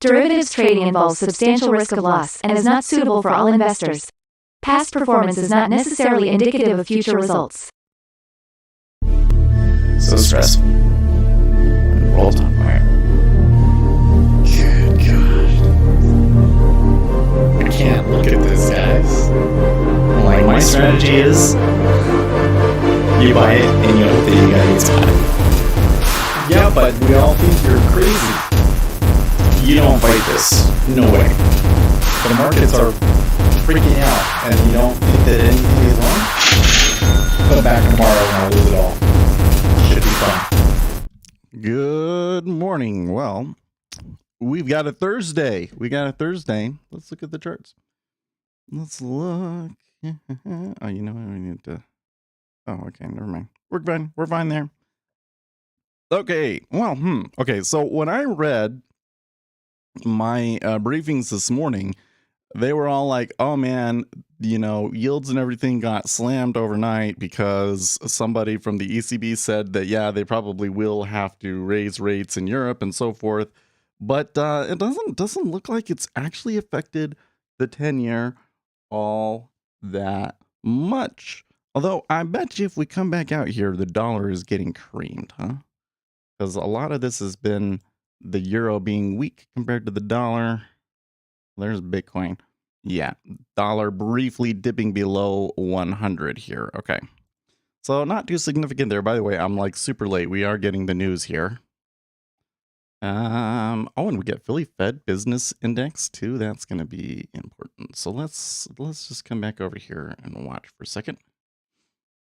Derivatives trading involves substantial risk of loss and is not suitable for all investors. Past performance is not necessarily indicative of future results. So stressful. And world on fire. Good God. I can't look at this, guys. Like, my strategy is you buy it and you hope that you got its buy. Yeah, but we all think you're crazy. You don't fight this. No way. But the markets are freaking out and you don't think that anything is wrong? Come back tomorrow and I'll lose it all. Should be fun. Good morning. Well, we've got a Thursday. Let's look at the charts. Let's look. Oh, you know what? We need to. Oh, okay. Never mind. We're fine there. Okay. Well, Okay. So when I read my briefings this morning, they were all like, oh man, yields and everything got slammed overnight because somebody from the ECB said that, yeah, they probably will have to raise rates in Europe and so forth. But it doesn't look like it's actually affected the 10-year all that much. Although I bet you if we come back out here, the dollar is getting creamed, huh? Because a lot of this has been the euro being weak compared to the dollar. There's Bitcoin. Yeah, dollar briefly dipping below 100 here. Okay. So not too significant there. By the way, I'm like super late. We are getting the news here. Oh, and we get Philly Fed Business Index too. That's going to be important. So let's just come back over here and watch for a second.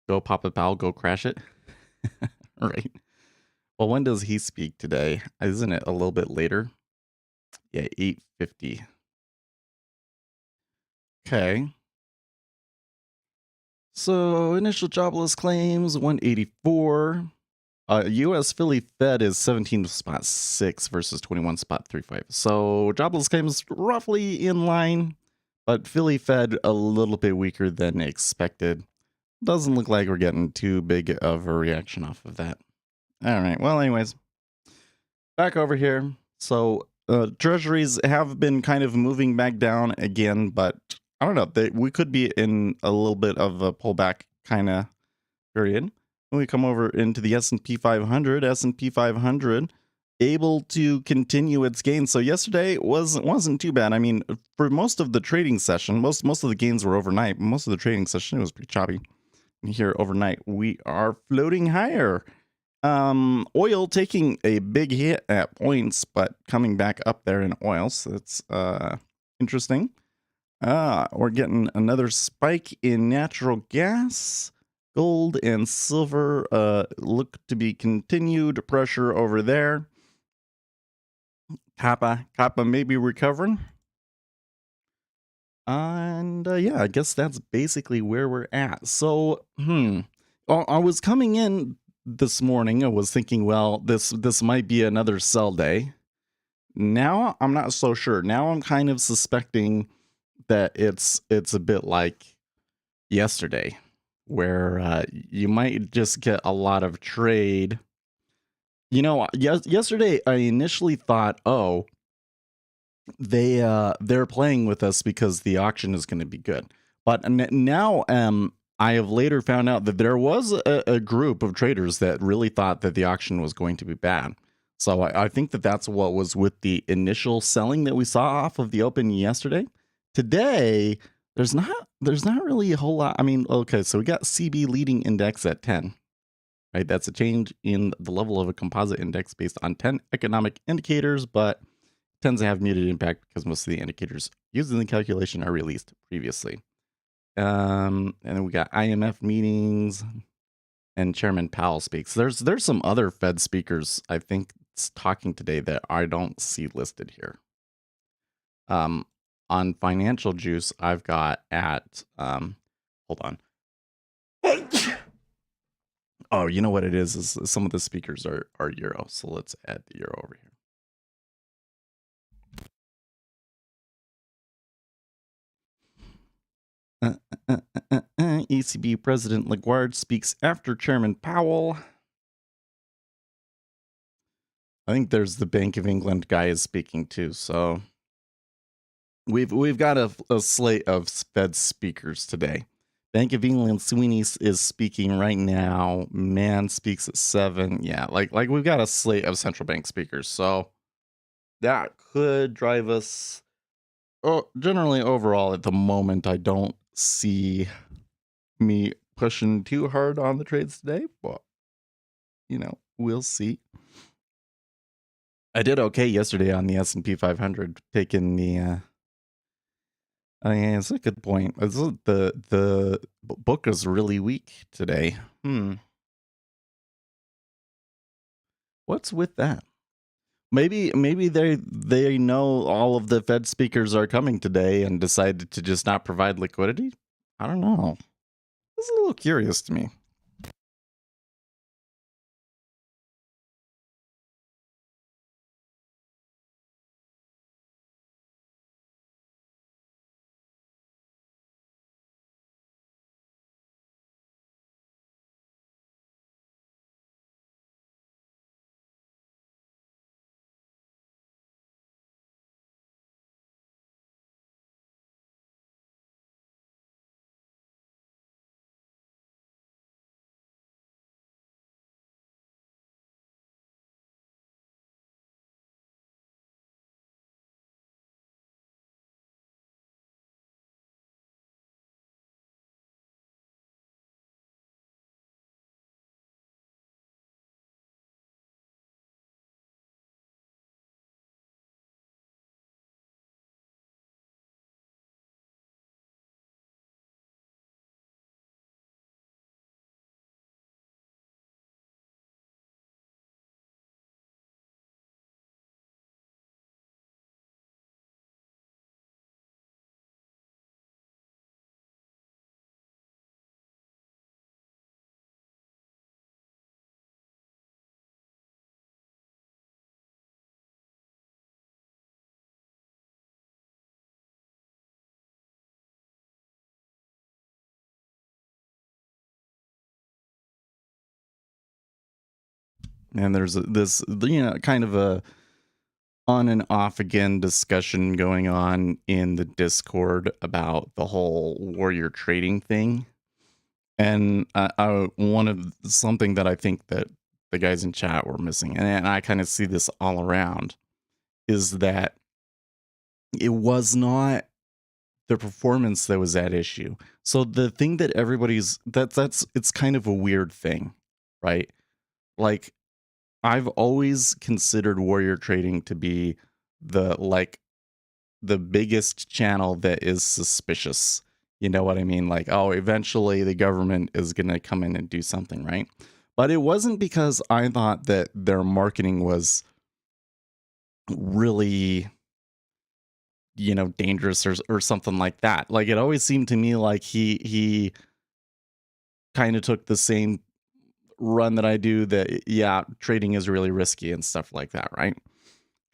Go Papa Powell, go crash it. All right. Well, when does he speak today? Isn't it a little bit later? Yeah, 8:50. Okay. So initial jobless claims 184. U.S. Philly Fed is 17.6 versus 21.35. So jobless claims roughly in line, but Philly Fed a little bit weaker than expected. Doesn't look like we're getting too big of a reaction off of that. All right. Well, anyways, back over here. So treasuries have been kind of moving back down again, but I don't know. We could be in a little bit of a pullback kind of period. When we come over into the S&P 500, S&P 500 able to continue its gains. So yesterday wasn't too bad. I mean, for most of the trading session, most of the gains were overnight. Most of the trading session, it was pretty choppy. And here overnight, we are floating higher. Oil taking a big hit at points, but coming back up there in oil. So that's interesting. We're getting another spike in natural gas. Gold and silver look to be continued pressure over there. Copper may be recovering. And yeah, I guess that's basically where we're at. So, I was coming in this morning. I was thinking, well, this might be another sell day. Now I'm not so sure. Now I'm kind of suspecting that it's a bit like yesterday, where you might just get a lot of trade. Yesterday I initially thought, oh, they're playing with us because the auction is going to be good. But now I have later found out that there was a group of traders that really thought that the auction was going to be bad. So I think that's what was with the initial selling that we saw off of the open yesterday. Today, there's not really a whole lot. I mean, okay, so we got CB leading index at 10, right? That's a change in the level of a composite index based on 10 economic indicators, but tends to have muted impact because most of the indicators used in the calculation are released previously. And then we got IMF meetings and Chairman Powell speaks. There's some other Fed speakers, I think, talking today that I don't see listed here. On Financial Juice, I've got at, hold on. Oh, you know what it is some of the speakers are Euro. So let's add the Euro over here. ECB President Lagarde speaks after Chairman Powell. I think there's the Bank of England guy is speaking too. So we've got a slate of Fed speakers today. Bank of England Sweeney is speaking right now. Mann speaks at 7. Yeah, like we've got a slate of central bank speakers. So that could drive us. Oh, generally overall at the moment, I don't see me pushing too hard on the trades today, but we'll see. I did okay yesterday on the S&P 500, taking the. It's a good point. The book is really weak today. What's with that? Maybe they know all of the Fed speakers are coming today and decided to just not provide liquidity. I don't know. This is a little curious to me. And there's this, kind of a on and off again discussion going on in the Discord about the whole warrior trading thing. And one of something that I think that the guys in chat were missing, and I kind of see this all around, is that it was not the performance that was at issue. So the thing that it's kind of a weird thing, right? Like, I've always considered warrior trading to be the biggest channel that is suspicious. You know what I mean? Like, oh, eventually the government is going to come in and do something, right? But it wasn't because I thought that their marketing was really, dangerous or something like that. Like, it always seemed to me like he kind of took the same run that I do, that trading is really risky and stuff like that, right?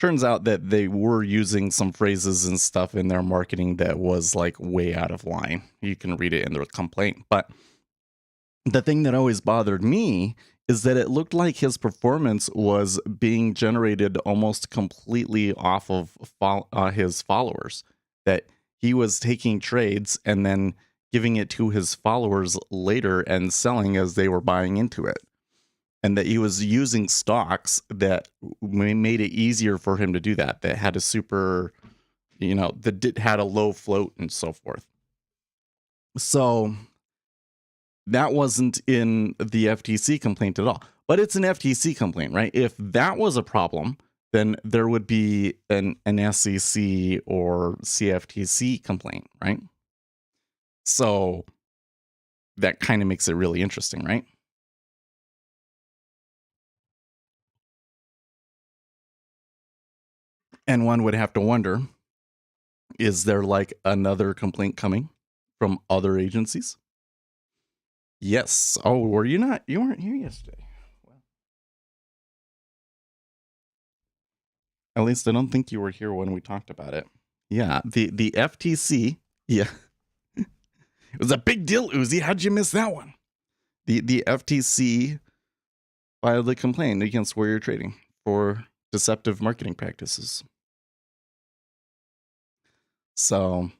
Turns out that they were using some phrases and stuff in their marketing that was like way out of line. You can read it in the complaint. But the thing that always bothered me is that it looked like his performance was being generated almost completely off of his followers. That he was taking trades and then giving it to his followers later and selling as they were buying into it. And that he was using stocks that made it easier for him to do that. That had a super, that had a low float and so forth. So that wasn't in the FTC complaint at all. But it's an FTC complaint, right? If that was a problem, then there would be an SEC or CFTC complaint, right? So that kind of makes it really interesting, right? And one would have to wonder, is there like another complaint coming from other agencies? Yes. Oh, were you not? You weren't here yesterday. Well, at least I don't think you were here when we talked about it. Yeah, the FTC. Yeah. It was a big deal, Uzi. How'd you miss that one? The FTC filed a complaint against warrior trading for deceptive marketing practices. So,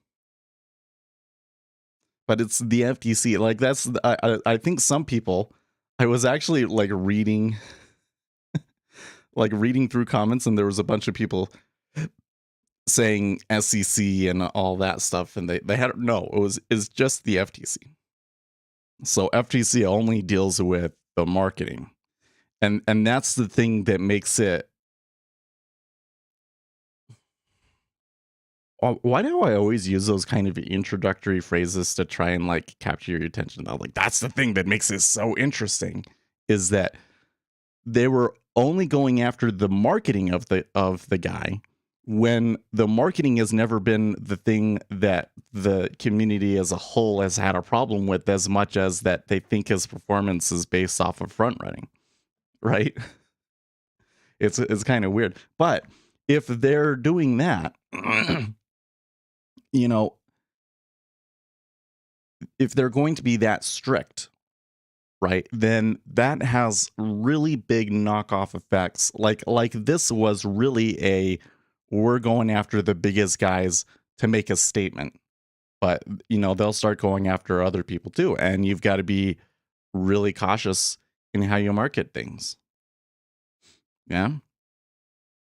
but it's the FTC. Like that's I think some people. I was actually like reading through comments, and there was a bunch of people saying SEC and all that stuff, and they had no. It's just the FTC. So FTC only deals with the marketing, and that's the thing that makes it. Why do I always use those kind of introductory phrases to try and like capture your attention? Though, like that's the thing that makes it so interesting, is that they were only going after the marketing of the guy, when the marketing has never been the thing that the community as a whole has had a problem with, as much as that they think his performance is based off of front running, right? It's kind of weird. But if they're doing that, you know, if they're going to be that strict, right, then that has really big knockoff effects. Like this was really we're going after the biggest guys to make a statement. But, they'll start going after other people too. And you've got to be really cautious in how you market things. Yeah.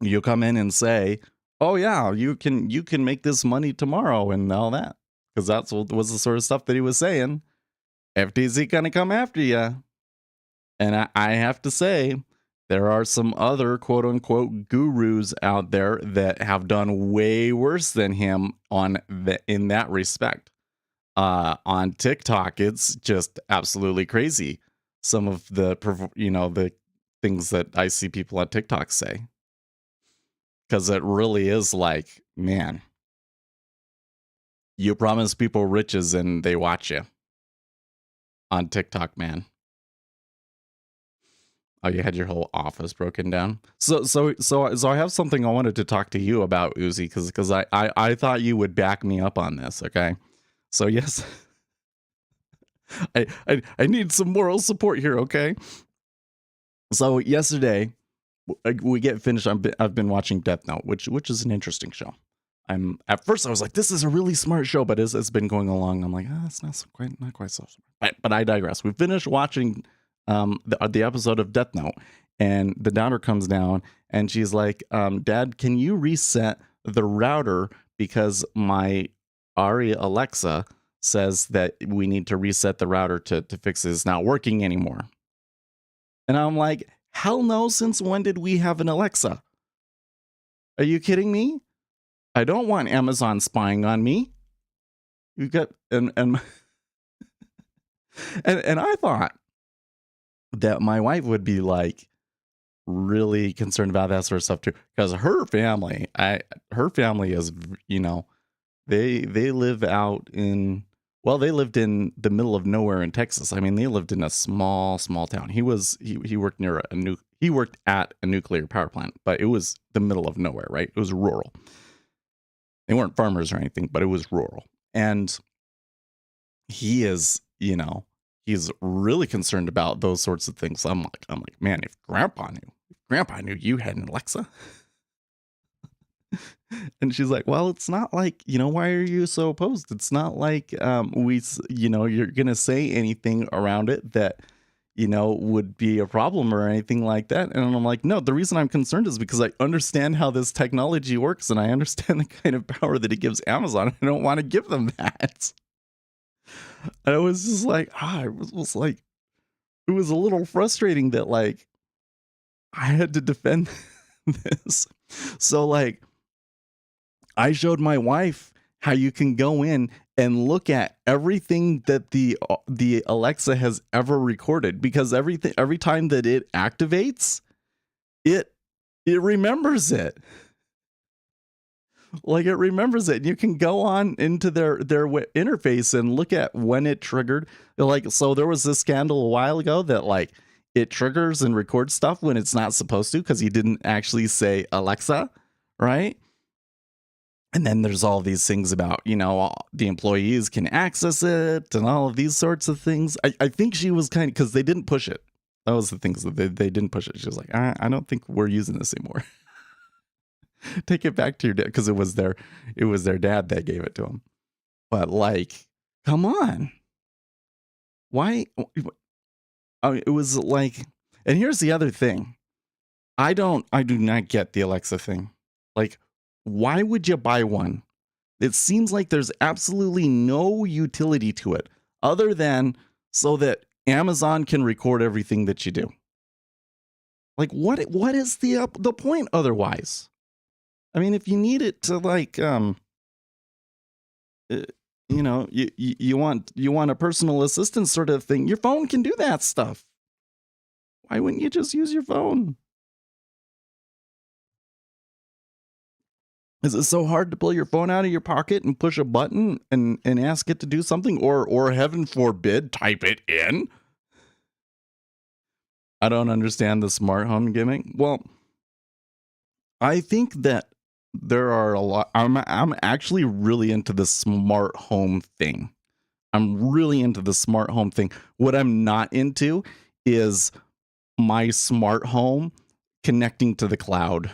You come in and say, oh yeah, you can make this money tomorrow and all that. Because that's what was the sort of stuff that he was saying. FTC gonna come after you. And I have to say, there are some other quote unquote gurus out there that have done way worse than him in that respect. On TikTok, it's just absolutely crazy. Some of the things that I see people on TikTok say. Because it really is like, man, you promise people riches and they watch you on TikTok, man. Oh, you had your whole office broken down. So I have something I wanted to talk to you about, Uzi, because I thought you would back me up on this. Okay, so yes, I need some moral support here. Okay, so yesterday we get finished. I've been watching Death Note, which is an interesting show. At first I was like, this is a really smart show, but as it's been going along, I'm like, it's not quite so smart. But I digress. We finished watching the episode of Death Note, and the daughter comes down and she's like, Dad, can you reset the router, because my Ari Alexa says that we need to reset the router to fix it. It's not working anymore. And I'm like, hell no, since when did we have an Alexa? Are you kidding me? I don't want Amazon spying on me. You got and I thought that my wife would be like really concerned about that sort of stuff too, because her family is, they live out in, they lived in the middle of nowhere in Texas. I mean, they lived in a small town. He worked near he worked at a nuclear power plant, but it was the middle of nowhere, right? It was rural. They weren't farmers or anything, but it was rural. And he is, he's really concerned about those sorts of things. I'm like, man, if Grandpa knew you had an Alexa. And she's like, well, it's not like, why are you so opposed? It's not like you're gonna say anything around it that would be a problem or anything like that. And I'm like, no, the reason I'm concerned is because I understand how this technology works, and I understand the kind of power that it gives Amazon. I don't want to give them that. And I was just like, it was like, it was a little frustrating that like I had to defend this. So like, I showed my wife how you can go in and look at everything that the Alexa has ever recorded, because every time that it activates, it remembers it. Like it remembers it. You can go on into their interface and look at when it triggered. Like, so there was this scandal a while ago that like it triggers and records stuff when it's not supposed to, because he didn't actually say Alexa, right? And then there's all these things about, the employees can access it and all of these sorts of things. I think she was because they didn't push it. That was the things that they didn't push it. She was like, I don't think we're using this anymore. Take it back to your dad, because it was their dad that gave it to him. But like, come on, why? I mean, it was like, and here's the other thing. I do not get the Alexa thing. Like, why would you buy one? It seems like there's absolutely no utility to it other than so that Amazon can record everything that you do. Like, what is the point otherwise? I mean, if you need it to like, you know, you want a personal assistant sort of thing, your phone can do that stuff. Why wouldn't you just use your phone? Is it so hard to pull your phone out of your pocket and push a button and ask it to do something, or heaven forbid, type it in? I don't understand the smart home gimmick. Well, I think that there are a lot. I'm actually really into the smart home thing. I'm really into the smart home thing. What I'm not into is my smart home connecting to the cloud.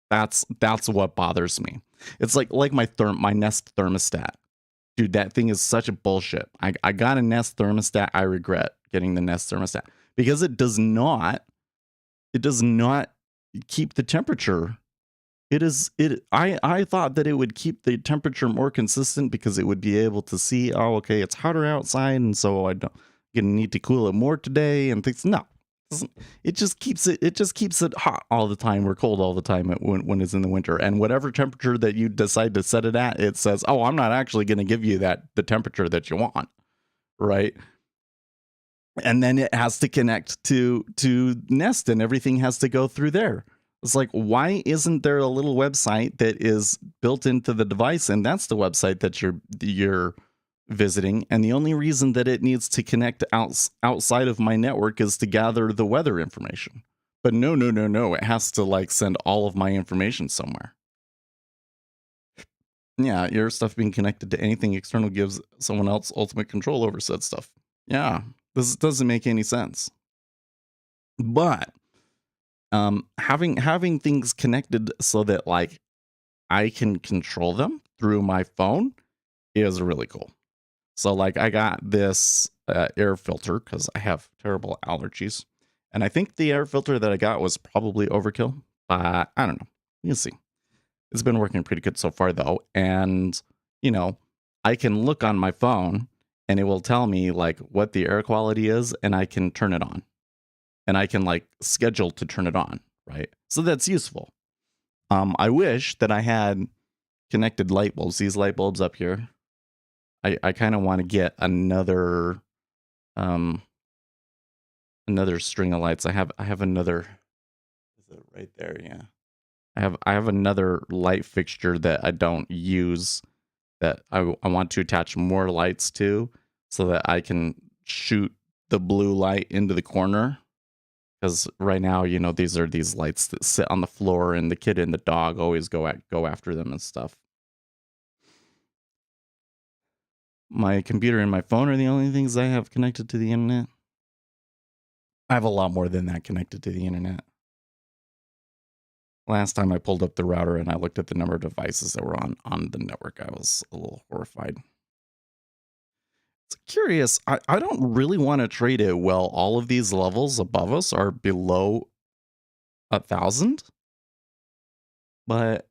That's what bothers me. It's like my Nest thermostat. Dude, that thing is such a bullshit. I got a Nest thermostat. I regret getting the Nest thermostat because it does not keep the temperature. I thought that it would keep the temperature more consistent because it would be able to see, oh, okay, it's hotter outside, and so I don't gonna need to cool it more today and things. No. It just keeps it hot all the time or cold all the time when it's in the winter. And whatever temperature that you decide to set it at, it says, oh, I'm not actually going to give you the temperature that you want. Right. And then it has to connect to Nest, and everything has to go through there. It's like, why isn't there a little website that is built into the device? And that's the website that you're visiting, and the only reason that it needs to connect outside of my network is to gather the weather information. But no, it has to like send all of my information somewhere. Yeah, your stuff being connected to anything external gives someone else ultimate control over said stuff. Yeah, this doesn't make any sense. But having things connected so that like I can control them through my phone is really cool. So like I got this air filter because I have terrible allergies. And I think the air filter that I got was probably overkill. I don't know. You'll see. It's been working pretty good so far though. And, you know, I can look on my phone and it will tell me like what the air quality is, and I can turn it on. And I can like schedule to turn it on, right? So that's useful. I wish that I had connected light bulbs. These light bulbs up here. I kind of want to get another string of lights. I have another. Is it right there? Yeah. I have another light fixture that I don't use that I want to attach more lights to so that I can shoot the blue light into the corner. Because right now, you know, these lights that sit on the floor, and the kid and the dog always go after them and stuff. My computer and my phone are the only things I have connected to the internet. I have a lot more than that connected to the internet. Last time I pulled up the router and I looked at the number of devices that were on the network, I was a little horrified. It's curious. I don't really want to trade it while all of these levels above us are below 1,000. But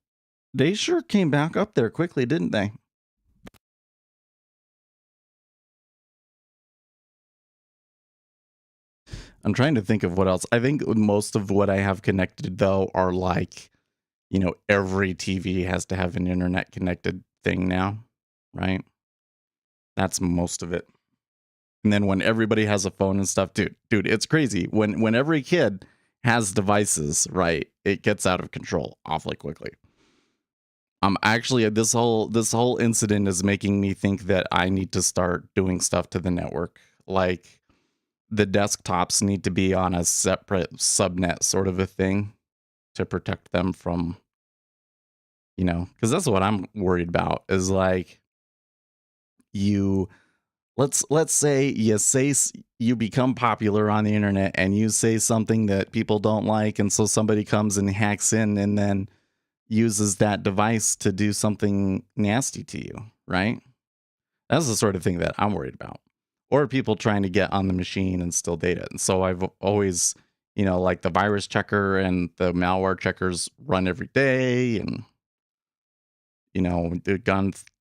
they sure came back up there quickly, didn't they? I'm trying to think of what else. I think most of what I have connected, though, are like, you know, every TV has to have an internet connected thing now, right? That's most of it. And then when everybody has a phone and stuff, dude, it's crazy. When every kid has devices, right, it gets out of control awfully quickly. Actually, this whole incident is making me think that I need to start doing stuff to the network, like the desktops need to be on a separate subnet sort of a thing to protect them from, you know, because that's what I'm worried about is like you let's say you become popular on the internet and you say something that people don't like, and so somebody comes and hacks in and then uses that device to do something nasty to you, right? That's the sort of thing that I'm worried about. Or people trying to get on the machine and steal data. And so I've always, like the virus checker and the malware checkers run every day, and they've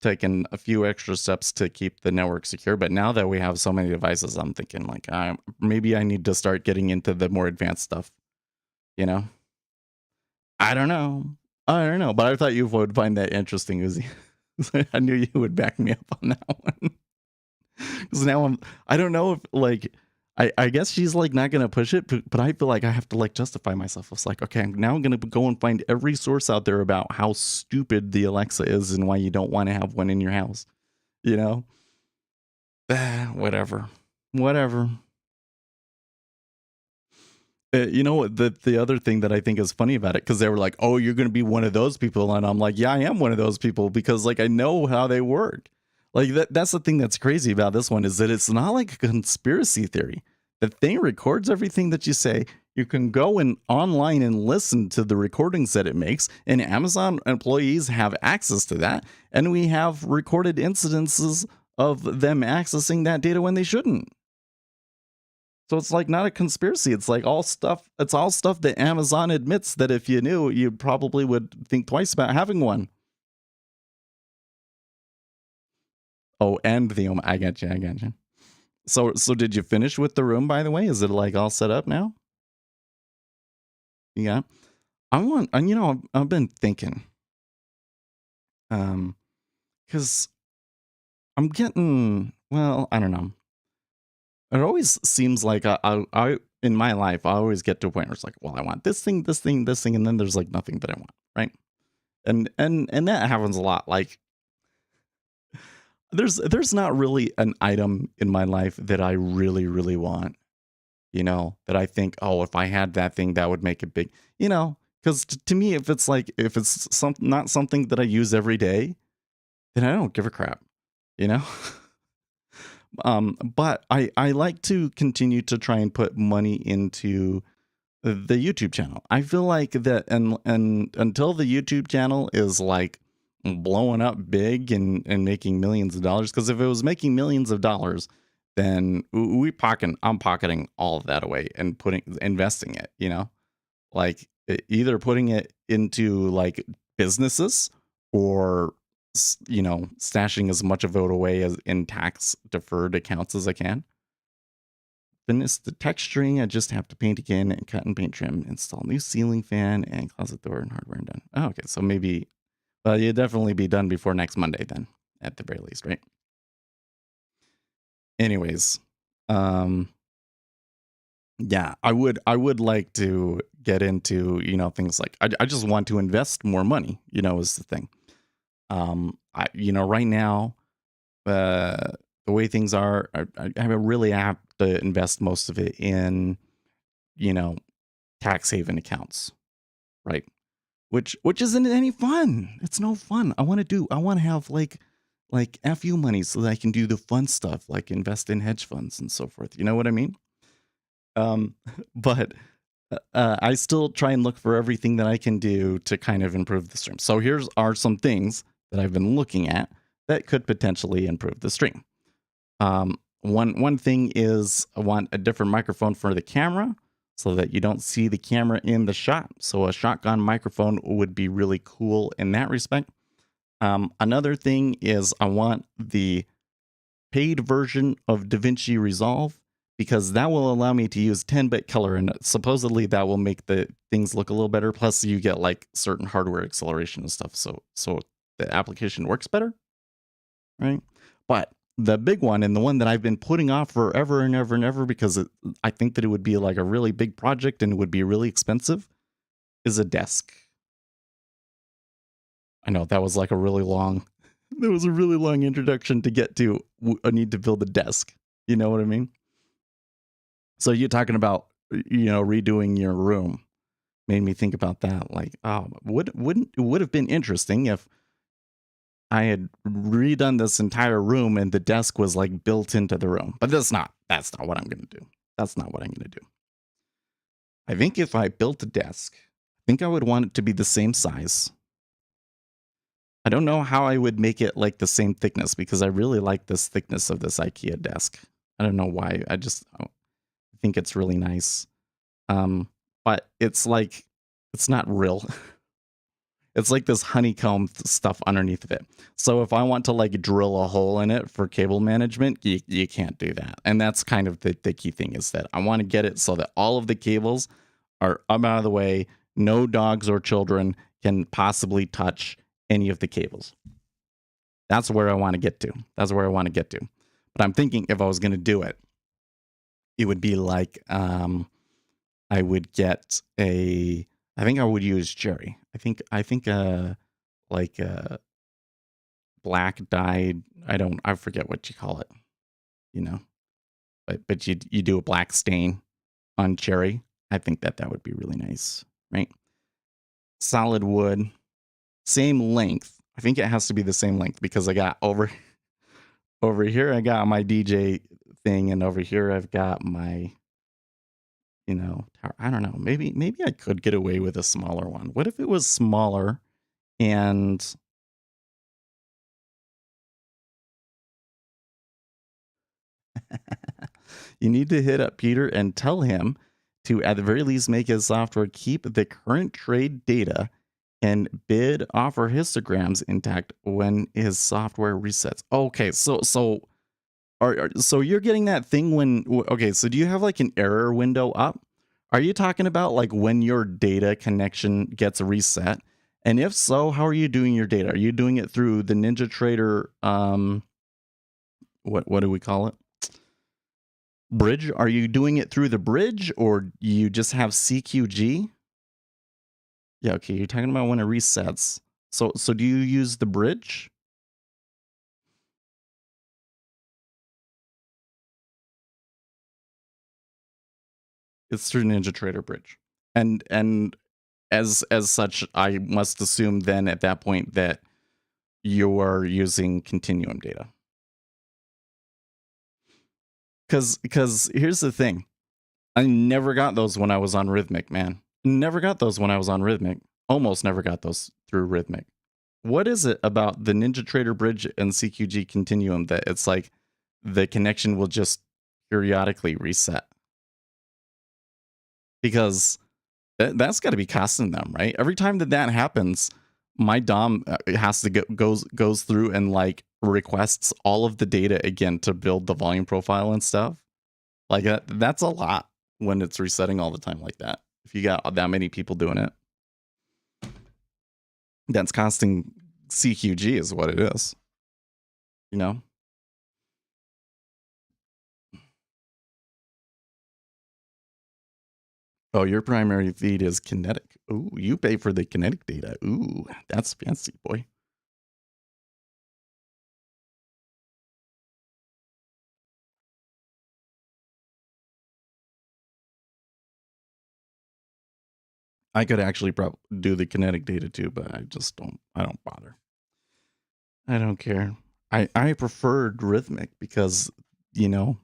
taken a few extra steps to keep the network secure. But now that we have so many devices, I'm thinking like, maybe I need to start getting into the more advanced stuff. I don't know. But I thought you would find that interesting, Uzi. I knew you would back me up on that one. Because now I don't know if I guess she's like not gonna push it, but I feel like I have to like justify myself. It's like, okay, now I'm gonna go and find every source out there about how stupid the Alexa is and why you don't want to have one in your house. Whatever. The other thing that I think is funny about it, because they were like, oh, you're going to be one of those people. And I'm like, yeah, I am one of those people, because like I know how they work. Like that's the thing that's crazy about this one, is that it's not like a conspiracy theory. The thing records everything that you say. You can go and online and listen to the recordings that it makes, and Amazon employees have access to that. And we have recorded incidences of them accessing that data when they shouldn't. So it's like not a conspiracy. It's like all stuff that Amazon admits that if you knew, you probably would think twice about having one. Oh, and I got you. So did you finish with the room, by the way? Is it like all set up now? Yeah. I've been thinking, because I'm getting, well, I don't know. It always seems like I in my life, I always get to a point where it's like, well, I want this thing, and then there's like nothing that I want, right? And that happens a lot. Like there's not really an item in my life that I really, really want, that I think, oh, if I had that thing, that would make it big, because to me, if it's not something that I use every day, then I don't give a crap, you know? But I like to continue to try and put money into the YouTube channel. I feel like that, and until the YouTube channel is like blowing up big and making millions of dollars, because if it was making millions of dollars, then I'm pocketing all of that away and investing it, like either putting it into like businesses, or stashing as much of it away as in tax deferred accounts as I can. Finish the texturing. I just have to paint again and cut and paint trim, install new ceiling fan and closet door and hardware, and done. Oh, okay, so maybe, well, you'll definitely be done before next Monday then, at the very least, right? Anyways, yeah, I would like to get into, things like, I just want to invest more money, is the thing. Right now, the way things are, I really have to invest most of it in, tax haven accounts, right? Which isn't any fun. It's no fun. I want to have like FU money so that I can do the fun stuff, like invest in hedge funds and so forth. You know what I mean? But I still try and look for everything that I can do to kind of improve the stream. So are some things that I've been looking at that could potentially improve the stream. One thing is I want a different microphone for the camera so that you don't see the camera in the shot. So a shotgun microphone would be really cool in that respect. Another thing is I want the paid version of DaVinci Resolve, because that will allow me to use 10-bit color, and supposedly that will make the things look a little better. Plus you get like certain hardware acceleration and stuff. So the application works better, right? But the big one, and the one that I've been putting off forever and ever and ever, because I think that it would be like a really big project and it would be really expensive, is a desk. I know that was like a really long introduction to get to. I need to build a desk. You know what I mean? So you're talking about, redoing your room, made me think about that. Like, oh, it would have been interesting if I had redone this entire room and the desk was like built into the room. But that's not what I'm going to do. That's not what I'm going to do. I think if I built a desk, I think I would want it to be the same size. I don't know how I would make it like the same thickness because I really like this thickness of this IKEA desk. I don't know why. I think it's really nice. But it's like, it's not real. It's like this honeycomb stuff underneath of it. So if I want to like drill a hole in it for cable management, you can't do that. And that's kind of the key thing, is that I want to get it so that all of the cables are up out of the way. No dogs or children can possibly touch any of the cables. That's where I want to get to. But I'm thinking if I was going to do it, it would be like, I would get I think I would use Jerry. I think like black dyed, I forget what you call it, you know. But you do a black stain on cherry. I think that would be really nice, right? Solid wood, same length. I think it has to be the same length because I got over here I got my DJ thing, and over here I've got my, you know, I don't know. Maybe I could get away with a smaller one. What if it was smaller and you need to hit up Peter and tell him to, at the very least, make his software keep the current trade data and bid offer histograms intact when his software resets. Okay, so you're getting that thing when, okay, so do you have like an error window up? Are you talking about like when your data connection gets reset? And if so, how are you doing your data? Are you doing it through the NinjaTrader, what do we call it? Bridge? Are you doing it through the bridge, or you just have CQG? Yeah, okay, you're talking about when it resets. So do you use the bridge? It's through NinjaTrader Bridge. And as such, I must assume then at that point that you are using continuum data. Because here's the thing. I never got those when I was on Rhythmic, man. Never got those when I was on Rhythmic. Almost never got those through Rhythmic. What is it about the NinjaTrader Bridge and CQG Continuum that it's like the connection will just periodically reset? Because that's got to be costing them, right? Every time that happens, my DOM has to goes through and like requests all of the data again to build the volume profile and stuff. Like that's a lot when it's resetting all the time like that. If you got that many people doing it, that's costing CQG is what it is. You know? Oh, your primary feed is kinetic. Ooh, you pay for the kinetic data. Ooh, that's fancy, boy. I could actually do the kinetic data too, but I don't bother. I don't care. I preferred Rhythmic because, you know,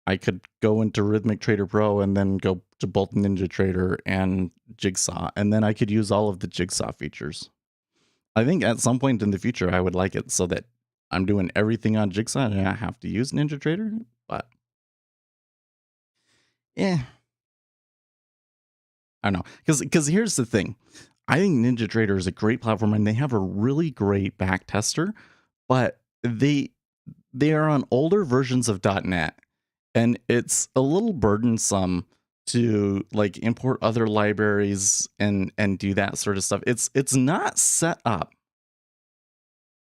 I could go into Rhythmic Trader Pro and then go to both NinjaTrader and Jigsaw, and then I could use all of the Jigsaw features. I think at some point in the future, I would like it so that I'm doing everything on Jigsaw and I have to use NinjaTrader, but I don't know. Because here's the thing. I think NinjaTrader is a great platform and they have a really great back tester, but they are on older versions of .NET, and it's a little burdensome to like import other libraries and do that sort of stuff. It's not set up.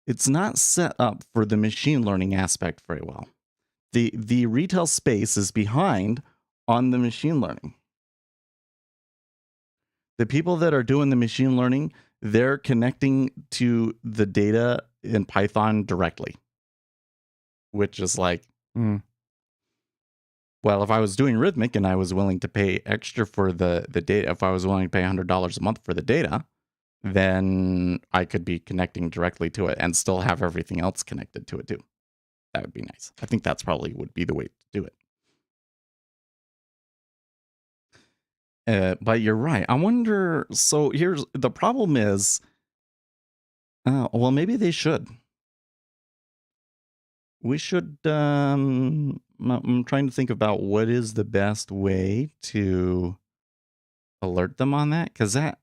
It's not set up for the machine learning aspect very well. The retail space is behind on the machine learning. The people that are doing the machine learning, they're connecting to the data in Python directly, which is like, well, if I was doing Rhythmic and I was willing to pay extra for the data, if I was willing to pay $100 a month for the data, then I could be connecting directly to it and still have everything else connected to it too. That would be nice. I think that's probably would be the way to do it. But you're right. I wonder. So here's the problem is, well, maybe they should. We should. I'm trying to think about what is the best way to alert them on that, because that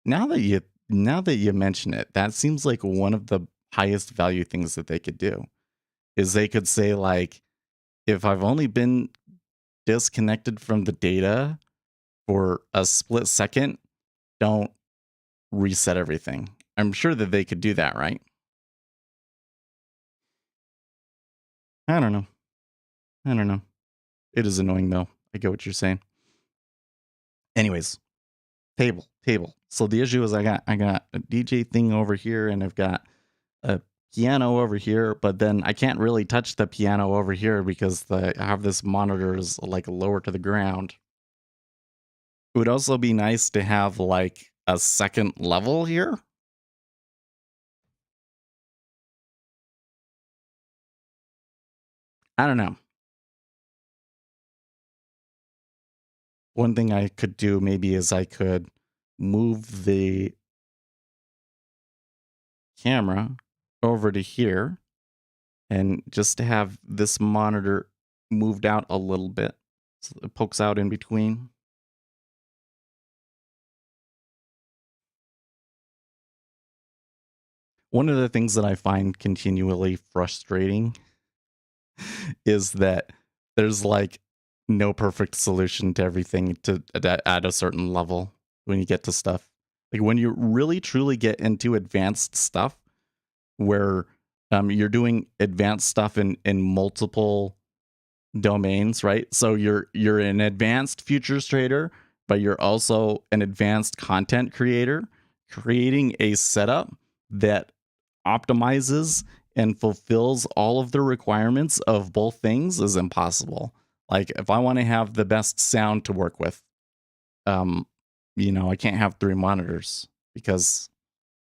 now that you mention it, that seems like one of the highest value things that they could do is they could say like, if I've only been disconnected from the data for a split second, don't reset everything. I'm sure that they could do that, right? I don't know. It is annoying though. I get what you're saying. Anyways, table. So the issue is I got a DJ thing over here and I've got a piano over here, but then I can't really touch the piano over here because I have this monitor is like lower to the ground. It would also be nice to have like a second level here. I don't know. One thing I could do maybe is I could move the camera over to here and just to have this monitor moved out a little bit so it pokes out in between. One of the things that I find continually frustrating is that there's like no perfect solution to everything at a certain level when you get to stuff. Like when you really truly get into advanced stuff where you're doing advanced stuff in multiple domains, right? So you're an advanced futures trader, but you're also an advanced content creator. Creating a setup that optimizes and fulfills all of the requirements of both things is impossible. Like if I want to have the best sound to work with, I can't have 3 monitors because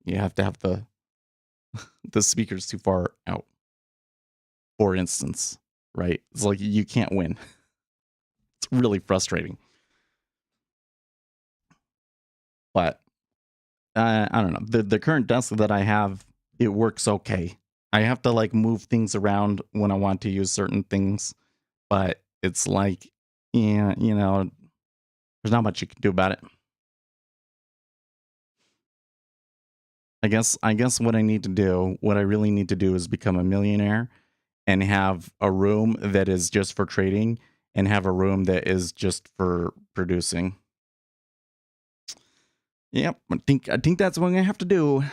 you have to have the speakers too far out. For instance, right? It's like you can't win. It's really frustrating. But I don't know. The current desk that I have, it works okay. I have to like move things around when I want to use certain things, but it's like, yeah, there's not much you can do about it. I guess what I really need to do is become a millionaire and have a room that is just for trading and have a room that is just for producing. Yep, I think that's what I'm gonna have to do.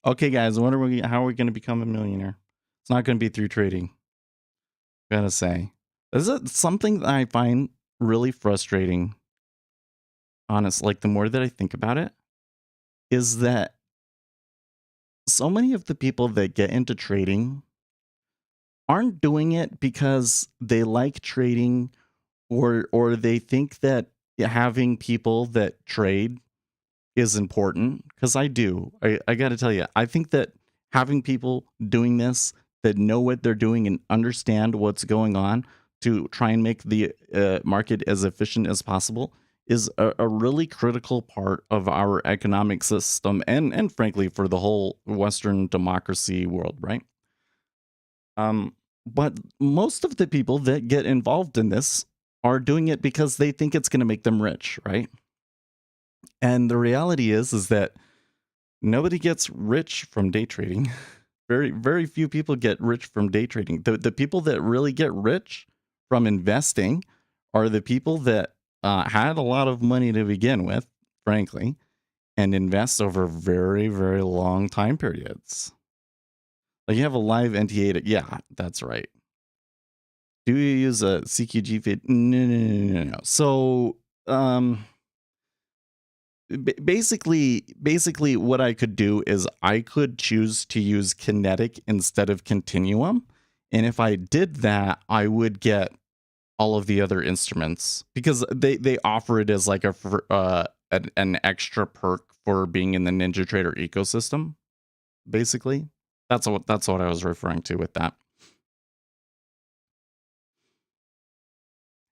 Okay, guys, how are we gonna become a millionaire? It's not gonna be through trading. Gotta say, this is something that I find really frustrating. Honest, like the more that I think about it, is that so many of the people that get into trading aren't doing it because they like trading or they think that having people that trade is important, because I do. I got to tell you, I think that having people doing this that know what they're doing and understand what's going on to try and make the market as efficient as possible is a really critical part of our economic system and frankly for the whole Western democracy world, right? But most of the people that get involved in this are doing it because they think it's going to make them rich, right? And the reality is that nobody gets rich from day trading. Very, very few people get rich from day trading. The people that really get rich from investing are the people that had a lot of money to begin with, frankly, and invest over very, very long time periods. Like you have a live NTA. Yeah, that's right. Do you use a CQG feed? No. So, basically what I could do is I could choose to use kinetic instead of continuum. And if I did that, I would get all of the other instruments because they offer it as like an extra perk for being in the NinjaTrader ecosystem. Basically, that's what I was referring to with that.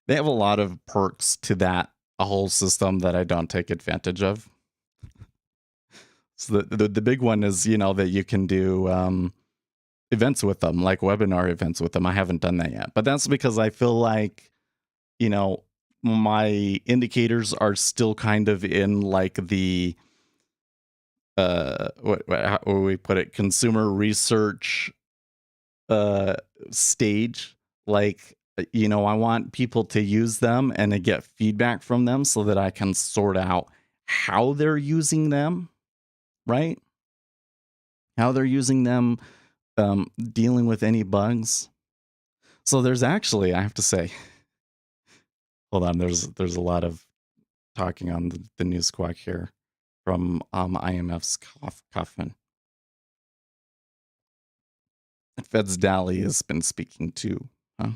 They have a lot of perks to that a whole system that I don't take advantage of. So the big one is, that you can do events with them, like webinar events with them. I haven't done that yet, but that's because I feel like, my indicators are still kind of in like the how we put it, consumer research stage. Like, I want people to use them and to get feedback from them so that I can sort out how they're using them, right? How they're using them, dealing with any bugs. So there's actually, I have to say, hold on, there's a lot of talking on the news squawk here from IMF's Kaufman. Fed's Dally has been speaking too. Huh?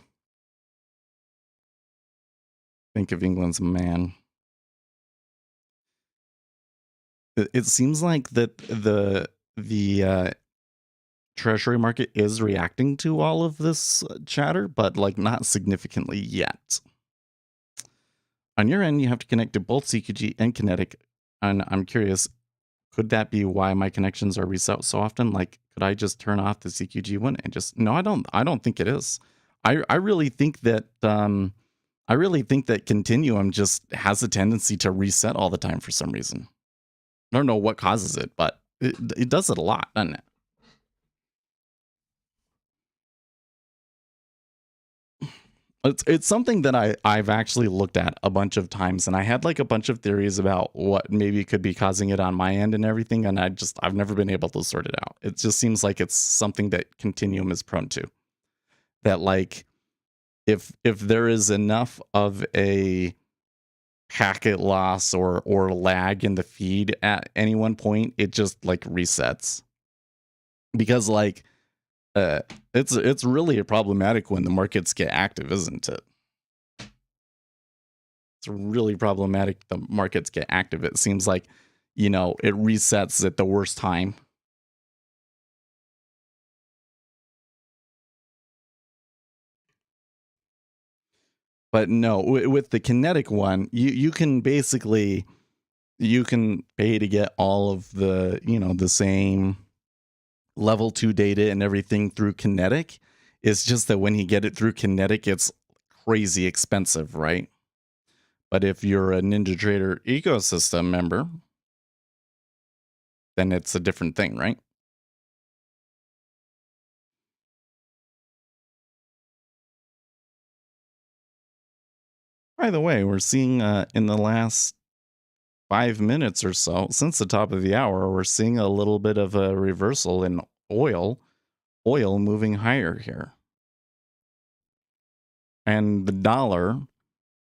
Bank of England's man. It seems like that the treasury market is reacting to all of this chatter, but like not significantly yet. On your end, you have to connect to both CQG and Kinetic, and I'm curious, could that be why my connections are reset so often? Like, could I just turn off the CQG one and just... No, I don't think it is. I really think that Continuum just has a tendency to reset all the time for some reason. I don't know what causes it, but it does it a lot, doesn't it? It's something that I've actually looked at a bunch of times, and I had like a bunch of theories about what maybe could be causing it on my end and everything, and I've never been able to sort it out. It just seems like it's something that Continuum is prone to. That like if there is enough of a packet loss or lag in the feed at any one point, it just like resets. Because like it's really problematic when the markets get active, isn't it? It's really problematic the markets get active. It seems like, it resets at the worst time. But no, with the Kinetic one, you can basically, you can pay to get all of the, the same level 2 data and everything through Kinetic. It's just that when you get it through Kinetic, it's crazy expensive, right? But if you're a NinjaTrader ecosystem member, then it's a different thing, right? By the way, we're seeing in the last 5 minutes or so, since the top of the hour, we're seeing a little bit of a reversal in oil moving higher here. And the dollar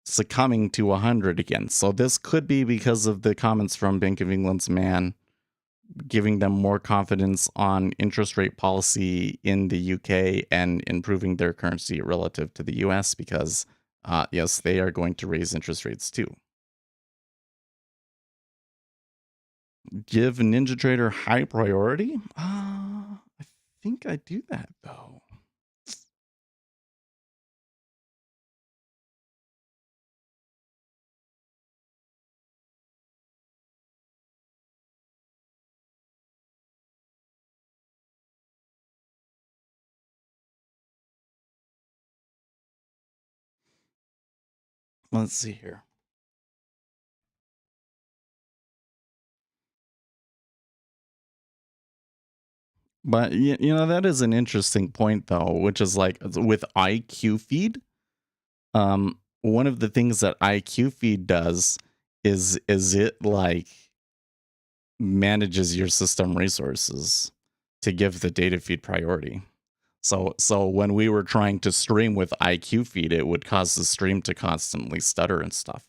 succumbing to 100 again. So this could be because of the comments from Bank of England's man, giving them more confidence on interest rate policy in the UK and improving their currency relative to the US, because yes, they are going to raise interest rates too. Give NinjaTrader high priority? I think I do that though. Let's see here. But that is an interesting point though, which is like with IQ feed. One of the things that IQ feed does is it like manages your system resources to give the data feed priority. So when we were trying to stream with IQ feed, it would cause the stream to constantly stutter and stuff.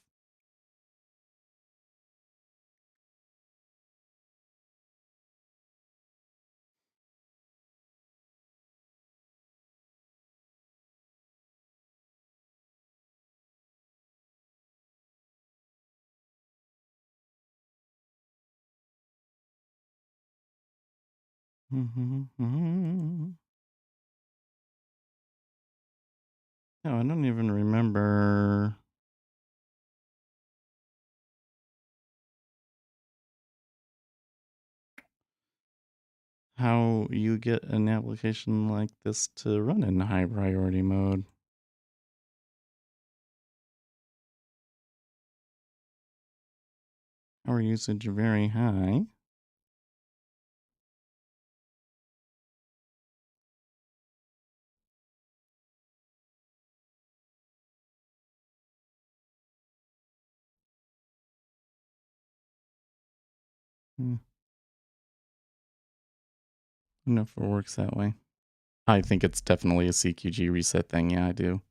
No, I don't even remember. How you get an application like this to run in high priority mode. Power usage very high. I don't know if it works that way. I think it's definitely a CQG reset thing. Yeah, I do.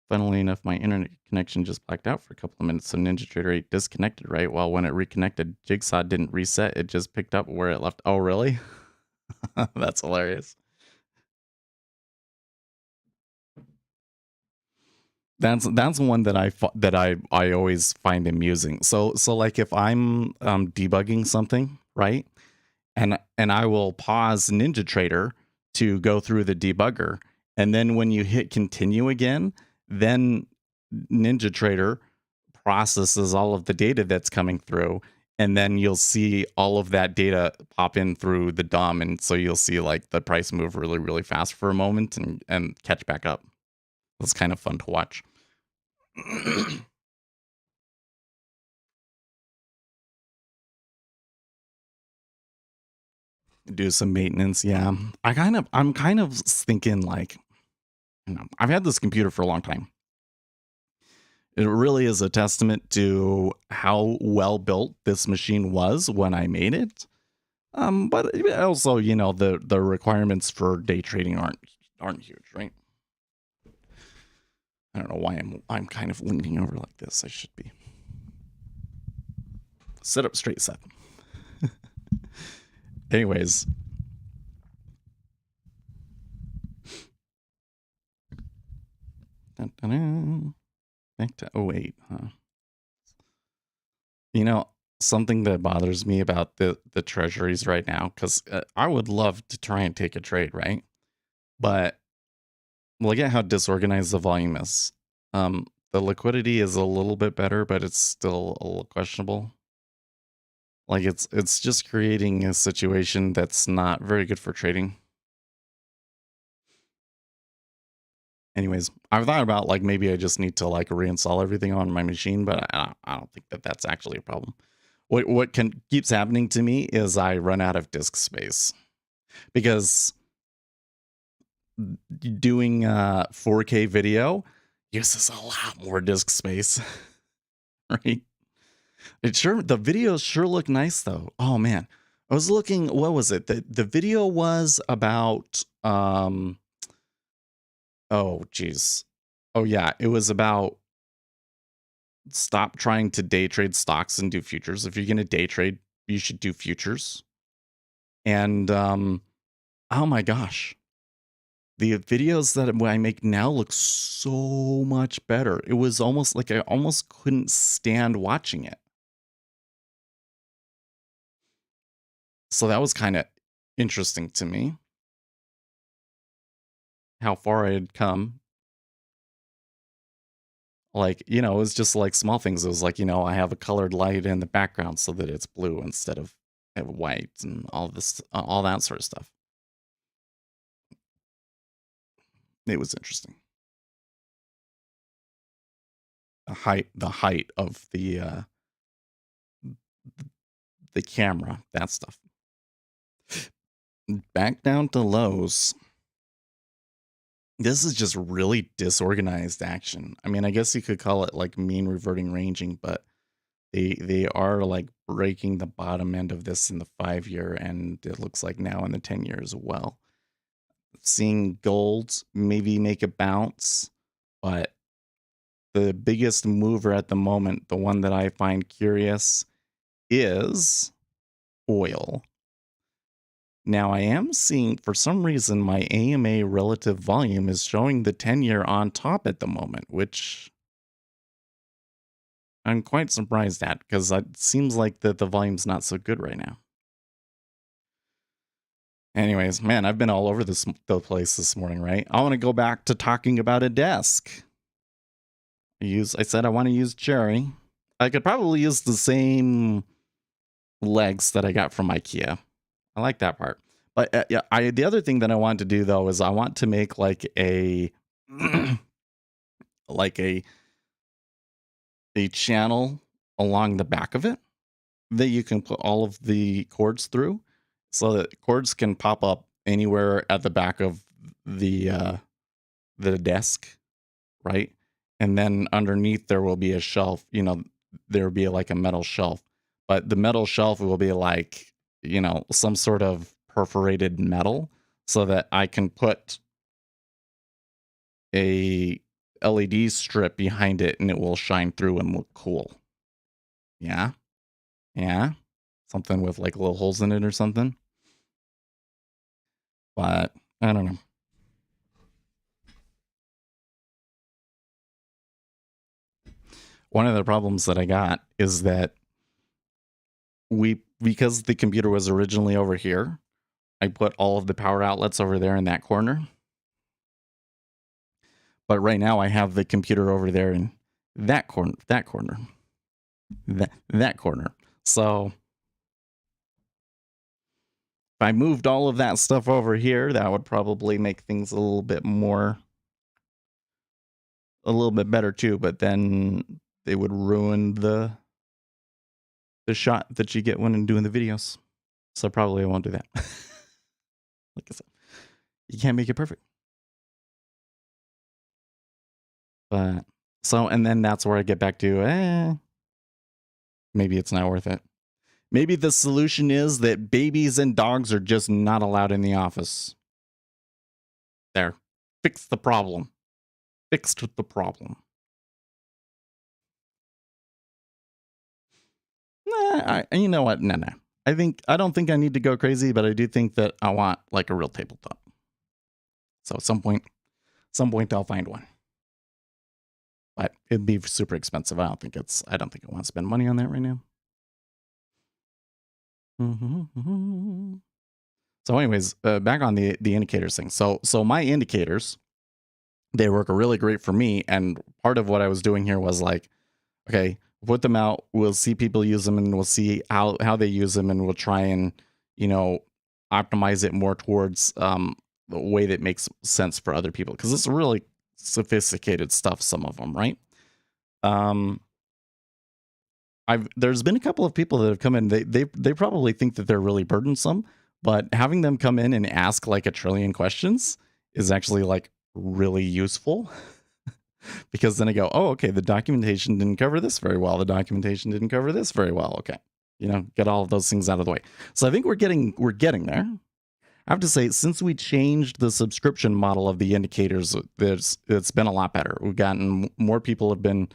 Funnily enough, my internet connection just blacked out for a couple of minutes, so NinjaTrader 8 disconnected, right? Well, when it reconnected, Jigsaw didn't reset. It just picked up where it left. Oh, really? That's hilarious. That's one that I always find amusing. So like if I'm debugging something, right? And I will pause NinjaTrader to go through the debugger, and then when you hit continue again, then NinjaTrader processes all of the data that's coming through, and then you'll see all of that data pop in through the DOM, and so you'll see like the price move really, really fast for a moment and catch back up. It's kind of fun to watch. Do some maintenance, yeah. I'm kind of thinking like, I've had this computer for a long time. It really is a testament to how well built this machine was when I made it. But also, the requirements for day trading aren't huge, right? I don't know why I'm kind of leaning over like this. I should be. Sit up straight, Seth. Anyways. Back to 08, huh? Something that bothers me about the treasuries right now, because I would love to try and take a trade, right? But look at how disorganized the volume is. The liquidity is a little bit better, but it's still a little questionable. Like it's just creating a situation that's not very good for trading. Anyways, I've thought about like maybe I just need to like reinstall everything on my machine, but I don't think that that's actually a problem. What keeps happening to me is I run out of disk space, because doing 4K video uses a lot more disk space, right? The videos sure look nice though. Oh man, I was looking. What was it? The video was about. Oh geez. Oh yeah, it was about stop trying to day trade stocks and do futures. If you're gonna day trade, you should do futures. And oh my gosh, the videos that I make now look so much better. It was almost like I almost couldn't stand watching it. So that was kind of interesting to me, how far I had come. Like, it was just like small things. It was like, I have a colored light in the background so that it's blue instead of white, and all this, all that sort of stuff. It was interesting. The height of the camera, that stuff. Back down to lows. This is just really disorganized action. I mean, I guess you could call it like mean reverting ranging, but they are like breaking the bottom end of this in the 5-year, and it looks like now in the 10-year as well. Seeing gold maybe make a bounce, but the biggest mover at the moment, the one that I find curious, is oil. Now, I am seeing, for some reason, my AMA relative volume is showing the 10-year on top at the moment, which I'm quite surprised at, because it seems like that the volume's not so good right now. Anyways, man, I've been all over the place this morning, right? I want to go back to talking about a desk. I said I want to use cherry. I could probably use the same legs that I got from IKEA. I like that part. But the other thing that I want to do though is I want to make like a like a channel along the back of it that you can put all of the cords through, so that cords can pop up anywhere at the back of the desk, right? And then underneath there will be a shelf. There will be like a metal shelf, but the metal shelf will be like some sort of perforated metal, so that I can put a LED strip behind it and it will shine through and look cool. Yeah. Something with like little holes in it or something. But I don't know. One of the problems that I got is that because the computer was originally over here, I put all of the power outlets over there in that corner. But right now I have the computer over there in that corner. So if I moved all of that stuff over here, that would probably make things a little bit better too, but then they would ruin the shot that you get when doing the videos. So probably I won't do that. Like I said, you can't make it perfect. But and then that's where I get back to, maybe it's not worth it. Maybe the solution is that babies and dogs are just not allowed in the office. There. Fix the problem. Fixed the problem. You know what? No. I don't think I need to go crazy, but I do think that I want like a real tabletop. So at some point I'll find one. But it'd be super expensive. I don't think I want to spend money on that right now. So anyways, back on the indicators thing. So my indicators, they work really great for me. And part of what I was doing here was like, okay, put them out. We'll see people use them and we'll see how they use them. And we'll try and, optimize it more towards the way that makes sense for other people. Because it's really sophisticated stuff, some of them, right? There's been a couple of people that have come in. They probably think that they're really burdensome, but having them come in and ask like a trillion questions is actually like really useful. Because then I go, oh, okay, the documentation didn't cover this very well. The documentation didn't cover this very well. Okay, get all of those things out of the way. So I think we're getting there. I have to say, since we changed the subscription model of the indicators, it's been a lot better. We've gotten more people have been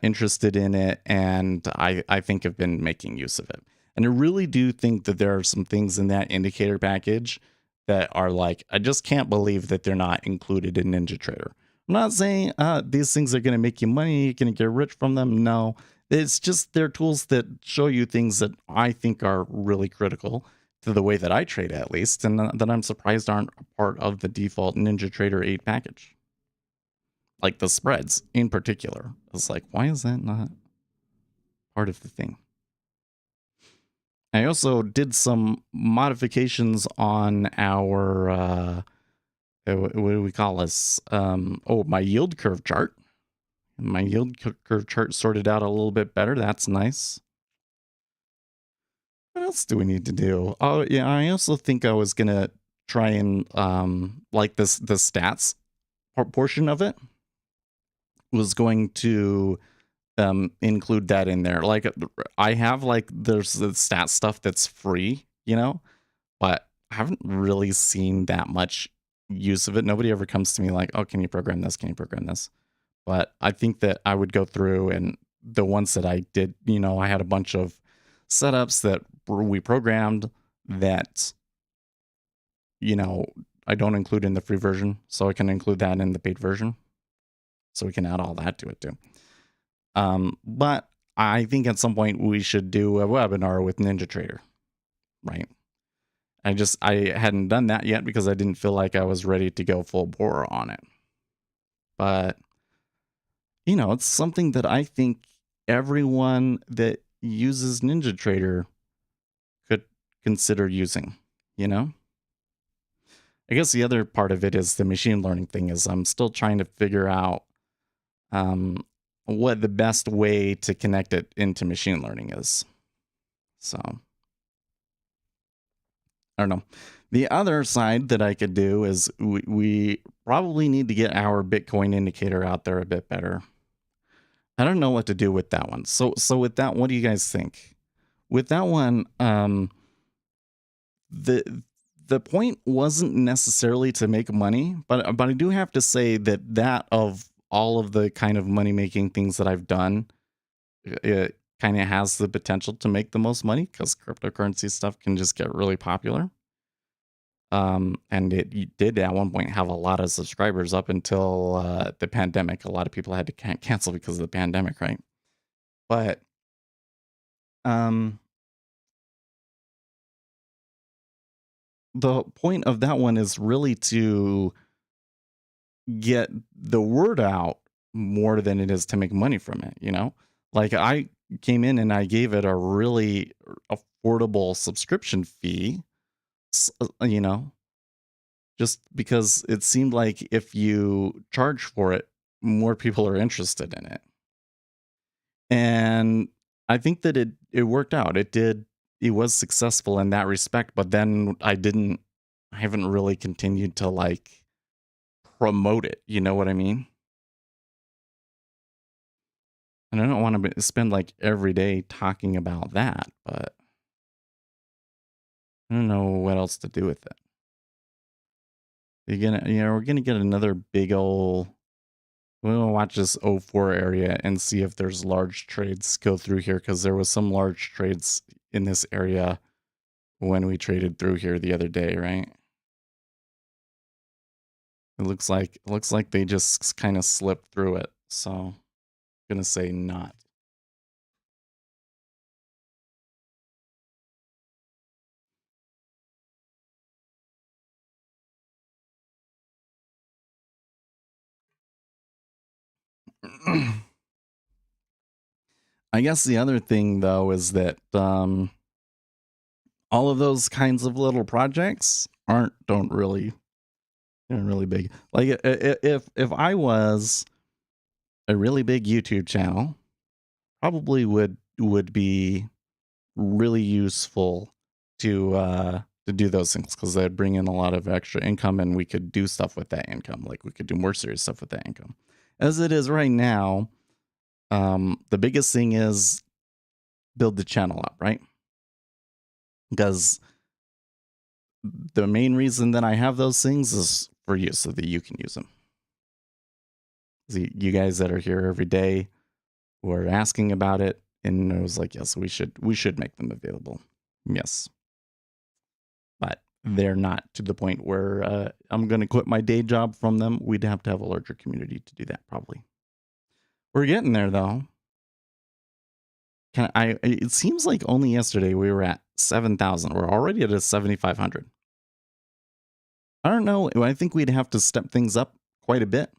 interested in it, and I think have been making use of it. And I really do think that there are some things in that indicator package that are like, I just can't believe that they're not included in NinjaTrader. I'm not saying these things are going to make you money, you're going to get rich from them. No, it's just they're tools that show you things that I think are really critical to the way that I trade, at least, and that I'm surprised aren't a part of the default NinjaTrader 8 package. Like the spreads in particular. It's like, why is that not part of the thing? I also did some modifications on our what do we call this? My yield curve chart. My yield curve chart sorted out a little bit better. That's nice. What else do we need to do? Oh, yeah, I also think I was going to try and, like the stats portion of it was going to include that in there. Like I have there's the stat stuff that's free, but I haven't really seen that much use of it. Nobody ever comes to me like, oh, can you program this? Can you program this? But I think that I would go through, and the ones that I did, I had a bunch of setups that we programmed that, I don't include in the free version. So I can include that in the paid version. So we can add all that to it too. But I think at some point we should do a webinar with NinjaTrader, right? I hadn't done that yet because I didn't feel like I was ready to go full bore on it. But, it's something that I think everyone that uses NinjaTrader could consider using, I guess the other part of it is the machine learning thing is I'm still trying to figure out what the best way to connect it into machine learning is. So, I don't know. The other side that I could do is we probably need to get our Bitcoin indicator out there a bit better. I don't know what to do with that one. So with that, what do you guys think? With that one, the point wasn't necessarily to make money, but I do have to say that of all of the kind of money making things that I've done, it kind of has the potential to make the most money because cryptocurrency stuff can just get really popular. And it did at one point have a lot of subscribers up until the pandemic. A lot of people had to cancel because of the pandemic, right? But the point of that one is really to get the word out more than it is to make money from it, Like I came in and I gave it a really affordable subscription fee, just because it seemed like if you charge for it, more people are interested in it. And I think that it worked out. It was successful in that respect, but then I haven't really continued to promote it. You know what I mean? And I don't want to spend every day talking about that, but I don't know what else to do with it. We're gonna get another big old. We'll watch this 04 area and see if there's large trades go through here because there was some large trades in this area when we traded through here the other day, right? It looks like they just kind of slipped through it, so I'm gonna say not. I guess the other thing though is that all of those kinds of little projects don't really big. Like if I was a really big YouTube channel, probably would be really useful to do those things because they'd bring in a lot of extra income and we could do stuff with that income. Like we could do more serious stuff with that income. As it is right now, the biggest thing is build the channel up, right? Because the main reason that I have those things is for you so that you can use them. You guys that are here every day were asking about it, and I was like, yes, we should make them available. Yes. But they're not to the point where I'm going to quit my day job from them. We'd have to have a larger community to do that, probably. We're getting there, though. It seems like only yesterday we were at 7,000. We're already at a 7,500. I don't know. I think we'd have to step things up quite a bit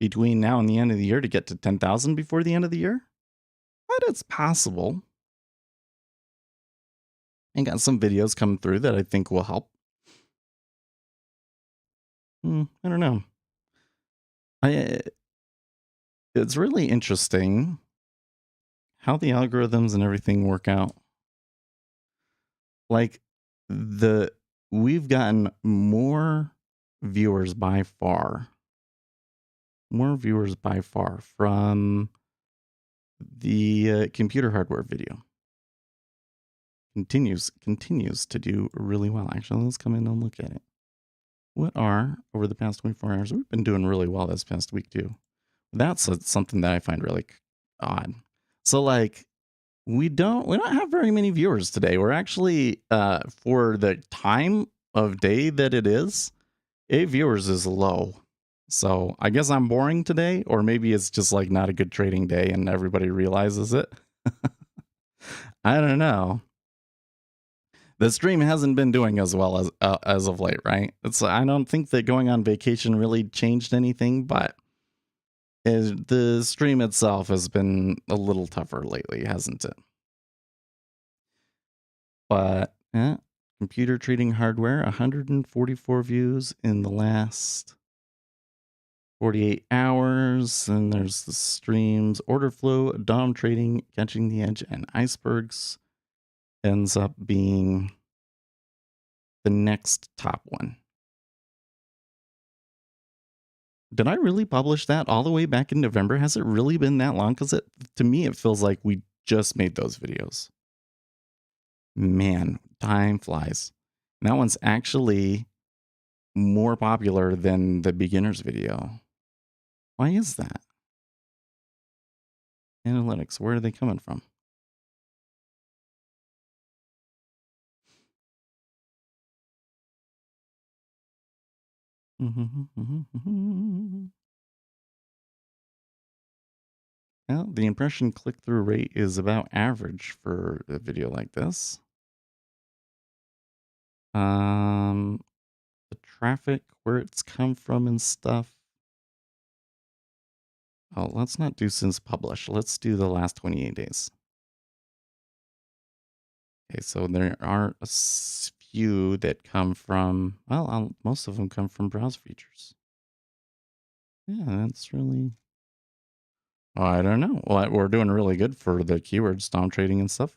between now and the end of the year to get to 10,000 before the end of the year. But it's possible. And got some videos coming through that I think will help. I don't know. It's really interesting how the algorithms and everything work out. Like we've gotten more viewers by far from the computer hardware video. Continues to do really well. Actually, let's come in and look at it. What are over the past 24 hours? We've been doing really well this past week too. That's something that I find really odd. So we don't have very many viewers today. We're actually for the time of day that it is, 8 viewers is low. So I guess I'm boring today, or maybe it's just not a good trading day and everybody realizes it. I don't know. The stream hasn't been doing as well as of late, right? I don't think that going on vacation really changed anything, but the stream itself has been a little tougher lately, hasn't it? But computer trading hardware, 144 views in the last 48 hours. And there's the streams, order flow, DOM trading, catching the edge, and icebergs ends up being the next top one. Did I really publish that all the way back in November? Has it really been that long? Because to me, it feels like we just made those videos. Man, time flies. And that one's actually more popular than the beginner's video. Why is that? Analytics, where are they coming from? Well, the impression click-through rate is about average for a video like this. The traffic, where it's come from and stuff. Oh, let's not do since published. Let's do the last 28 days. Okay, so there are a few that come from, well, most of them come from browse features. Yeah, that's really, I don't know. Well, we're doing really good for the keywords, DOM trading and stuff.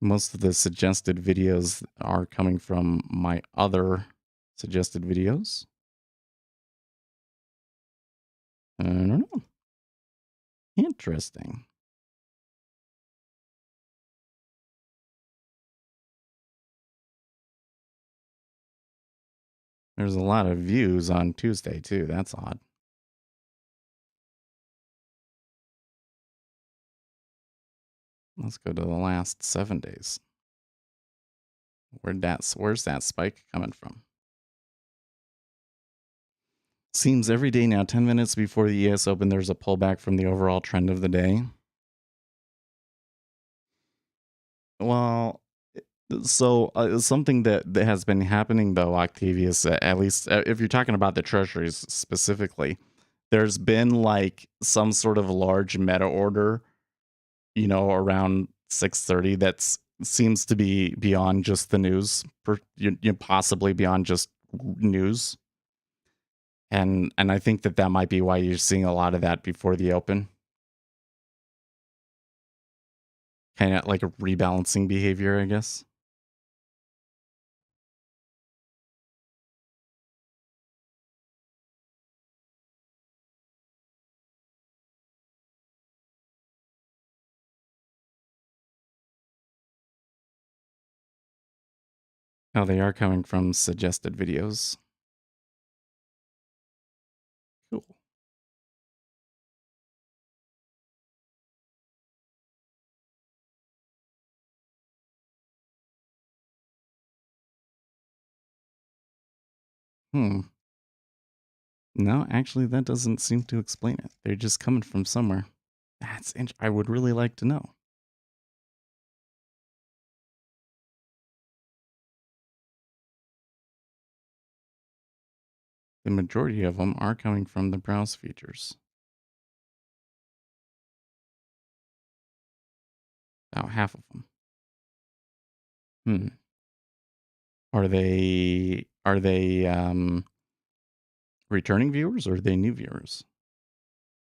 Most of the suggested videos are coming from my other suggested videos. I don't know. Interesting. There's a lot of views on Tuesday, too. That's odd. Let's go to the last 7 days. Where's that spike coming from? Seems every day now, 10 minutes before the ES Open, there's a pullback from the overall trend of the day. Well, so something that has been happening, though, Octavius, at least if you're talking about the treasuries specifically, there's been like some sort of large meta order, around 6:30 that seems to be beyond just the news, possibly beyond just news. And I think that might be why you're seeing a lot of that before the open. Kind of like a rebalancing behavior, I guess. Oh, they are coming from suggested videos. Cool. No, actually, that doesn't seem to explain it. They're just coming from somewhere. I would really like to know. The majority of them are coming from the browse features. About half of them. Are they returning viewers or are they new viewers?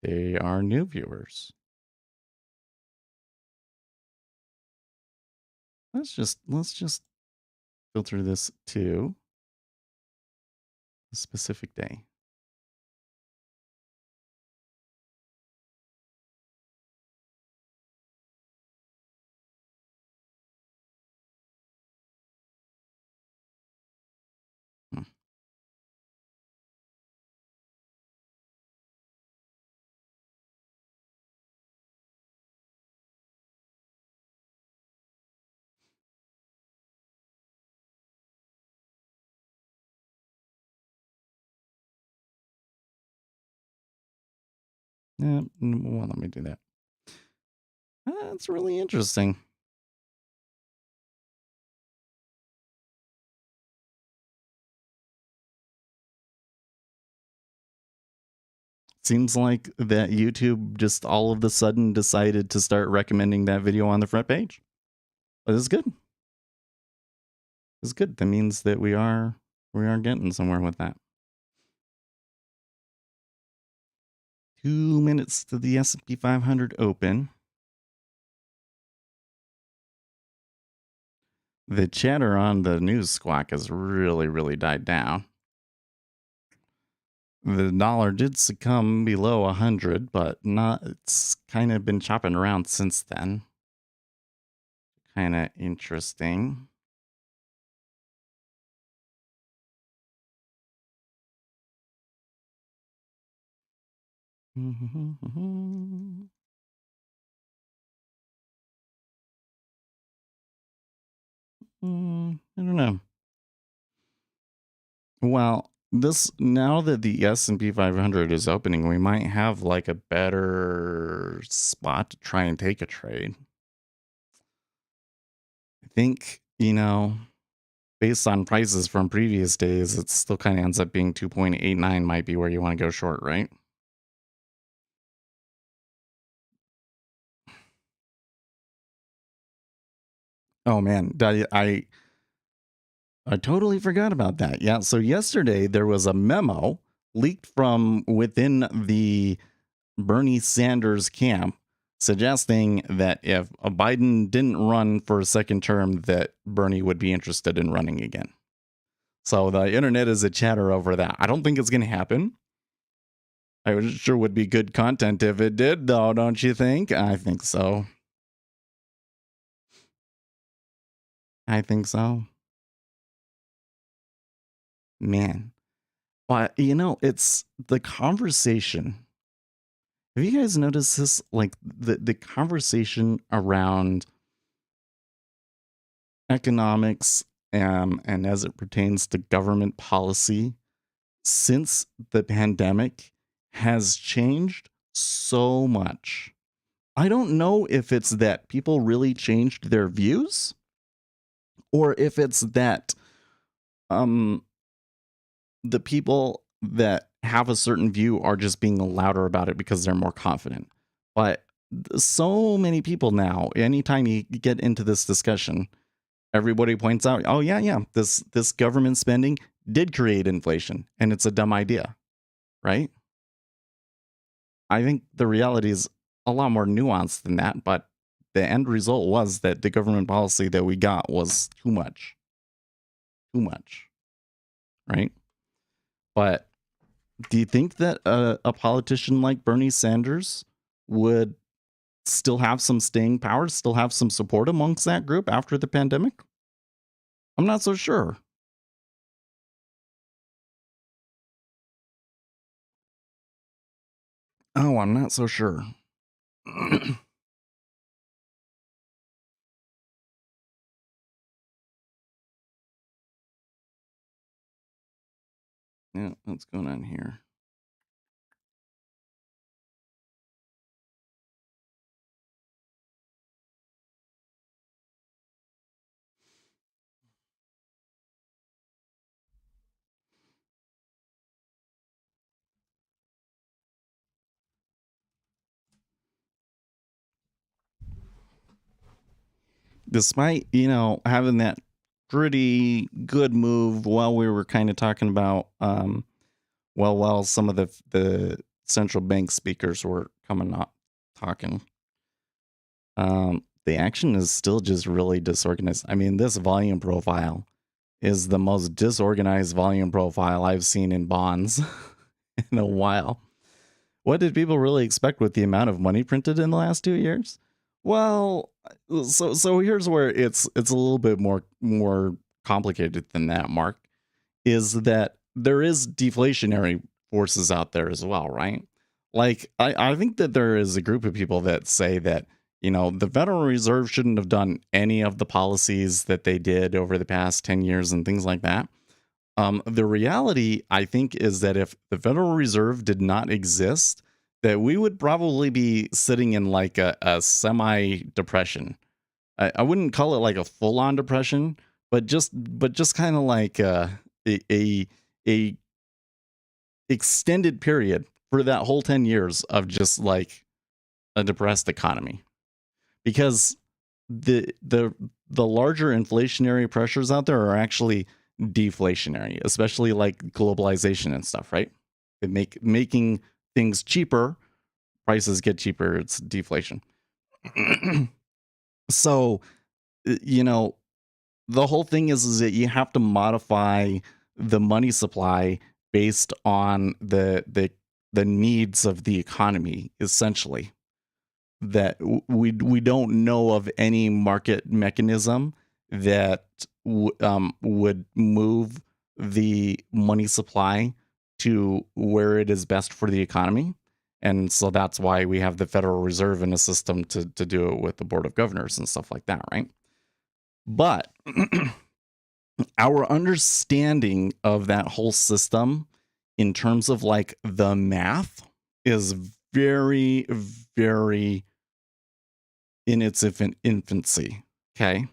They are new viewers. Let's just filter this to a specific day. Yeah, well, let me do that. That's really interesting. seems like that YouTube just all of a sudden decided to start recommending that video on the front page. But it's good. It's good. That means that we are getting somewhere with that. 2 minutes to the S&P 500 open. The chatter on the news squawk has really, really died down. The dollar did succumb below 100, but it's kind of been chopping around since then. Kind of interesting. I don't know. Well, now that the S&P 500 is opening, we might have like a better spot to try and take a trade. I think, based on prices from previous days, it still kind of ends up being 2.89 might be where you want to go short, right? Oh man, I totally forgot about that. Yeah, so yesterday there was a memo leaked from within the Bernie Sanders camp suggesting that if Biden didn't run for a second term, that Bernie would be interested in running again. So the internet is a chatter over that. I don't think it's going to happen. I sure would be good content if it did, though, don't you think? I think so. I think so. Man. But, it's the conversation. Have you guys noticed this? Like the conversation around economics and as it pertains to government policy since the pandemic has changed so much. I don't know if it's that people really changed their views or if it's that the people that have a certain view are just being louder about it because they're more confident. But so many people now, anytime you get into this discussion, everybody points out, oh yeah, this government spending did create inflation and it's a dumb idea, right? I think the reality is a lot more nuanced than that, but the end result was that the government policy that we got was too much, right? But do you think that a politician like Bernie Sanders would still have some staying power, still have some support amongst that group after the pandemic? I'm not so sure. Oh, I'm not so sure. Yeah, what's going on here? Despite, having that pretty good move while we were kind of talking about, while some of the central bank speakers were coming up talking, the action is still just really disorganized. I mean, this volume profile is the most disorganized volume profile I've seen in bonds in a while. What did people really expect with the amount of money printed in the last 2 years? Well, so here's where it's a little bit more complicated than that, Mark, is that there is deflationary forces out there as well, right? Like I think that there is a group of people that say that, the Federal Reserve shouldn't have done any of the policies that they did over the past 10 years and things like that. The reality, I think, is that if the Federal Reserve did not exist, that we would probably be sitting in like a semi-depression. I wouldn't call it like a full-on depression, but just kind of like a extended period for that whole 10 years of just like a depressed economy, because the larger inflationary pressures out there are actually deflationary, especially like globalization and stuff, right? It making things cheaper, prices get cheaper, it's deflation. So, you know, the whole thing is that you have to modify the money supply based on the needs of the economy, essentially. That we don't know of any market mechanism that would move the money supply to where it is best for the economy. And so that's why we have the Federal Reserve in a system to do it with the Board of Governors and stuff like that, right? But our understanding of that whole system in terms of like the math is very, very in its infancy. Okay.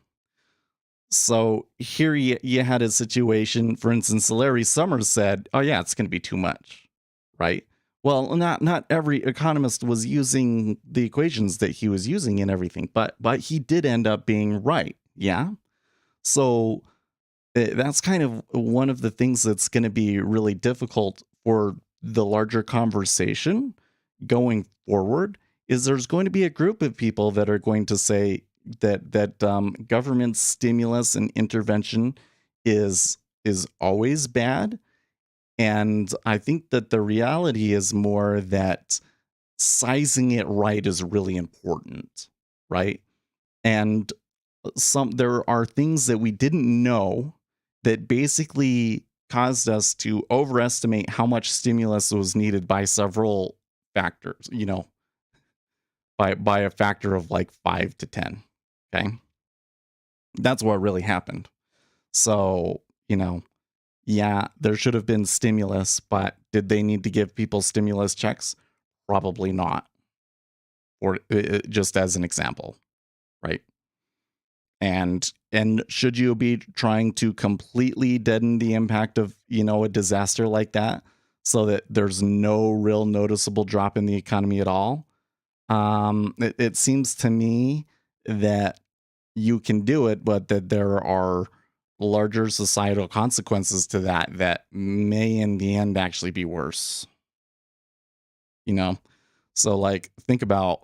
So here you had a situation, for instance, Larry Summers said, oh, yeah, it's going to be too much. Right. Well, not every economist was using the equations that he was using and everything, but he did end up being right. Yeah. So that's kind of one of the things that's going to be really difficult for the larger conversation going forward, is there's going to be a group of people that are going to say that government stimulus and intervention is always bad. And I think that the reality is more that sizing it right is really important, right? And there are things that we didn't know that basically caused us to overestimate how much stimulus was needed by several factors, by a factor of like 5 to 10. Okay. That's what really happened. So, yeah, there should have been stimulus, but did they need to give people stimulus checks? Probably not. Or just as an example, right? And should you be trying to completely deaden the impact of, a disaster like that so that there's no real noticeable drop in the economy at all? It seems to me that you can do it, but that there are larger societal consequences to that may in the end actually be worse. So like think about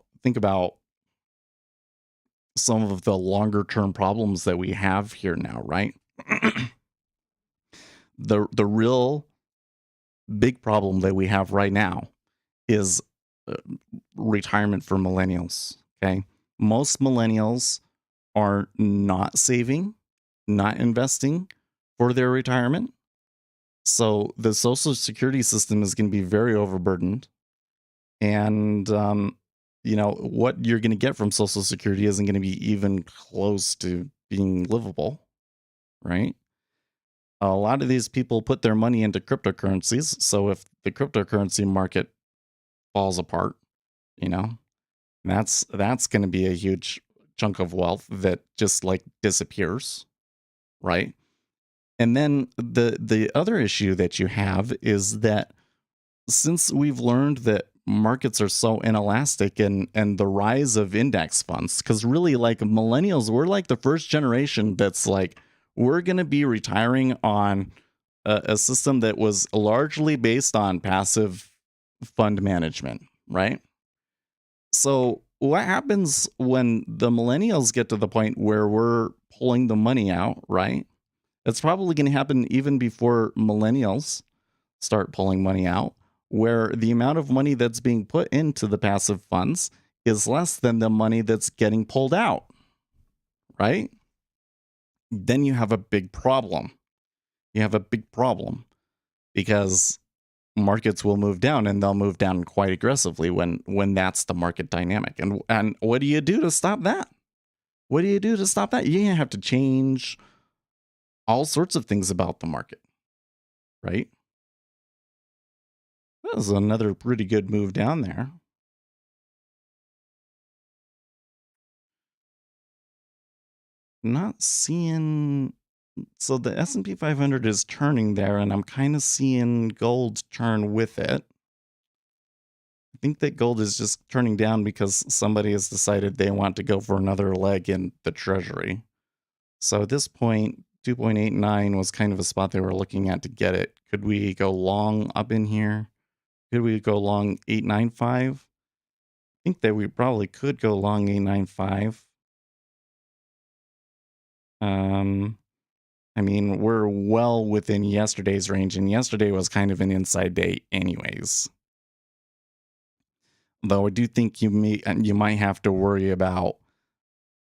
some of the longer term problems that we have here now, right? The real big problem that we have right now is retirement for millennials. Okay. Most millennials are not saving, not investing for their retirement. So the social security system is going to be very overburdened. And, what you're going to get from social security isn't going to be even close to being livable, right? A lot of these people put their money into cryptocurrencies. So if the cryptocurrency market falls apart, that's going to be a huge chunk of wealth that just like disappears, right? And then the other issue that you have is that since we've learned that markets are so inelastic and the rise of index funds, because really like millennials, we're like the first generation that's like, we're going to be retiring on a system that was largely based on passive fund management, right? So what happens when the millennials get to the point where we're pulling the money out, right? It's probably going to happen even before millennials start pulling money out, where the amount of money that's being put into the passive funds is less than the money that's getting pulled out, right? Then you have a big problem. You have a big problem because markets will move down, and they'll move down quite aggressively when that's the market dynamic. And what do you do to stop that? What do you do to stop that? You have to change all sorts of things about the market, right? That was another pretty good move down there. Not seeing. So the S&P 500 is turning there, and I'm kind of seeing gold turn with it. think that gold is just turning down because somebody has decided they want to go for another leg in the treasury. So at this point, 2.89 was kind of a spot they were looking at to get it. Could we go long up in here? Could we go long 895? I think that we probably could go long 895. I mean, we're well within yesterday's range, and yesterday was kind of an inside day anyways. Though I do think you might have to worry about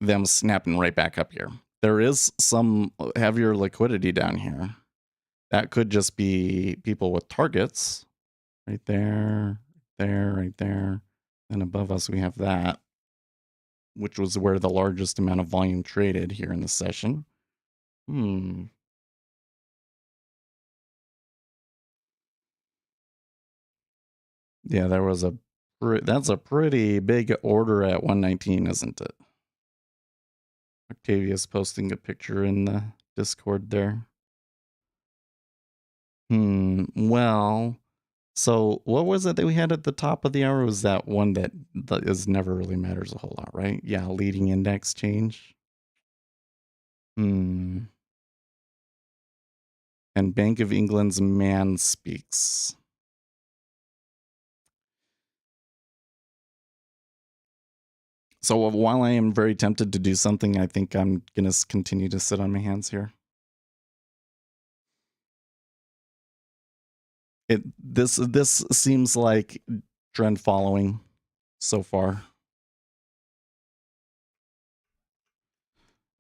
them snapping right back up here. There is some heavier liquidity down here. That could just be people with targets. Right there, right there. And above us we have that, which was where the largest amount of volume traded here in the session. Yeah, there was that's a pretty big order at 119, isn't it? Octavia's posting a picture in the Discord there. Well, so what was it that we had at the top of the hour? Was that one that is never really matters a whole lot, right? Yeah, leading index change. And Bank of England's man speaks. So while I am very tempted to do something, I think I'm going to continue to sit on my hands here. This seems like trend following so far.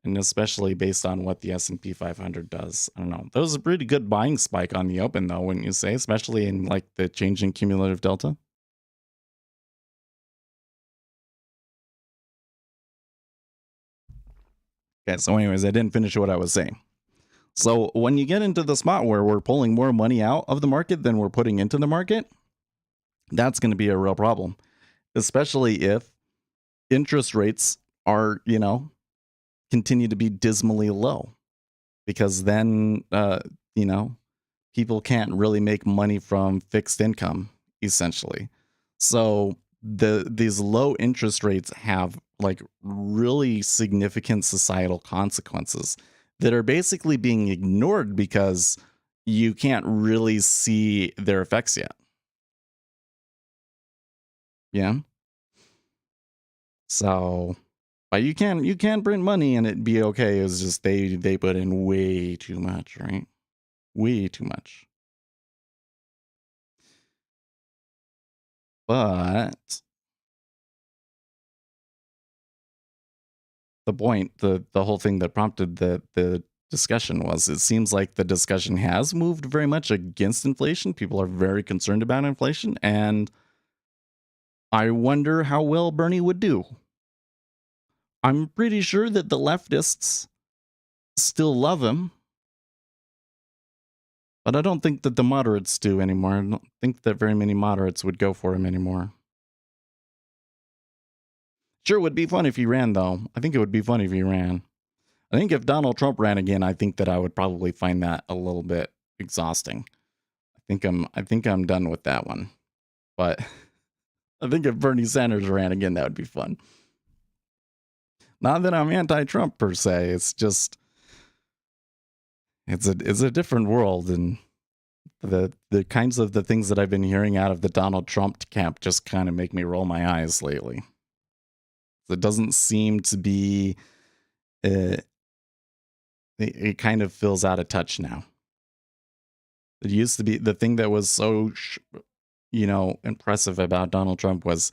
And especially based on what the S&P 500 does. I don't know. That was a pretty good buying spike on the open, though, wouldn't you say? Especially in like the changing cumulative delta. Okay, so anyways, I didn't finish what I was saying. So when you get into the spot where we're pulling more money out of the market than we're putting into the market, that's going to be a real problem. Especially if interest rates are, continue to be dismally low. Because then, people can't really make money from fixed income, essentially. So these low interest rates have like really significant societal consequences that are basically being ignored because you can't really see their effects yet. Yeah. So, but you can print money and it'd be okay. It's just they put in way too much, right? Way too much. But the point, the whole thing that prompted the discussion was, it seems like the discussion has moved very much against inflation. People are very concerned about inflation, and I wonder how well Bernie would do. I'm pretty sure that the leftists still love him, but I don't think that the moderates do anymore. I don't think that very many moderates would go for him anymore. Sure would be fun if he ran, though. I think it would be fun if he ran. I think if Donald Trump ran again, I think that I would probably find that a little bit exhausting. I think I'm done with that one. But I think if Bernie Sanders ran again, that would be fun. Not that I'm anti-Trump per se. It's just it's a different world, and the kinds of the things that I've been hearing out of the Donald Trump camp just kind of make me roll my eyes lately. It doesn't seem to be. It kind of feels out of touch now. It used to be the thing that was so, impressive about Donald Trump was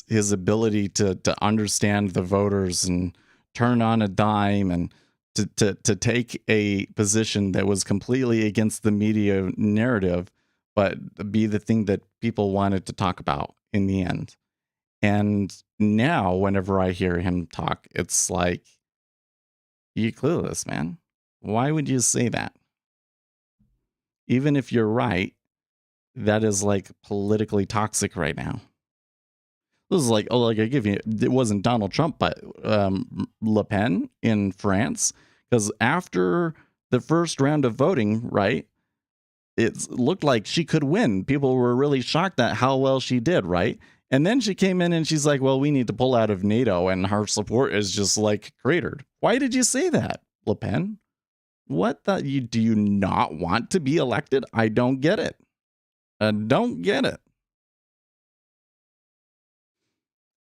his ability to understand the voters and turn on a dime and to take a position that was completely against the media narrative, but be the thing that people wanted to talk about in the end. And now, whenever I hear him talk, it's like, you're clueless, man. Why would you say that? Even if you're right, that is like politically toxic right now. This is like, I give you, it wasn't Donald Trump, but Le Pen in France. Because after the first round of voting, right, it looked like she could win. People were really shocked at how well she did, right? And then she came in and she's like, well, we need to pull out of NATO, and her support is just like cratered. Why did you say that, Le Pen? What do you not want to be elected? I don't get it. I don't get it.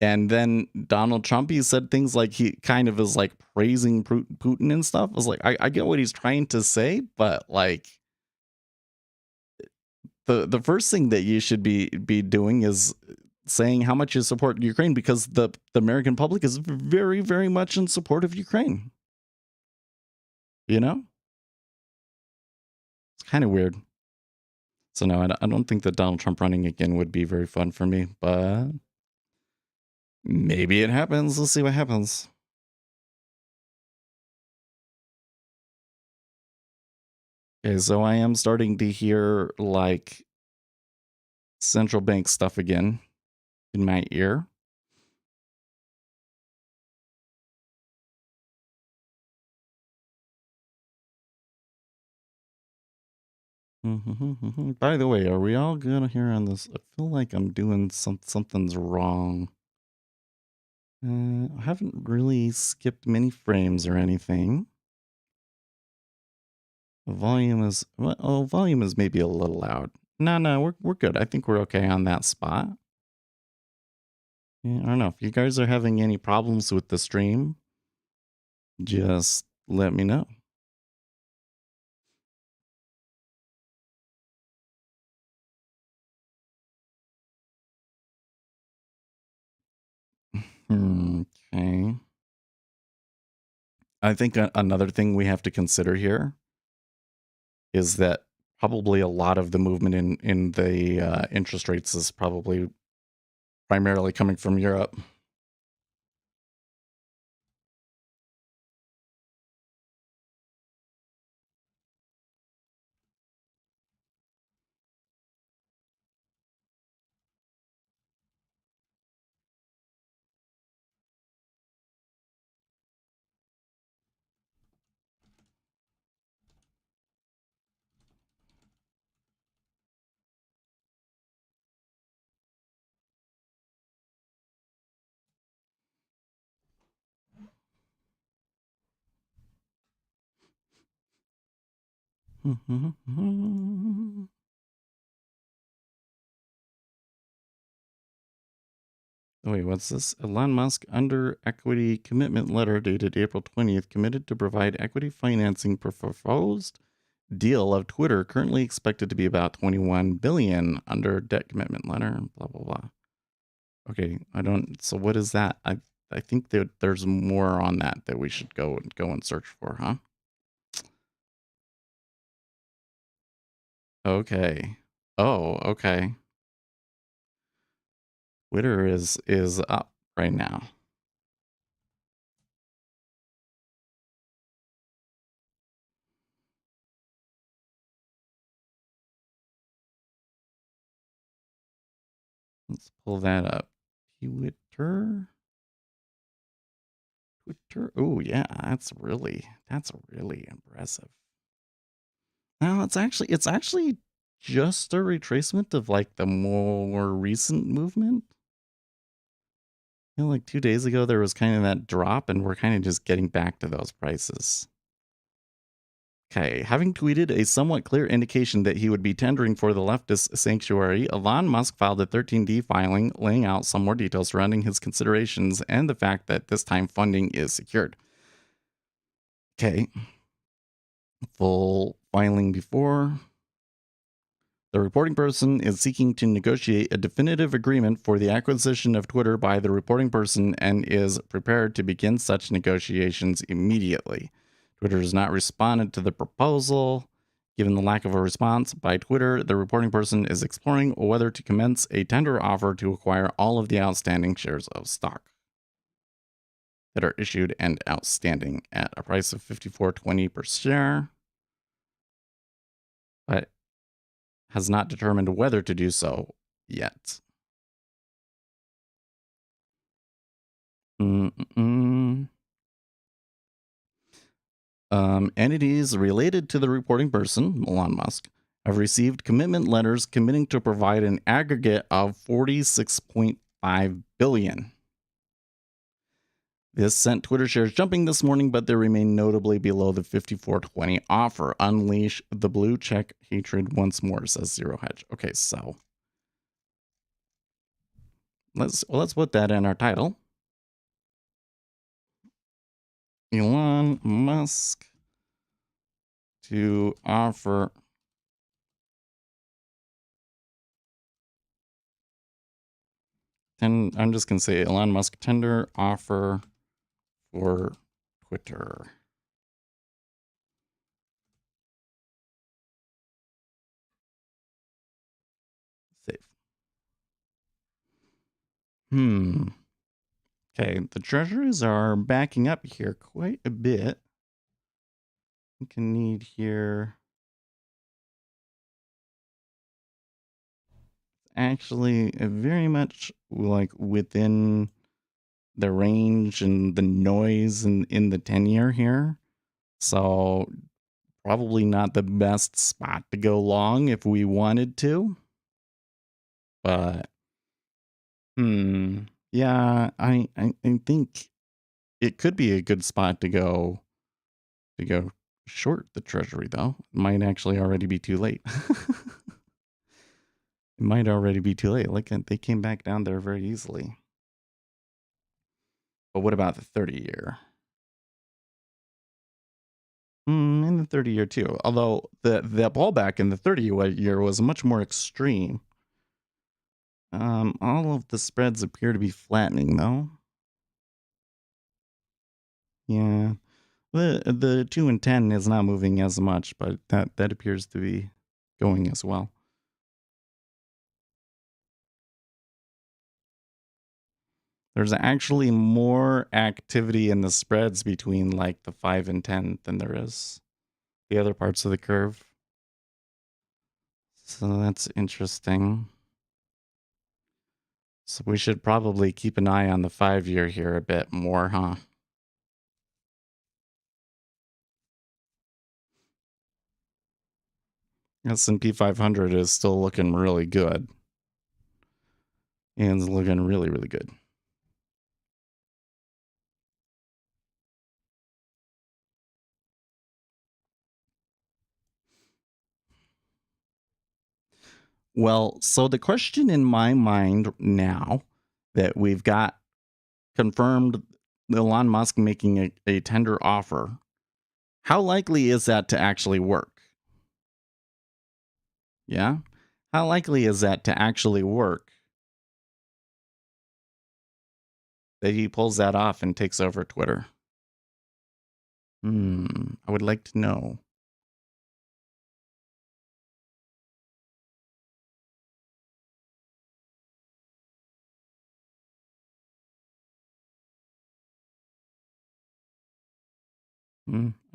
And then Donald Trump, he said things like he kind of is like praising Putin and stuff. I was like, I get what he's trying to say, but like the first thing that you should be doing is saying how much you support Ukraine, because the American public is very, very much in support of Ukraine. You know? It's kind of weird. So no, I don't think that Donald Trump running again would be very fun for me, but maybe it happens. Let's see what happens. Okay, so I am starting to hear like central bank stuff again in my ear. By the way, are we all good here on this? I feel like I'm doing something's wrong. I haven't really skipped many frames or anything. Volume is volume is maybe a little loud. No, we're good. I think we're okay on that spot. Yeah, I don't know if you guys are having any problems with the stream. Just let me know. Okay. I think another thing we have to consider here is that probably a lot of the movement in the interest rates is probably primarily coming from Europe. Wait, what's this? Elon Musk, under equity commitment letter dated April 20th, committed to provide equity financing for proposed deal of Twitter, currently expected to be about 21 billion under debt commitment letter, blah, blah, blah. Okay, so what is that? I think that there's more on that we should go and search for, huh? Okay. Oh, okay. Twitter is up right now. Let's pull that up. Twitter. Oh yeah, that's really impressive. Now it's actually just a retracement of like the more recent movement. You know, like 2 days ago there was kind of that drop, and we're kind of just getting back to those prices. Okay, having tweeted a somewhat clear indication that he would be tendering for the leftist sanctuary, Elon Musk filed a 13D filing laying out some more details surrounding his considerations and the fact that this time funding is secured. Okay. Full filing before. The reporting person is seeking to negotiate a definitive agreement for the acquisition of Twitter by the reporting person and is prepared to begin such negotiations immediately. Twitter has not responded to the proposal. Given the lack of a response by Twitter, the reporting person is exploring whether to commence a tender offer to acquire all of the outstanding shares of stock that are issued and outstanding at a price of $54.20 per share, but has not determined whether to do so yet. Entities related to the reporting person, Elon Musk, have received commitment letters committing to provide an aggregate of $46.5 billion. This sent Twitter shares jumping this morning, but they remain notably below the 54.20 offer. Unleash the blue check hatred once more, says Zero Hedge. Okay, so let's put that in our title. Elon Musk to offer and I'm just gonna say Elon Musk tender offer for Twitter. Save. Okay, the treasuries are backing up here quite a bit. We can need here. Actually, very much like within the range and the noise in the 10-year here. So probably not the best spot to go long if we wanted to. But yeah, I think it could be a good spot to go short the treasury though. It might actually already be too late. It might already be too late. Look, they came back down there very easily. But what about the 30-year? In the 30-year too. Although the pullback in the 30-year was much more extreme. All of the spreads appear to be flattening though. Yeah. The 2 and 10 is not moving as much, but that appears to be going as well. There's actually more activity in the spreads between like the 5 and 10 than there is the other parts of the curve. So that's interesting. So we should probably keep an eye on the 5-year here a bit more, huh? S&P 500 is still looking really good. And it's looking really, really good. Well, so the question in my mind now that we've got confirmed Elon Musk making a tender offer, how likely is that to actually work? Yeah? How likely is that to actually work? That he pulls that off and takes over Twitter? I would like to know.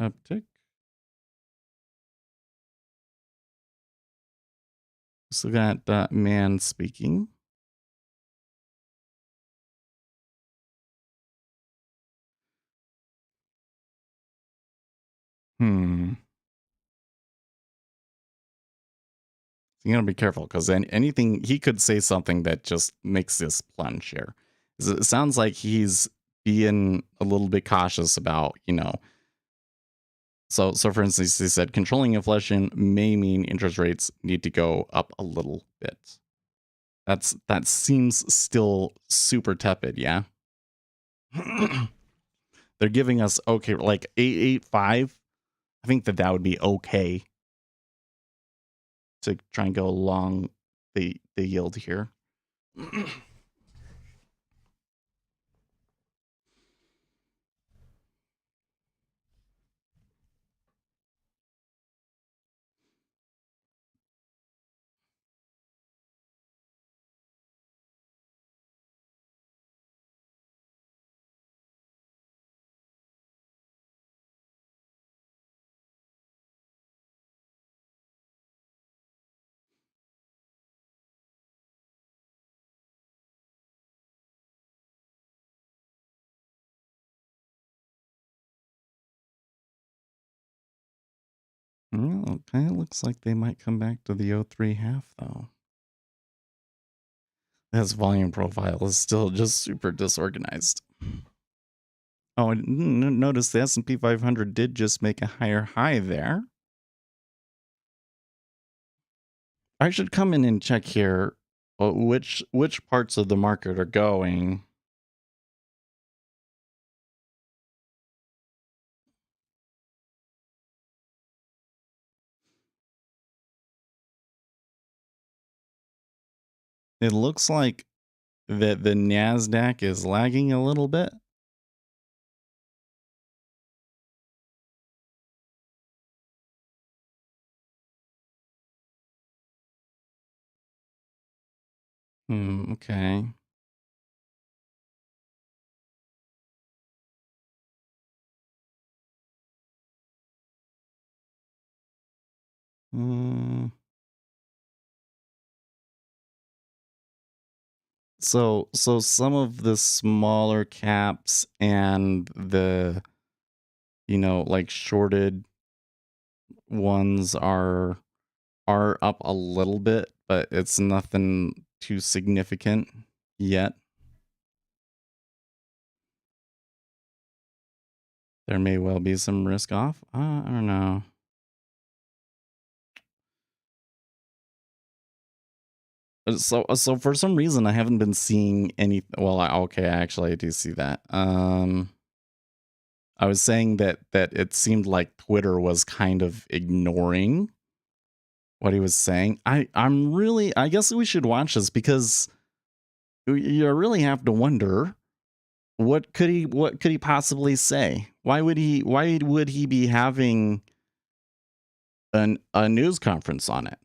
Uptick. So got that man speaking. You gotta be careful because anything he could say something that just makes this plunge here. It sounds like he's being a little bit cautious about, So for instance, he said controlling inflation may mean interest rates need to go up a little bit. That seems still super tepid, yeah. They're giving us okay, like 885. I think that would be okay to try and go along the yield here. Well, it kind of looks like they might come back to the 03 half, though. This volume profile is still just super disorganized. Oh, I notice the S&P 500 did just make a higher high there. I should come in and check here which parts of the market are going. It looks like that the NASDAQ is lagging a little bit. Okay. So some of the smaller caps and the, like shorted ones are up a little bit, but it's nothing too significant yet. There may well be some risk off. I don't know. So for some reason I haven't been seeing any. Well, okay, actually I do see that. I was saying that it seemed like Twitter was kind of ignoring what he was saying. I guess we should watch this because you really have to wonder what could he possibly say? Why would he be having a news conference on it?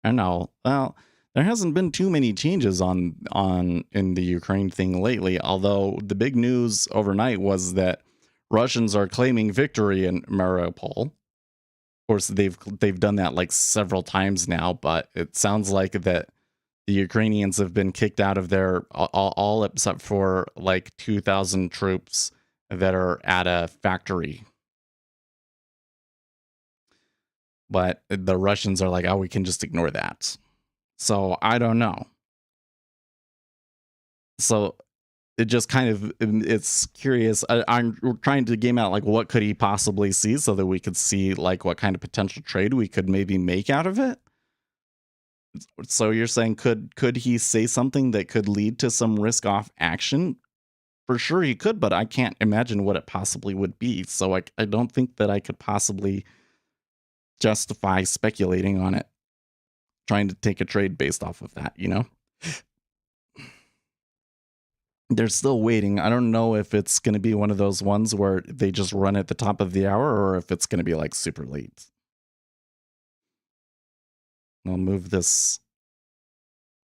I know. Well, there hasn't been too many changes in the Ukraine thing lately, although the big news overnight was that Russians are claiming victory in Mariupol. Of course, they've done that like several times now, but it sounds like that the Ukrainians have been kicked out of there all except for like 2,000 troops that are at a factory. But the Russians are like, oh, we can just ignore that. So I don't know. So it just kind of, it's curious. I'm trying to game out like what could he possibly see so that we could see like what kind of potential trade we could maybe make out of it. So you're saying could he say something that could lead to some risk off action? For sure he could, but I can't imagine what it possibly would be. So I don't think that I could possibly justify speculating on it, trying to take a trade based off of that, They're still waiting. I don't know if it's going to be one of those ones where they just run at the top of the hour or if it's going to be like super late. I'll move this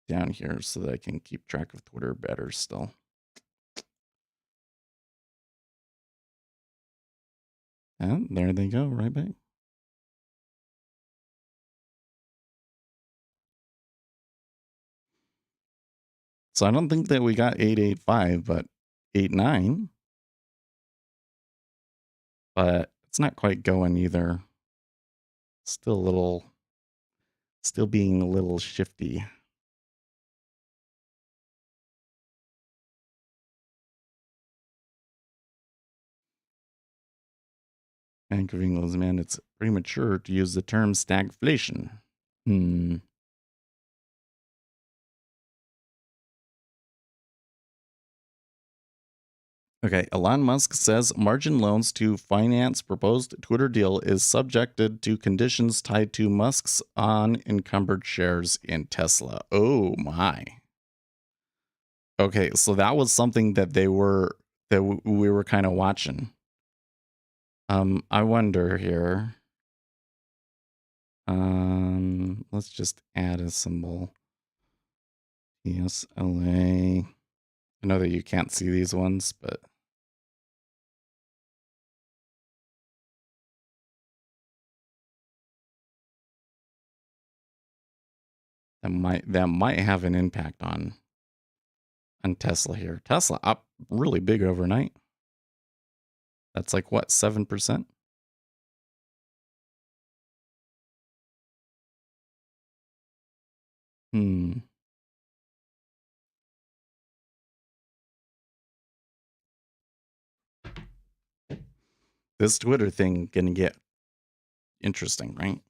down here so that I can keep track of Twitter better still. And there they go, right back. So I don't think that we got 885, but 89. But it's not quite going either. Still being a little shifty. Bank of England's man, it's premature to use the term stagflation. Okay, Elon Musk says margin loans to finance proposed Twitter deal is subjected to conditions tied to Musk's unencumbered shares in Tesla. Oh my. Okay, so that was something that we were kind of watching. I wonder here. Let's just add a symbol. TSLA. I know that you can't see these ones, but that might have an impact on Tesla here. Tesla up really big overnight. That's like what, 7%? Hmm. This Twitter thing gonna get interesting, right?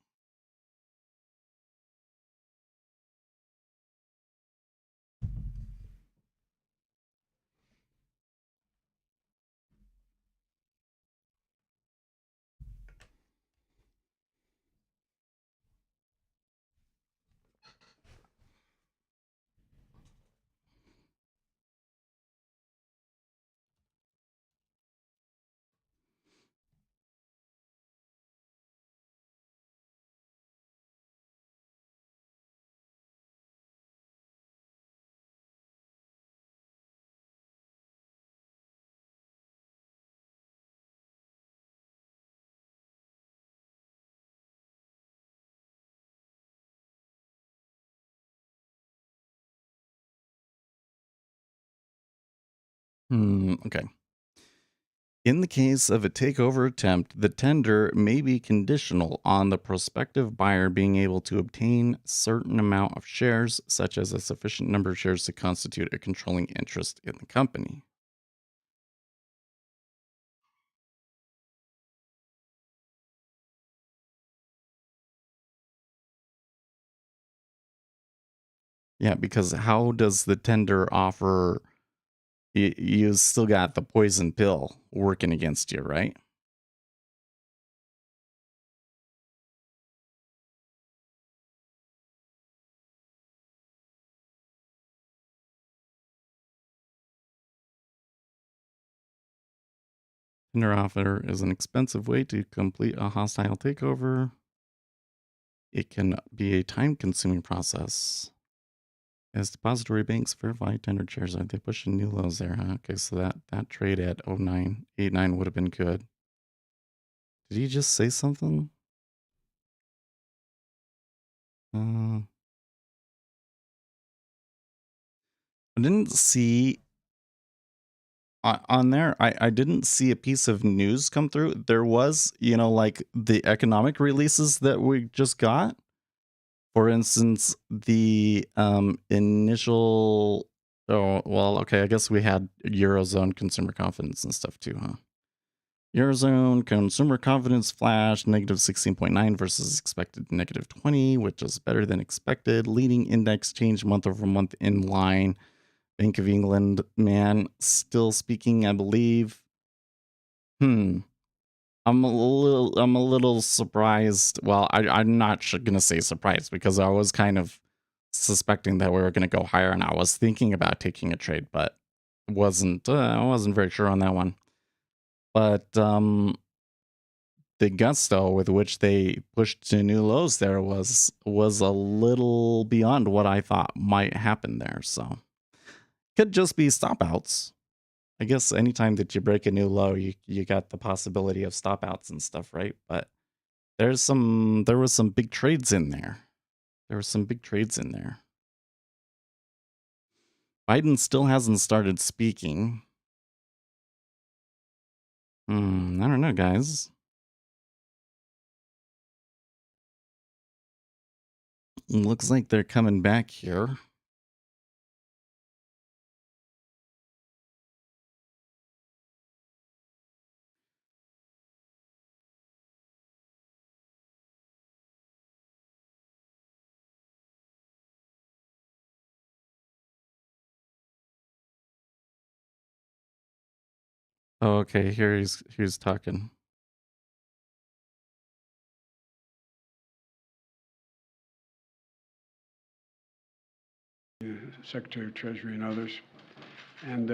Okay. In the case of a takeover attempt, the tender may be conditional on the prospective buyer being able to obtain certain amount of shares, such as a sufficient number of shares to constitute a controlling interest in the company. Yeah, because how does the tender offer? You still got the poison pill working against you, right? Tender offer is an expensive way to complete a hostile takeover. It can be a time consuming process. As depository banks verify tender shares, are they pushing new lows there, huh? Okay, so that trade at 0989 would have been good. Did he just say something? I didn't see on there. I didn't see a piece of news come through. There was, like the economic releases that we just got. For instance, the initial. Oh well, okay. I guess we had Eurozone consumer confidence and stuff too, huh? Eurozone consumer confidence flash negative 16.9 versus expected negative 20, which is better than expected. Leading index change month over month in line. Bank of England, man, still speaking, I believe. I'm a little surprised. Well, I'm not gonna say surprised because I was kind of suspecting that we were gonna go higher, and I was thinking about taking a trade, but I wasn't very sure on that one. But the gusto with which they pushed to new lows there was a little beyond what I thought might happen there. So could just be stop outs. I guess anytime that you break a new low, you got the possibility of stop outs and stuff, right? But there was some big trades in there. There were some big trades in there. Biden still hasn't started speaking. I don't know, guys. Looks like they're coming back here. Oh, okay, here he's talking. Secretary of Treasury and others. And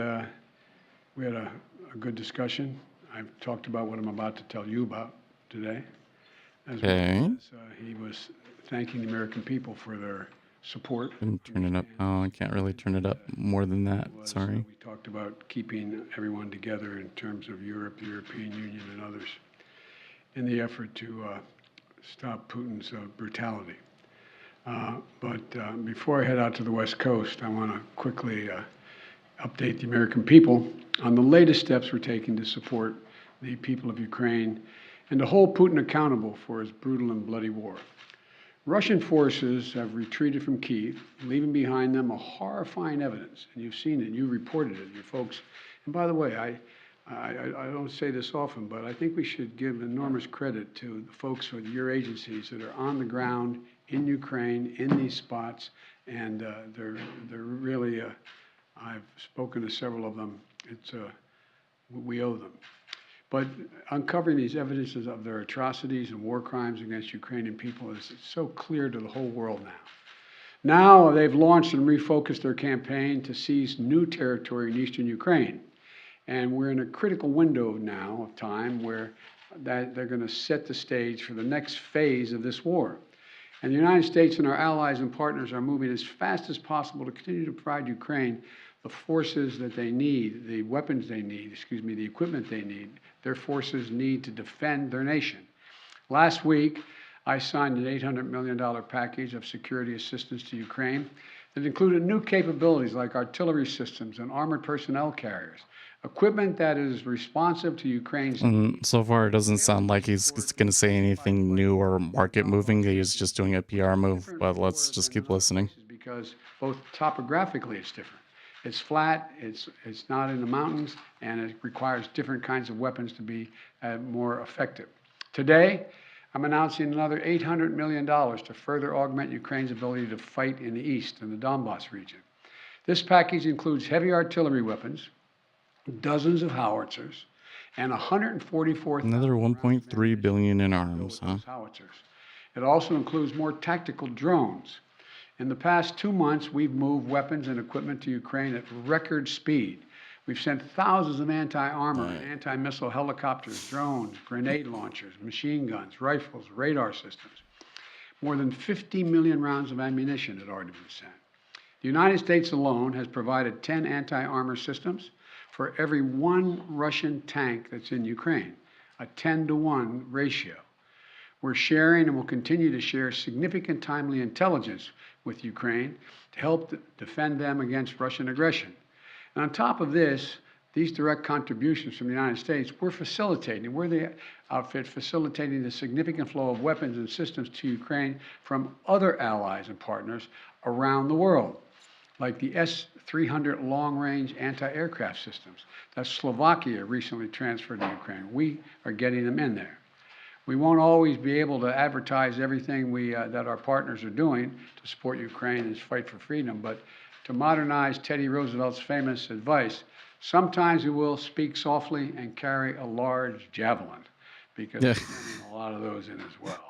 we had a good discussion. I've talked about what I'm about to tell you about today. As well as he was thanking the American people for their support. Turn it up. Oh, I can't really turn it up more than that. Sorry. We talked about keeping everyone together in terms of Europe, the European Union, and others in the effort to stop Putin's brutality. But before I head out to the West Coast, I want to quickly update the American people on the latest steps we're taking to support the people of Ukraine and to hold Putin accountable for his brutal and bloody war. Russian forces have retreated from Kyiv, leaving behind them a horrifying evidence, and you've seen it, you reported it, you folks. And by the way, I don't say this often, but I think we should give enormous credit to the folks with your agencies that are on the ground in Ukraine, in these spots, and they're really, I've spoken to several of them, we owe them. But uncovering these evidences of their atrocities and war crimes against Ukrainian people is so clear to the whole world now. Now they've launched and refocused their campaign to seize new territory in eastern Ukraine. And we're in a critical window now of time where they're going to set the stage for the next phase of this war. And the United States and our allies and partners are moving as fast as possible to continue to provide Ukraine the forces that they need, the weapons they need, the equipment they need, their forces need to defend their nation. Last week, I signed an $800 million package of security assistance to Ukraine that included new capabilities like artillery systems and armored personnel carriers, equipment that is responsive to Ukraine's needs. So far, it doesn't sound like he's going to say anything new or market moving. He's just doing a PR move, but let's just keep listening. Because both topographically it's different. It's flat, it's not in the mountains, and it requires different kinds of weapons to be more effective. Today, I'm announcing another $800 million to further augment Ukraine's ability to fight in the east, in the Donbass region. This package includes heavy artillery weapons, dozens of howitzers, and 144,000 Another 1.3 billion in arms, huh? Howitzers. It also includes more tactical drones. In the past 2 months, we've moved weapons and equipment to Ukraine at record speed. We've sent thousands of anti-armor and anti-missile helicopters, drones, grenade launchers, machine guns, rifles, radar systems. More than 50 million rounds of ammunition had already been sent. The United States alone has provided 10 anti-armor systems for every one Russian tank that's in Ukraine, a 10-to-1 ratio. We're sharing and will continue to share significant timely intelligence with Ukraine to help defend them against Russian aggression. And on top of this, these direct contributions from the United States, we're the outfit facilitating the significant flow of weapons and systems to Ukraine from other allies and partners around the world, like the S-300 long-range anti-aircraft systems that Slovakia recently transferred to Ukraine. We are getting them in there. We won't always be able to advertise everything that our partners are doing to support Ukraine and its fight for freedom, but to modernize Teddy Roosevelt's famous advice, sometimes we will speak softly and carry a large javelin, because we're sending a lot of those in as well.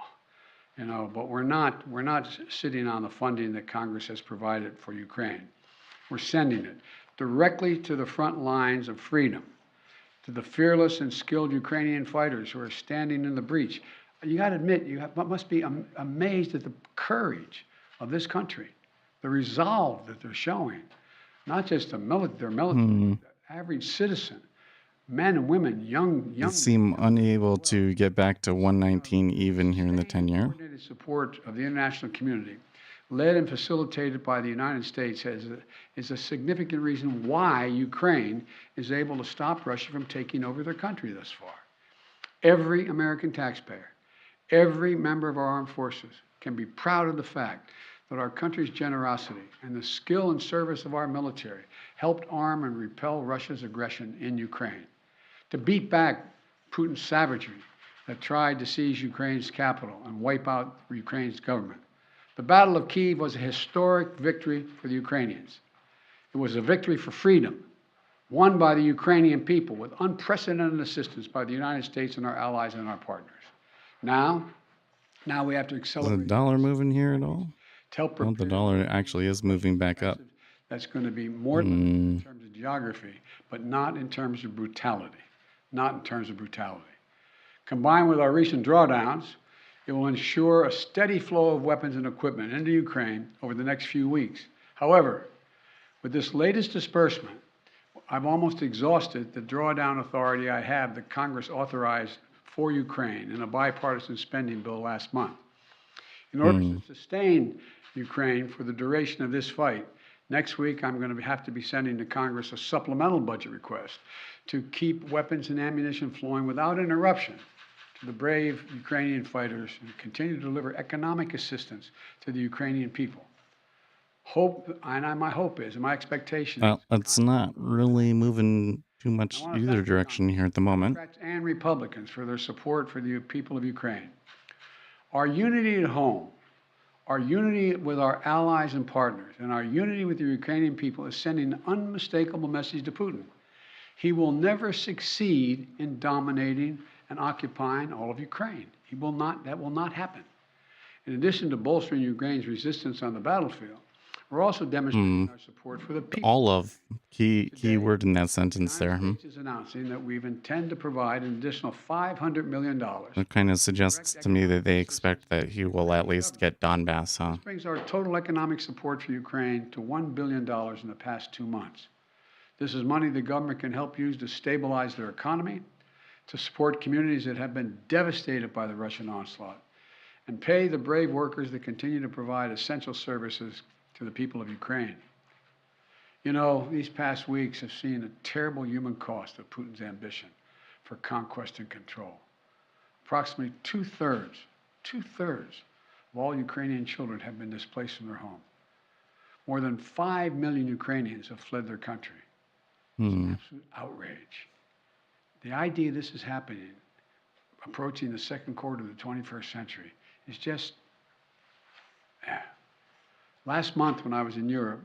You know, but we're not sitting on the funding that Congress has provided for Ukraine. We're sending it directly to the front lines of freedom, to the fearless and skilled Ukrainian fighters who are standing in the breach. You got to admit, must be amazed at the courage of this country, the resolve that they're showing, not just their military, the average citizen, men and women, young. They seem unable to get back to 119 even here in the 10-year. Coordinated support of the international community, led and facilitated by the United States, is a significant reason why Ukraine is able to stop Russia from taking over their country thus far. Every American taxpayer, every member of our armed forces can be proud of the fact that our country's generosity and the skill and service of our military helped arm and repel Russia's aggression in Ukraine, to beat back Putin's savagery that tried to seize Ukraine's capital and wipe out Ukraine's government. The Battle of Kyiv was a historic victory for the Ukrainians. It was a victory for freedom, won by the Ukrainian people with unprecedented assistance by the United States and our allies and our partners. Now we have to accelerate. Is the dollar moving here at all? Well, the dollar actually is moving back up. That's going to be more limited in terms of geography, but not in terms of brutality. Not in terms of brutality. Combined with our recent drawdowns, it will ensure a steady flow of weapons and equipment into Ukraine over the next few weeks. However, with this latest disbursement, I've almost exhausted the drawdown authority I have that Congress authorized for Ukraine in a bipartisan spending bill last month. In order to sustain Ukraine for the duration of this fight, next week I'm going to have to be sending to Congress a supplemental budget request to keep weapons and ammunition flowing without interruption to the brave Ukrainian fighters and continue to deliver economic assistance to the Ukrainian people. Hope, and my hope is, and my expectation Well, is, it's not really moving too much either direction here at the moment. Democrats and Republicans for their support for the people of Ukraine. Our unity at home, our unity with our allies and partners, and our unity with the Ukrainian people is sending an unmistakable message to Putin. He will never succeed in dominating and occupying all of Ukraine. That will not happen. In addition to bolstering Ukraine's resistance on the battlefield, we're also demonstrating our support for the people. All of key word in that sentence there. The United States is announcing that we intend to provide an additional $500 million. It kind of suggests to me that they expect that he will at least get Donbass, huh? This brings our total economic support for Ukraine to $1 billion in the past 2 months. This is money the government can help use to stabilize their economy, to support communities that have been devastated by the Russian onslaught, and pay the brave workers that continue to provide essential services to the people of Ukraine. You know, these past weeks have seen a terrible human cost of Putin's ambition for conquest and control. Approximately two-thirds of all Ukrainian children have been displaced from their home. More than 5 million Ukrainians have fled their country. It's an absolute outrage. The idea this is happening, approaching the second quarter of the 21st century, is just, Last month when I was in Europe,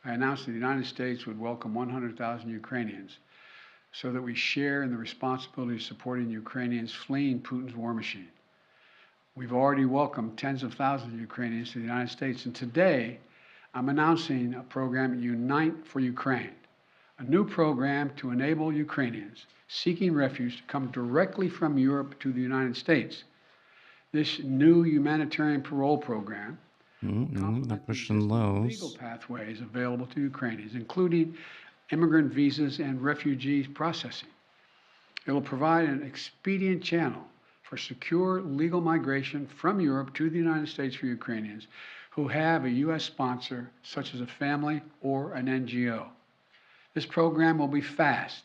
I announced that the United States would welcome 100,000 Ukrainians so that we share in the responsibility of supporting Ukrainians fleeing Putin's war machine. We've already welcomed tens of thousands of Ukrainians to the United States, and today I'm announcing a program, Unite for Ukraine, a new program to enable Ukrainians seeking refuge to come directly from Europe to the United States. This new humanitarian parole program They're pushing lows. legal pathways available to Ukrainians, including immigrant visas and refugee processing. It will provide an expedient channel for secure legal migration from Europe to the United States for Ukrainians who have a U.S. sponsor, such as a family or an NGO. This program will be fast,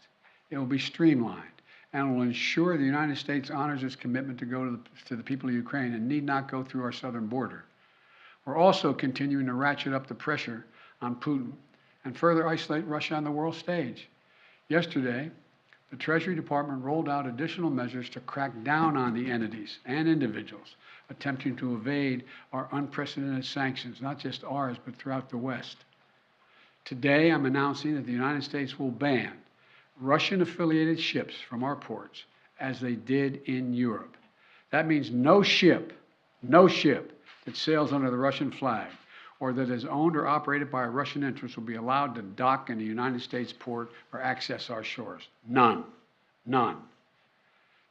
it will be streamlined, and will ensure the United States honors its commitment to go to the people of Ukraine and need not go through our southern border. We're also continuing to ratchet up the pressure on Putin and further isolate Russia on the world stage. Yesterday, the Treasury Department rolled out additional measures to crack down on the entities and individuals attempting to evade our unprecedented sanctions, not just ours, but throughout the West. Today, I'm announcing that the United States will ban Russian-affiliated ships from our ports, as they did in Europe. That means no ship that sails under the Russian flag or that is owned or operated by a Russian interest will be allowed to dock in a United States port or access our shores. None.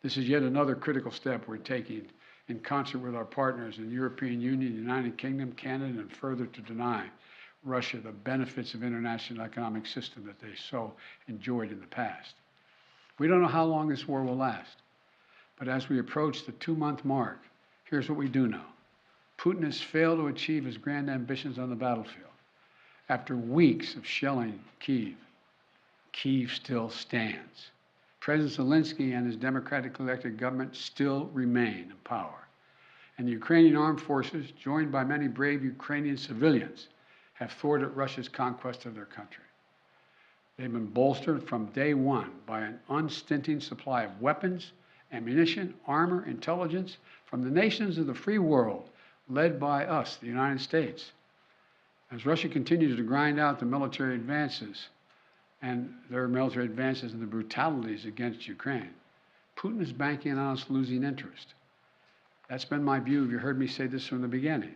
This is yet another critical step we're taking in concert with our partners in the European Union, the United Kingdom, Canada, and further to deny Russia the benefits of international economic system that they so enjoyed in the past. We don't know how long this war will last, but as we approach the 2-month mark, here's what we do know. Putin has failed to achieve his grand ambitions on the battlefield. After weeks of shelling Kyiv, Kyiv still stands. President Zelensky and his democratically elected government still remain in power. And the Ukrainian armed forces, joined by many brave Ukrainian civilians, have thwarted Russia's conquest of their country. They've been bolstered from day one by an unstinting supply of weapons, ammunition, armor, intelligence from the nations of the free world, led by us, the United States. As Russia continues to grind out the military advances and the brutalities against Ukraine, Putin is banking on us losing interest. That's been my view. You heard me say this from the beginning.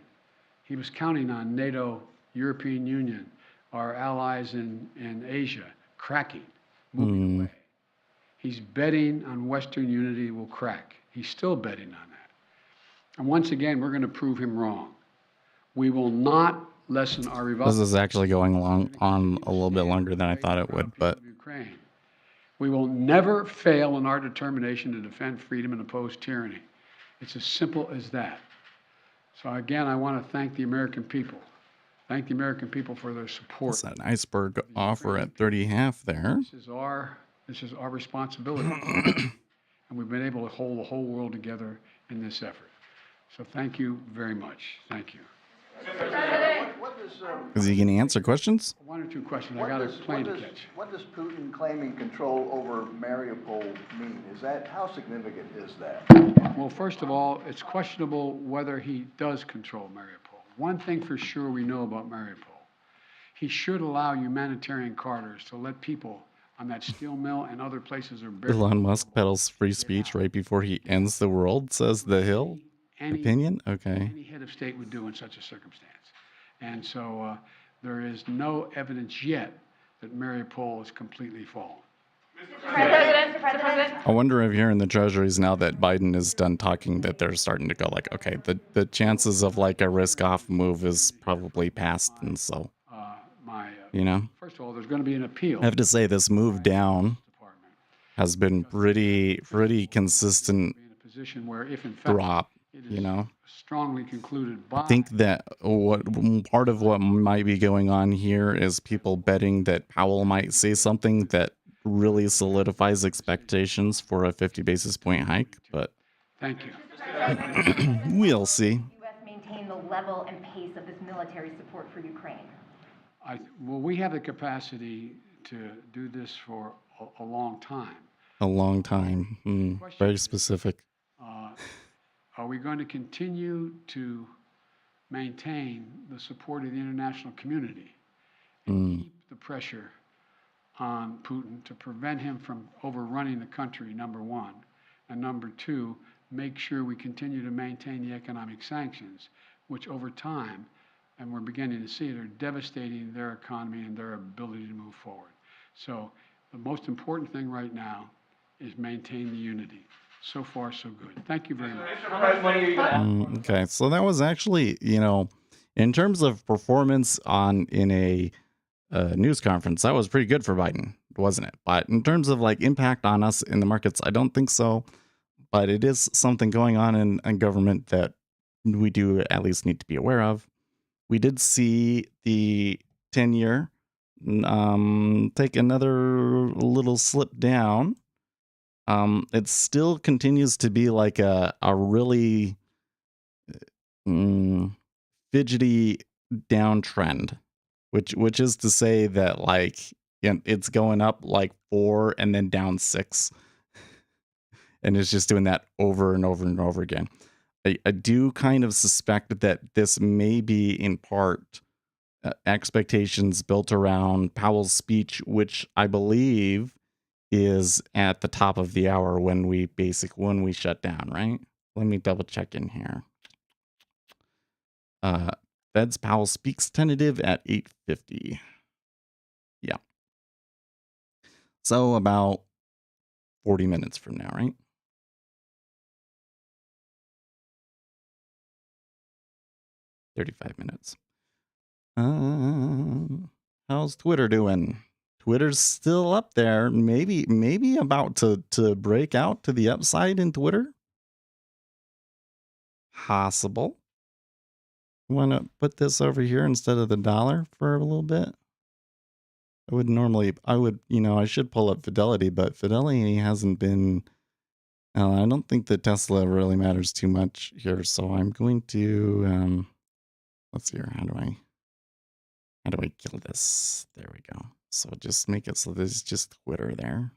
He was counting on NATO, European Union, our allies in Asia, cracking, moving away. He's betting on Western unity will crack. He's still betting on that. And once again, we're going to prove him wrong. We will not lessen our revolt. This is actually going on a little bit longer than I thought it would, but we will never fail in our determination to defend freedom and oppose tyranny. It's as simple as that. So again, I want to thank the American people. Thank the American people for their support. That's an iceberg offer at 30.5 there. This is our This is our responsibility. And we've been able to hold the whole world together in this effort. So thank you very much. Thank you. Is he going to answer questions? One or two questions. I got a plane to catch. What does Putin claiming control over Mariupol mean? How significant is that? Well, first of all, it's questionable whether he does control Mariupol. One thing for sure we know about Mariupol, he should allow humanitarian corridors to let people on that steel mill and other places are buried. Elon Musk peddles free speech right before he ends the world, says The Hill. Opinion? Okay. Any head of state would do in such a circumstance. And so there is no evidence yet that Mariupol is completely fallen. Mr. President. I wonder if here in the treasuries, now that Biden is done talking, that they're starting to go like, okay, the chances of like a risk-off move is probably past, and so, you know. First of all, there's going to be an appeal. I have to say this move down has been pretty consistent drop, you know. Strongly concluded by. I think that part of what might be going on here is people betting that Powell might say something that really solidifies expectations for a 50 basis point hike, but thank you. We'll see. U.S. maintain the level and pace of this military support for Ukraine? Well, we have the capacity to do this for a long time. A long time. Very specific. Are we going to continue to maintain the support of the international community and keep the pressure on Putin to prevent him from overrunning the country, number one, and number two, make sure we continue to maintain the economic sanctions, which over time, and we're beginning to see it, are devastating their economy and their ability to move forward. So the most important thing right now is maintain the unity. So far, so good. Thank you very much. Okay, so that was actually, you know, in terms of performance in a news conference, that was pretty good for Biden, wasn't it? But in terms of like impact on us in the markets, I don't think so. But it is something going on in government that we do at least need to be aware of. We did see the 10-year take another little slip down. It still continues to be like a really fidgety downtrend, which is to say that like it's going up like 4 and then down 6, and it's just doing that over and over and over again. I do kind of suspect that this may be in part expectations built around Powell's speech, which I believe is at the top of the hour when we shut down, right? Let me double check in here. Fed's Powell speaks tentative at 8:50. Yeah. So about 40 minutes from now, right? $35 minutes. How's Twitter doing? Twitter's still up there, maybe about to break out to the upside in Twitter. Possible. Want to put this over here instead of the dollar for a little bit? I should pull up Fidelity, but Fidelity hasn't been, I don't think that Tesla really matters too much here. So I'm going to, let's see here. How do I kill this? There we go. So just make it so there's just Twitter there.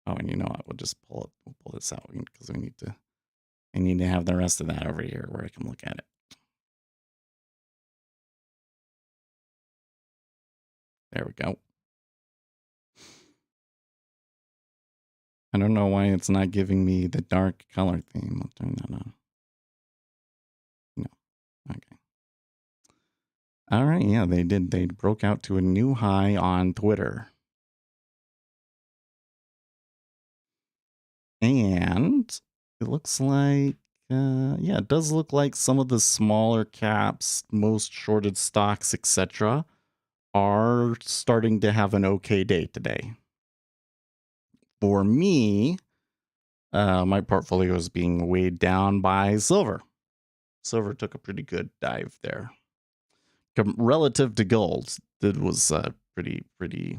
Oh, and you know what? We'll just pull this out because I need to have the rest of that over here where I can look at it. There we go. I don't know why it's not giving me the dark color theme. I'll turn that on. No. Okay. All right, yeah, they did. They broke out to a new high on Twitter. And it looks like, it does look like some of the smaller caps, most shorted stocks, etc., are starting to have an okay day today. For me, my portfolio is being weighed down by silver. Silver took a pretty good dive there. Relative to gold, it was a pretty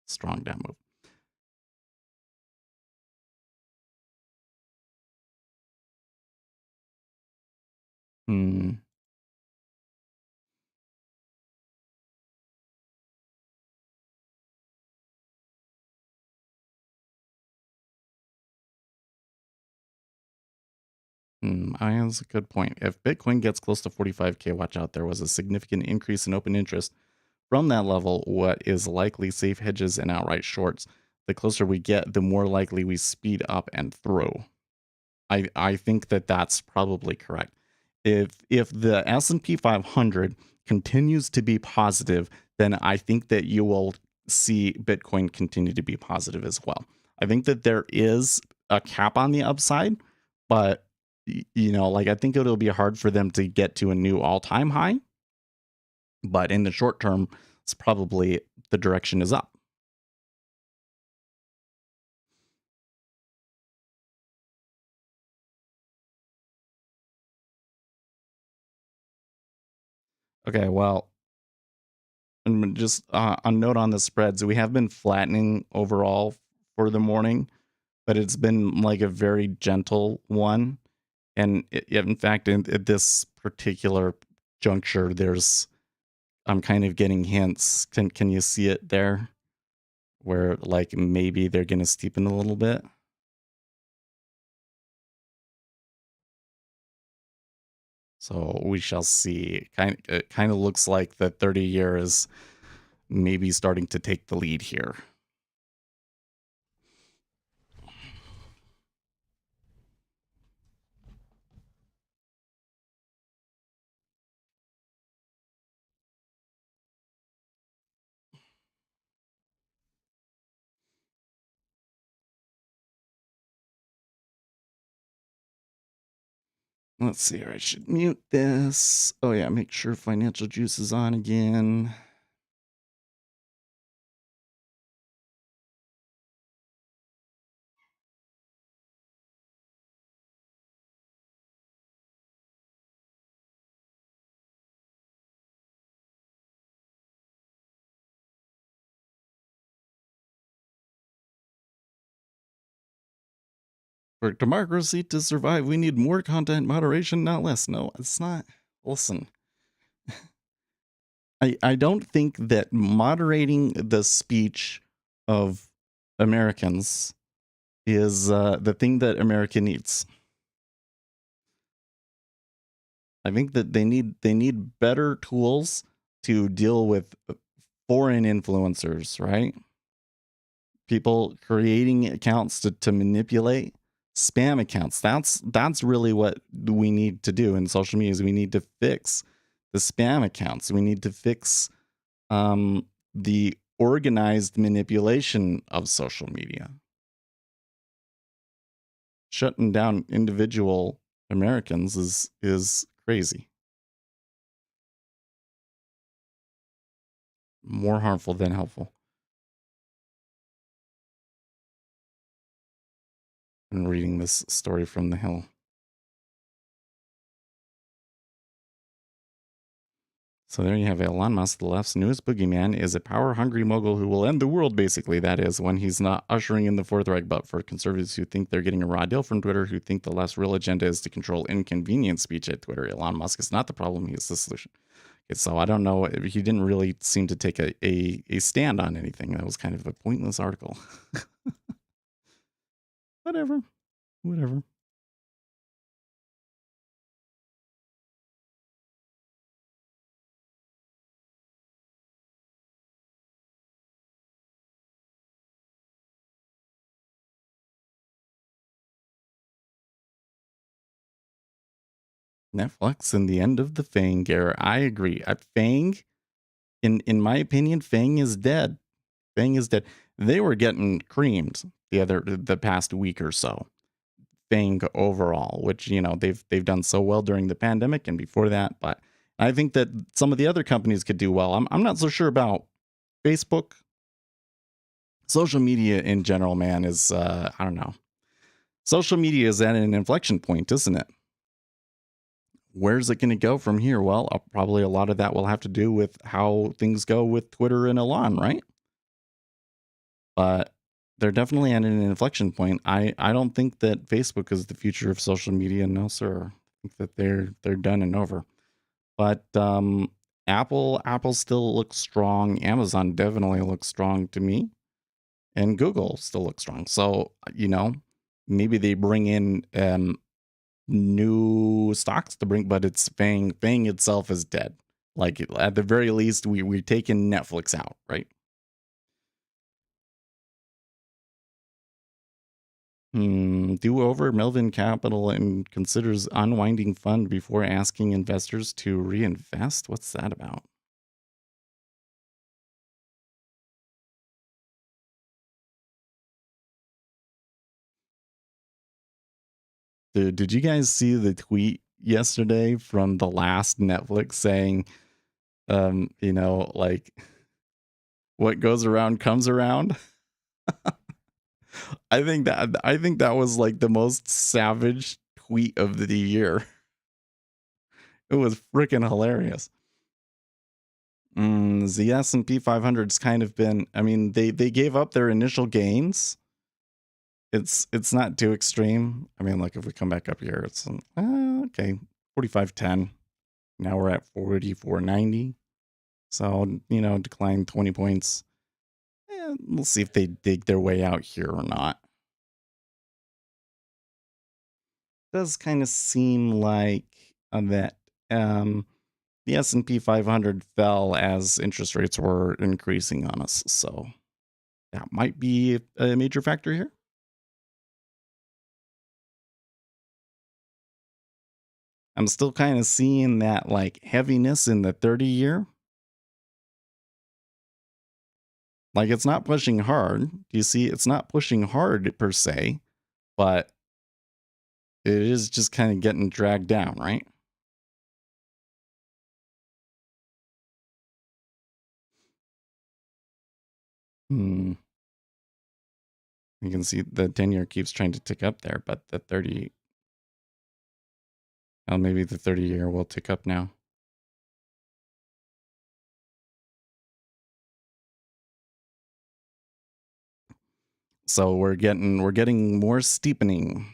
strong down move. Hmm. That's a good point. If Bitcoin gets close to 45K, watch out. There was a significant increase in open interest from that level. What is likely safe hedges and outright shorts. The closer we get, the more likely we speed up and throw. I think that that's probably correct. If the S&P 500 continues to be positive, then I think that you will see Bitcoin continue to be positive as well. I think that there is a cap on the upside, but like I think it'll be hard for them to get to a new all-time high. But in the short term, it's probably the direction is up. Okay, well, and just a note on the spreads, we have been flattening overall for the morning, but it's been like a very gentle one. And in fact, at this particular juncture, I'm kind of getting hints. Can you see it there? Where like maybe they're going to steepen a little bit. So we shall see. It kind of looks like the 30-year is maybe starting to take the lead here. Let's see here. I should mute this. Oh yeah, make sure Financial Juice is on again. For democracy to survive, we need more content moderation, not less. No, it's not. Listen, I don't think that moderating the speech of Americans is the thing that America needs. I think that they need better tools to deal with foreign influencers, right? People creating accounts to manipulate spam accounts. That's really what we need to do in social media. Is we need to fix the spam accounts. We need to fix the organized manipulation of social media. Shutting down individual Americans is crazy. More harmful than helpful. I'm reading this story from The Hill. So there you have Elon Musk, the left's newest boogeyman, is a power-hungry mogul who will end the world, basically. That is, when he's not ushering in the Fourth Reich. But for conservatives who think they're getting a raw deal from Twitter, who think the left's real agenda is to control inconvenient speech at Twitter, Elon Musk is not the problem, he is the solution. Okay, so I don't know, he didn't really seem to take a stand on anything. That was kind of a pointless article. Whatever. Netflix and the end of the Fang era. I agree. Fang, in my opinion, Fang is dead. Fang is dead. They were getting creamed the past week or so. Fang overall, which they've done so well during the pandemic and before that, but I think that some of the other companies could do well. I'm not so sure about Facebook. Social media in general, man, is I don't know. Social media is at an inflection point, isn't it? Where's it going to go from here? Well, probably a lot of that will have to do with how things go with Twitter and Elon, right? But they're definitely at an inflection point. I don't think that Facebook is the future of social media. No, sir. think that they're done and over. But Apple still looks strong. Amazon definitely looks strong to me, and Google still looks strong. So maybe they bring in new stocks to bring, but it's Fang itself is dead. Like at the very least, we're taking Netflix out, right? Do over Melvin Capital and considers unwinding fund before asking investors to reinvest. What's that about? Did you guys see the tweet yesterday from the last Netflix saying, like what goes around comes around? I think that was like the most savage tweet of the year. It was freaking hilarious. The S&P 500's kind of been, I mean, they gave up their initial gains. It's not too extreme. I mean, like if we come back up here, it's okay, 45.10. Now we're at 44.90. So, decline 20 points. We'll see if they dig their way out here or not. Does kind of seem like that the S&P 500 fell as interest rates were increasing on us. So that might be a major factor here. I'm still kind of seeing that like heaviness in the 30-year. Like it's not pushing hard. Do you see? It's not pushing hard per se, but it is just kind of getting dragged down, right? You can see the 10-year keeps trying to tick up there, but the 30, well, maybe the 30-year will tick up now. So we're getting more steepening.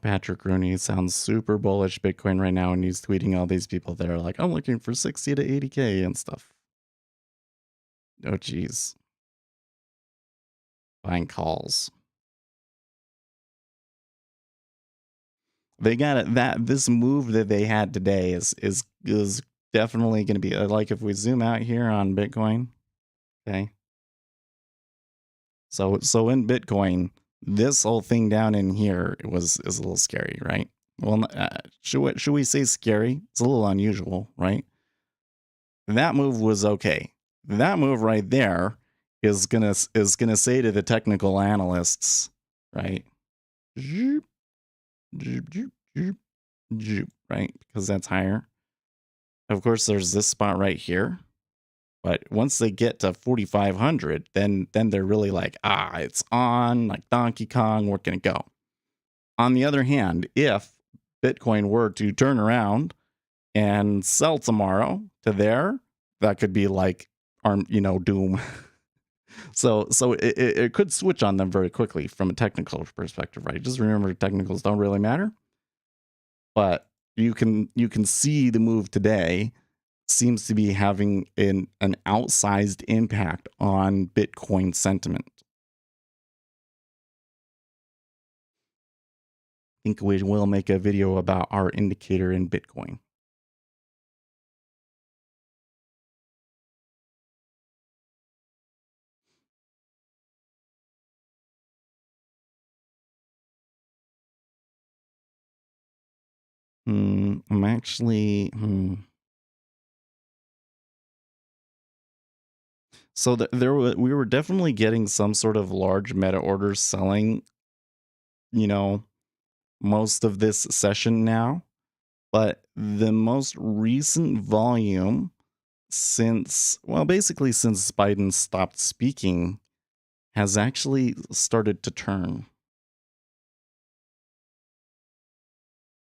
Patrick Rooney sounds super bullish Bitcoin right now, and he's tweeting all these people that are like, I'm looking for 60 to 80K and stuff. Oh, geez. Buying calls. They got it. This move that they had today is definitely going to be like if we zoom out here on Bitcoin. Okay. So in Bitcoin, this whole thing down in here is a little scary, right? Well, should we say scary? It's a little unusual, right? That move was okay. That move right there is gonna say to the technical analysts, right? Zoop, zoop, zoop, zoop, zoop, right? Because that's higher. Of course, there's this spot right here. But once they get to 4,500, then they're really like, it's on, like Donkey Kong, we're going to go. On the other hand, if Bitcoin were to turn around and sell tomorrow to there, that could be like, doom. So it could switch on them very quickly from a technical perspective, right? Just remember, technicals don't really matter. But you can see the move today seems to be having an outsized impact on Bitcoin sentiment. I think we will make a video about our indicator in Bitcoin. I'm actually... So we were definitely getting some sort of large meta orders selling, most of this session now. But the most recent volume since Biden stopped speaking has actually started to turn.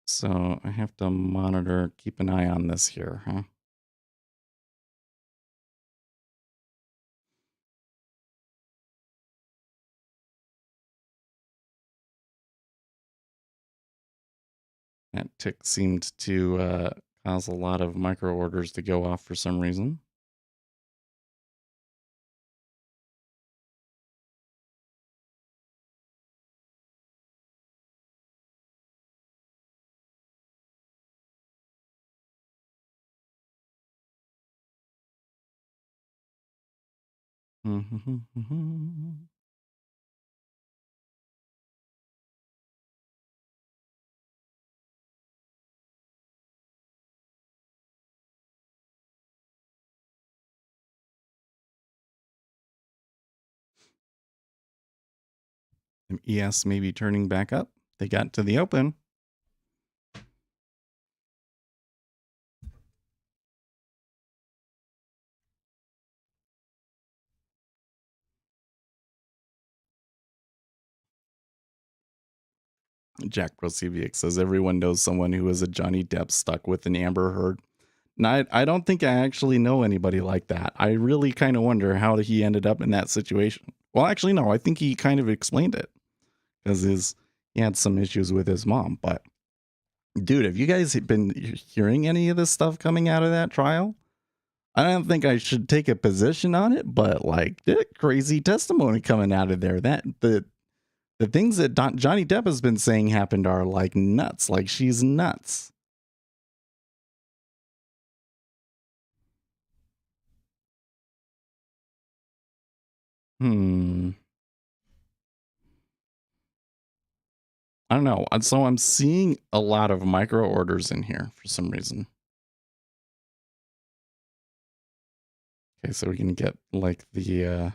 So I have to monitor, keep an eye on this here, huh? That tick seemed to cause a lot of micro orders to go off for some reason. ES may be turning back up. They got to the open. Jack Prosevic says everyone knows someone who is a Johnny Depp stuck with an Amber Heard. And I don't think I actually know anybody like that. I really kind of wonder how he ended up in that situation. Well, actually, no, I think he kind of explained it because he had some issues with his mom. But dude, have you guys been hearing any of this stuff coming out of that trial? I don't think I should take a position on it, but like crazy testimony coming out of there. That the things that Johnny Depp has been saying happened are like nuts. Like she's nuts. I don't know. So I'm seeing a lot of micro orders in here for some reason. Okay, so we can get like the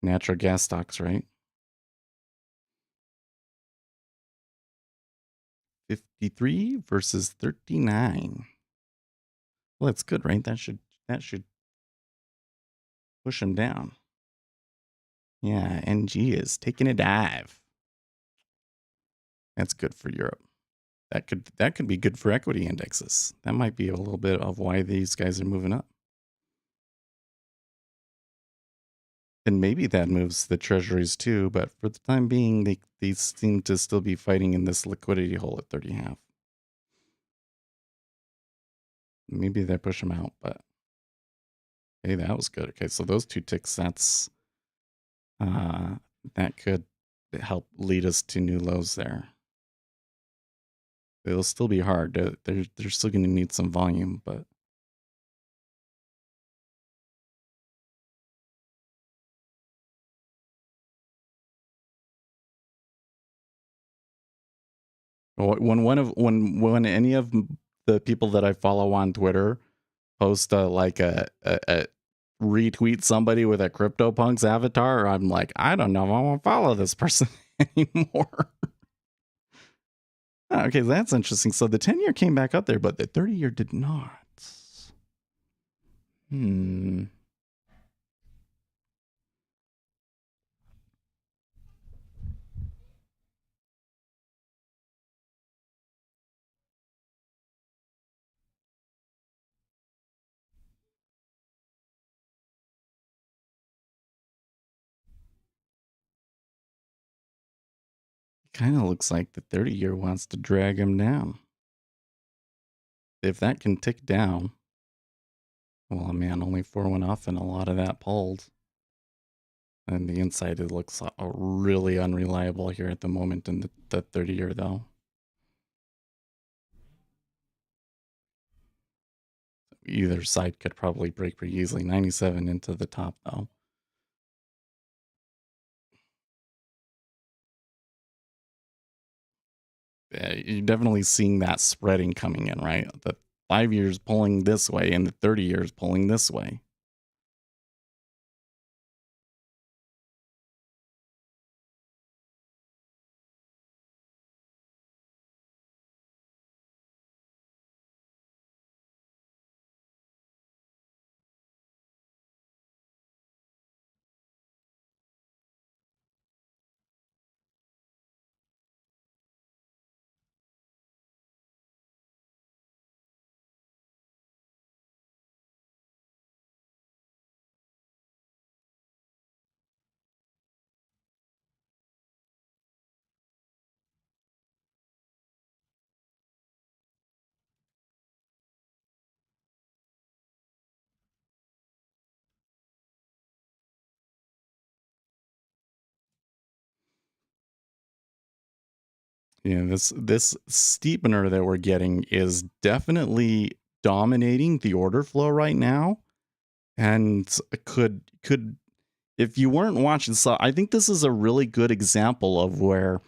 natural gas stocks, right? 53 versus 39. Well, that's good, right? That should push him down. Yeah, NG is taking a dive. That's good for Europe. That could be good for equity indexes. That might be a little bit of why these guys are moving up. And maybe that moves the treasuries too, but for the time being, they seem to still be fighting in this liquidity hole at 30.5. Maybe they push them out, but hey, that was good. Okay, so those two ticks, that could help lead us to new lows there. It'll still be hard. They're still going to need some volume, but when any of the people that I follow on Twitter post a retweet somebody with a CryptoPunks avatar, I'm like, I don't know if I want to follow this person anymore. Okay, that's interesting. So the 10-year came back up there, but the 30-year did not. Kind of looks like the 30-year wants to drag him down. If that can tick down, well, man, only 4 went off and a lot of that pulled. And the inside, it looks really unreliable here at the moment in the 30-year, though. Either side could probably break pretty easily. 97 into the top, though. You're definitely seeing that spreading coming in, right? The 5 years pulling this way and the 30 years pulling this way. this steepener that we're getting is definitely dominating the order flow right now, and could if you weren't watching, so I think this is a really good example of where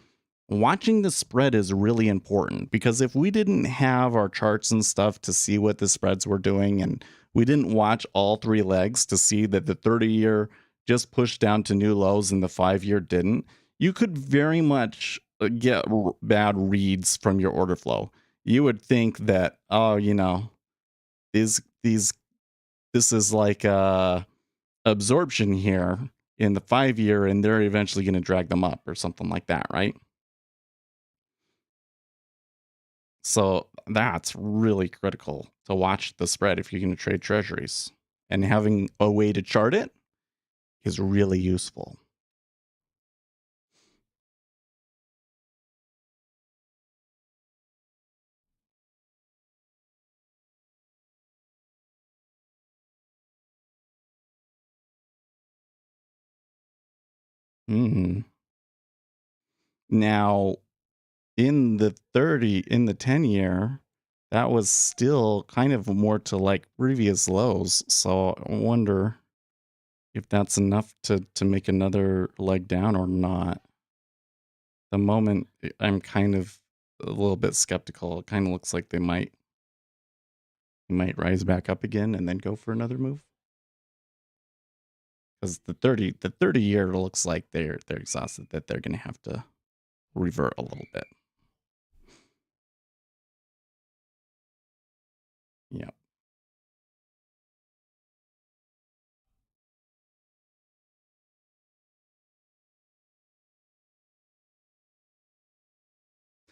watching the spread is really important, because if we didn't have our charts and stuff to see what the spreads were doing, and we didn't watch all three legs to see that the 30-year just pushed down to new lows and the 5-year didn't, you could very much get bad reads from your order flow. You would think that, oh, this is like absorption here in the 5-year, and they're eventually going to drag them up or something like that, right? So that's really critical to watch the spread if you're going to trade treasuries, and having a way to chart it is really useful. Now, in the 10-year, that was still kind of more to like previous lows. So I wonder if that's enough to make another leg down or not. The moment I'm kind of a little bit skeptical. It kind of looks like they might rise back up again and then go for another move. Because the 30-year looks like they're exhausted, that they're going to have to revert a little bit. Yep.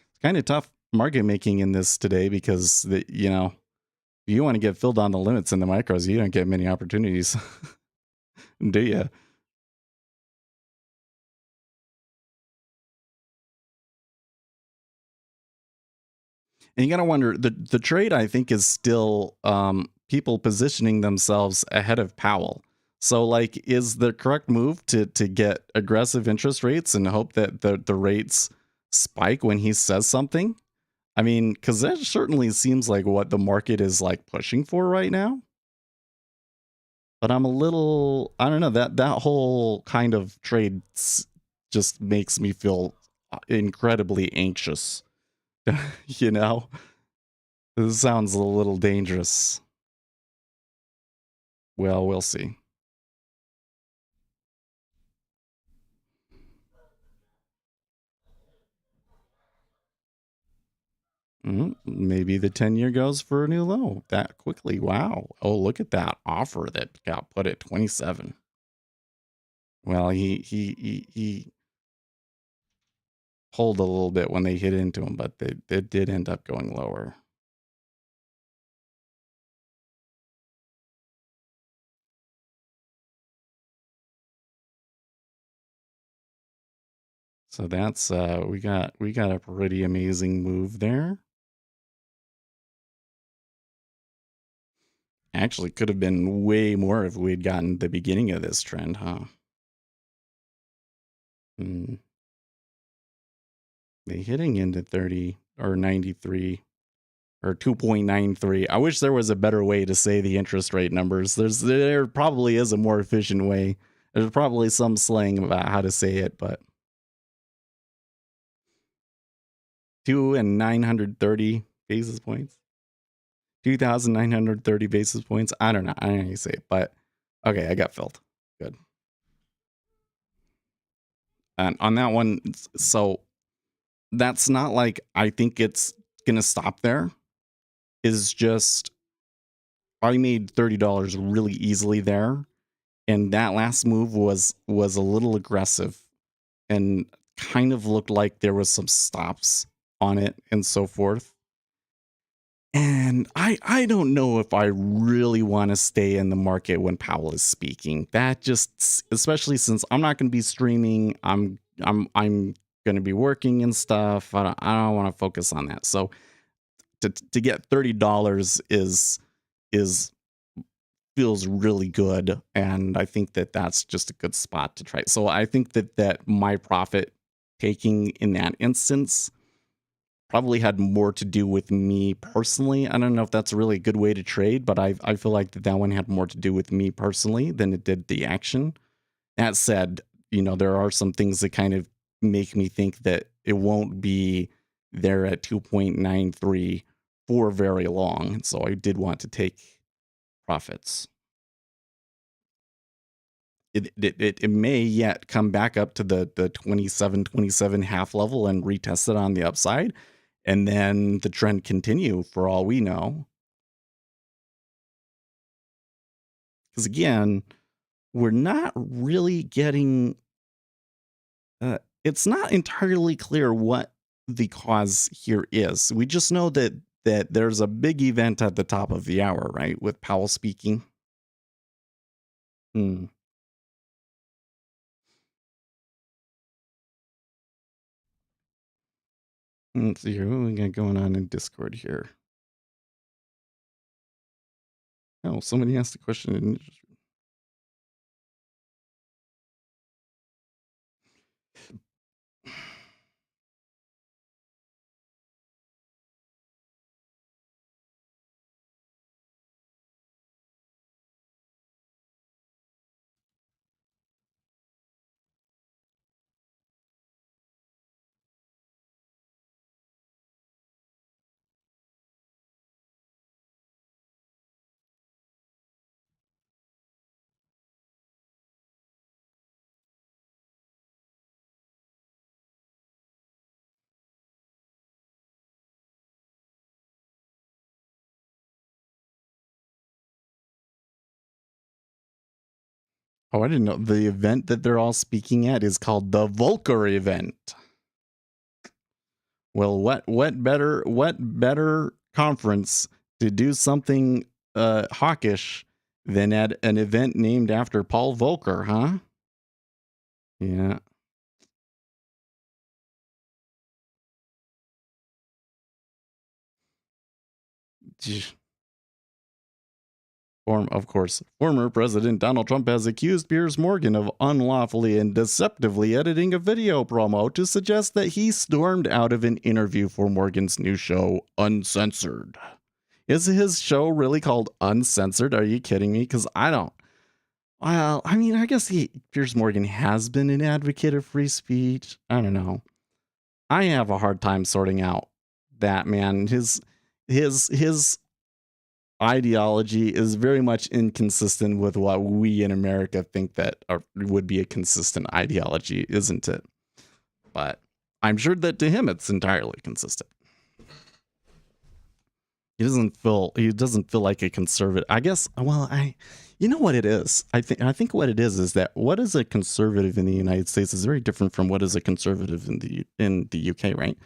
It's kind of tough market making in this today, because if you want to get filled on the limits in the micros, you don't get many opportunities, do you? And you got to wonder, the trade, I think, is still people positioning themselves ahead of Powell. So, like, is the correct move to get aggressive interest rates and hope that the rates spike when he says something? I mean, because that certainly seems like what the market is like pushing for right now. But I'm a little, I don't know, that whole kind of trade just makes me feel incredibly anxious. This sounds a little dangerous. Well, we'll see. Maybe the 10-year goes for a new low that quickly. Wow. Oh, look at that offer that got put at 27. Well, he pulled a little bit when they hit into him, but they did end up going lower. So that's we got a pretty amazing move there. Actually, could have been way more if we had gotten the beginning of this trend, huh? They hitting into 30 or 93 or 2.93. I wish there was a better way to say the interest rate numbers. There probably is a more efficient way. There's probably some slang about how to say it, but 2,930 basis points. 2,930 basis points. I don't know. I don't know how you say it, but okay, I got filled. Good. And on that one, so that's not like I think it's gonna stop there. Is just I made $30 really easily there, and that last move was a little aggressive and kind of looked like there was some stops on it and so forth. And I don't know if I really want to stay in the market when Powell is speaking. That just, especially since I'm not going to be streaming, I'm going to be working and stuff. I don't want to focus on that. So to get $30 is feels really good, and I think that's just a good spot to try. So I think that my profit taking in that instance probably had more to do with me personally. I don't know if that's a really good way to trade, but I feel like that one had more to do with me personally than it did the action. That said, there are some things that kind of make me think that it won't be there at 2.93 for very long. And so I did want to take profits. It may yet come back up to the 27 half level and retest it on the upside, and then the trend continue for all we know. Because again, we're not really getting it's not entirely clear what the cause here is. We just know that there's a big event at the top of the hour, right, with Powell speaking. Let's see here. What we got going on in Discord here? Oh, somebody asked a question. Oh, I didn't know. The event that they're all speaking at is called the Volcker event. Well, what better conference to do something hawkish than at an event named after Paul Volcker, huh? Yeah. Of course, former President Donald Trump has accused Piers Morgan of unlawfully and deceptively editing a video promo to suggest that he stormed out of an interview for Morgan's new show, Uncensored. Is his show really called Uncensored? Are you kidding me? Because I don't. Well, I mean, I guess Piers Morgan has been an advocate of free speech. I don't know. I have a hard time sorting out that, man. His ideology is very much inconsistent with what we in America think that would be a consistent ideology, isn't it? But I'm sure that to him it's entirely consistent. He doesn't feel like a conservative. I guess. Well, you know what it is. I think what it is that what is a conservative in the United States is very different from what is a conservative in the UK, right?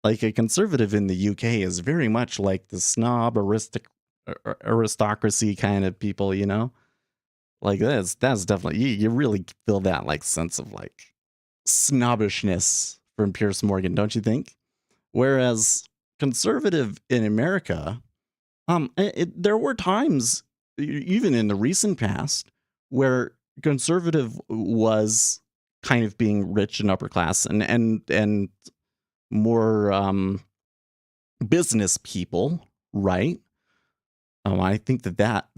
Like a conservative in the UK is very much like the snob aristocracy kind of people, like that's definitely you really feel that like sense of like snobbishness from Piers Morgan, don't you think? Whereas conservative in America, there were times even in the recent past where conservative was kind of being rich and upper class and more business people, right? I think that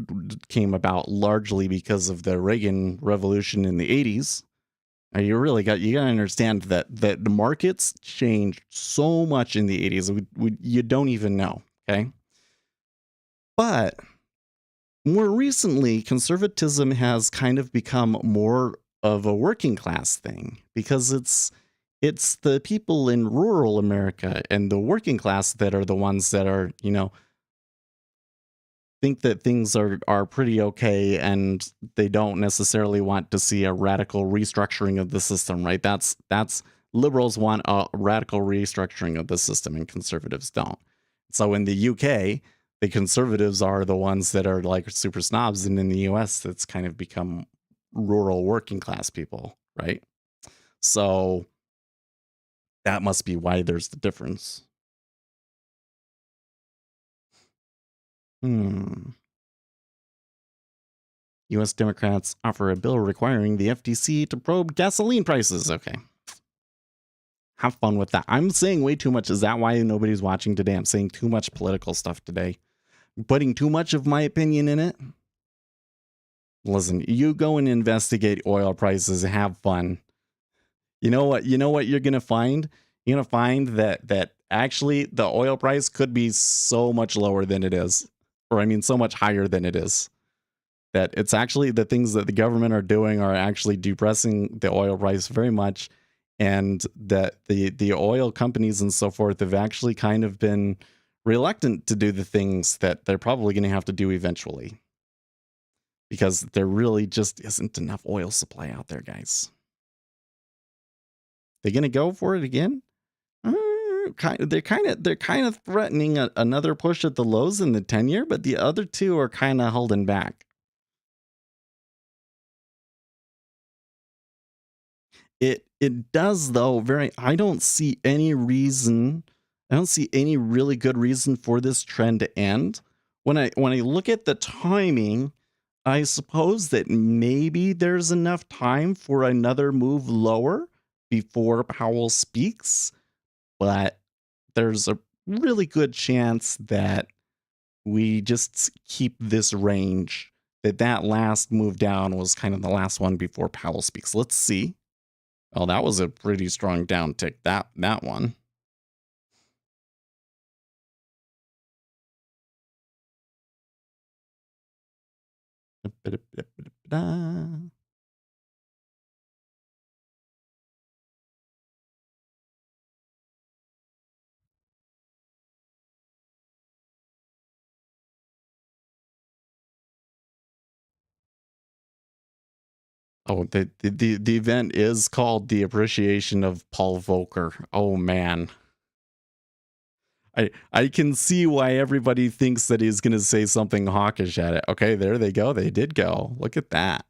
came about largely because of the Reagan Revolution in the 80s. You got to understand that the markets changed so much in the 80s. You don't even know, okay? But more recently, conservatism has kind of become more of a working class thing because it's the people in rural America and the working class that are the ones that are, think that things are pretty okay and they don't necessarily want to see a radical restructuring of the system, right? That's liberals want a radical restructuring of the system and conservatives don't. So in the UK, the conservatives are the ones that are like super snobs, and in the US, it's kind of become rural working class people, right? So that must be why there's the difference. U.S. Democrats offer a bill requiring the FTC to probe gasoline prices. Okay. Have fun with that. I'm saying way too much. Is that why nobody's watching today? I'm saying too much political stuff today. Putting too much of my opinion in it. Listen, you go and investigate oil prices. Have fun. You know what you're going to find? You're going to find that actually the oil price could be so much lower than it is. Or I mean, so much higher than it is. That it's actually the things that the government are doing are actually depressing the oil price very much. And that the oil companies and so forth have actually kind of been reluctant to do the things that they're probably going to have to do eventually. Because there really just isn't enough oil supply out there, guys. They're going to go for it again? They're kind of threatening another push at the lows in the 10-year, but the other two are kind of holding back. It does though. I don't see any reason. I don't see any really good reason for this trend to end. When I look at the timing, I suppose that maybe there's enough time for another move lower before Powell speaks, but there's a really good chance that we just keep this range. That last move down was kind of the last one before Powell speaks. Let's see. Oh, that was a pretty strong downtick, that one. Oh, the event is called The Appreciation of Paul Volcker. Oh, man. I can see why everybody thinks that he's going to say something hawkish at it. Okay, there they go. They did go. Look at that.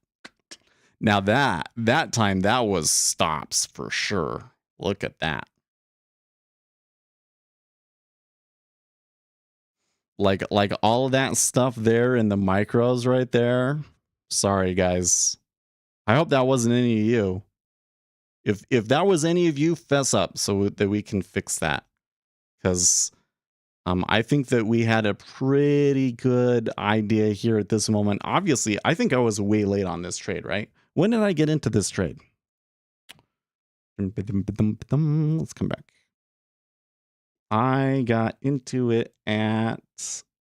Now that time, that was stops for sure. Look at that. Like all of that stuff there in the micros right there. Sorry, guys. I hope that wasn't any of you. If that was any of you, fess up so that we can fix that. Because I think that we had a pretty good idea here at this moment. Obviously, I think I was way late on this trade, right? When did I get into this trade? Let's come back. I got into it at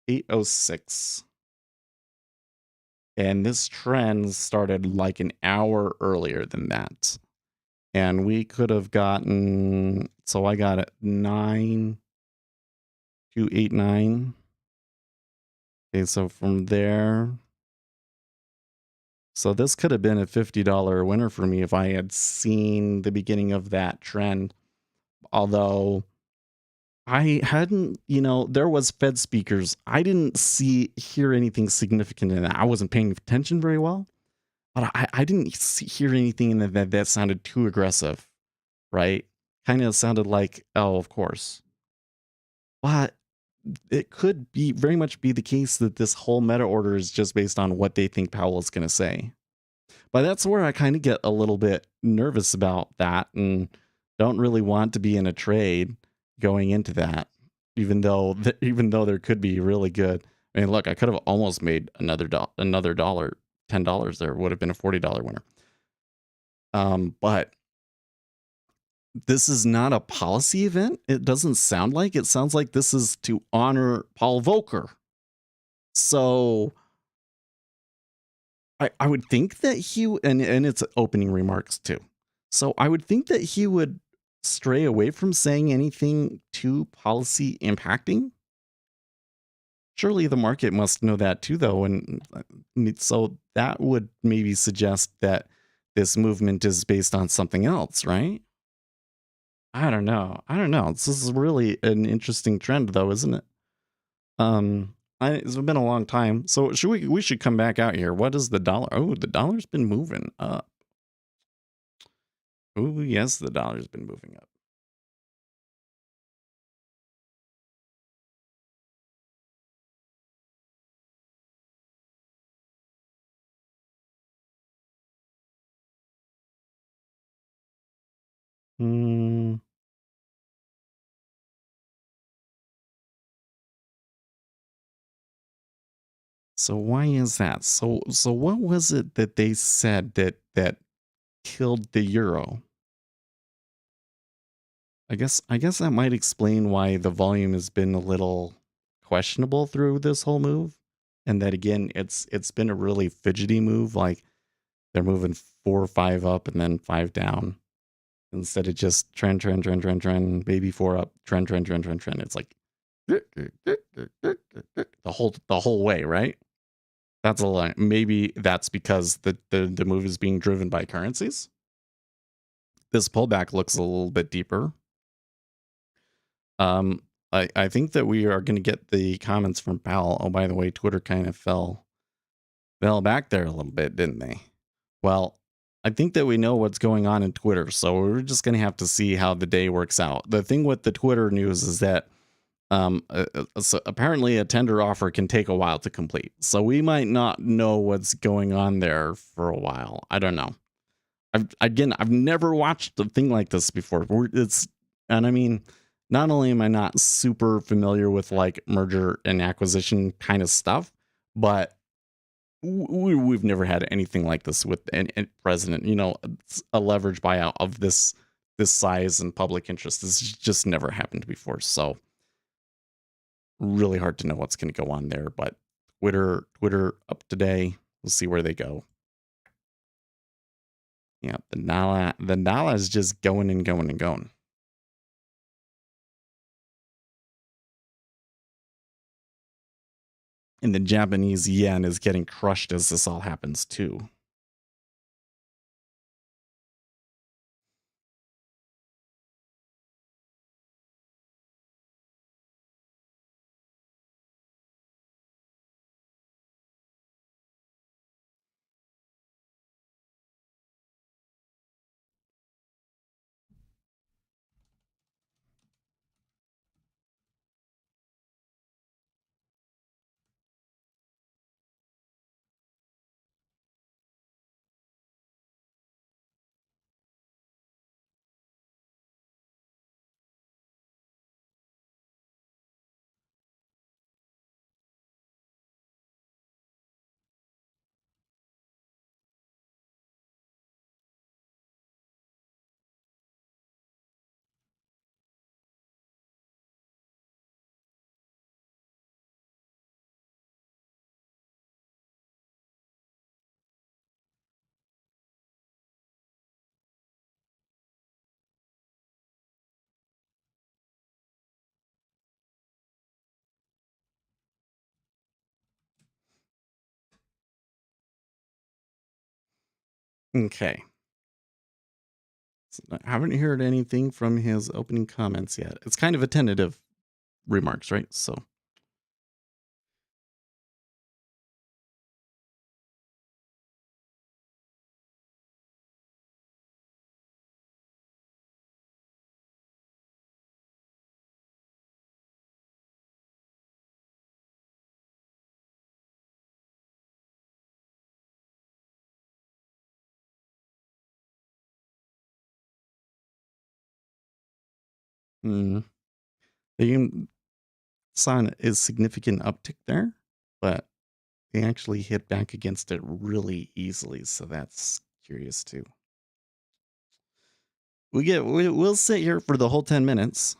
8:06. And this trend started like an hour earlier than that. And we could have gotten, so I got it 9,289. Okay, so from there, so this could have been a $50 winner for me if I had seen the beginning of that trend. Although I hadn't, there was Fed speakers. I didn't hear anything significant in that. I wasn't paying attention very well, but I didn't hear anything in that sounded too aggressive, right? Kind of sounded like, oh, of course. But it could be very much be the case that this whole meta order is just based on what they think Powell is going to say. But that's where I kind of get a little bit nervous about that and don't really want to be in a trade going into that, even though there could be really good. I mean, look, I could have almost made another dollar, $10 there would have been a $40 winner. But this is not a policy event. It doesn't sound like. It sounds like this is to honor Paul Volcker. So I would think that he, and it's opening remarks too. So I would think that he would stray away from saying anything too policy impacting. Surely the market must know that too, though. And so that would maybe suggest that this movement is based on something else, right? I don't know. This is really an interesting trend, though, isn't it? It's been a long time. So we should come back out here. What is the dollar? Oh, the dollar's been moving up. Oh, yes, the dollar's been moving up. So why is that? So what was it that they said that killed the euro? I guess that might explain why the volume has been a little questionable through this whole move. And that again, it's been a really fidgety move. Like they're moving 4 or 5 up and then 5 down instead of just trend, baby 4 up, trend. It's like the whole way, right? That's a lie. Maybe that's because the move is being driven by currencies. This pullback looks a little bit deeper. I think that we are going to get the comments from Powell. Oh, by the way, Twitter kind of fell back there a little bit, didn't they? Well, I think that we know what's going on in Twitter, so we're just going to have to see how the day works out. The thing with the Twitter news is that so apparently a tender offer can take a while to complete. So we might not know what's going on there for a while. I don't know. I've never watched a thing like this before. And I mean, not only am I not super familiar with like merger and acquisition kind of stuff, but we've never had anything like this with an president. You know, a leverage buyout of this size and public interest. This just never happened before. So really hard to know what's going to go on there. But Twitter up today. We'll see where they go. Yeah, the Nala is just going and going and going. And the Japanese yen is getting crushed as this all happens too. Okay. So I haven't heard anything from his opening comments yet. It's kind of a tentative remarks, right? So they saw a significant uptick there, but they actually hit back against it really easily. So that's curious too. We'll sit here for the whole 10 minutes.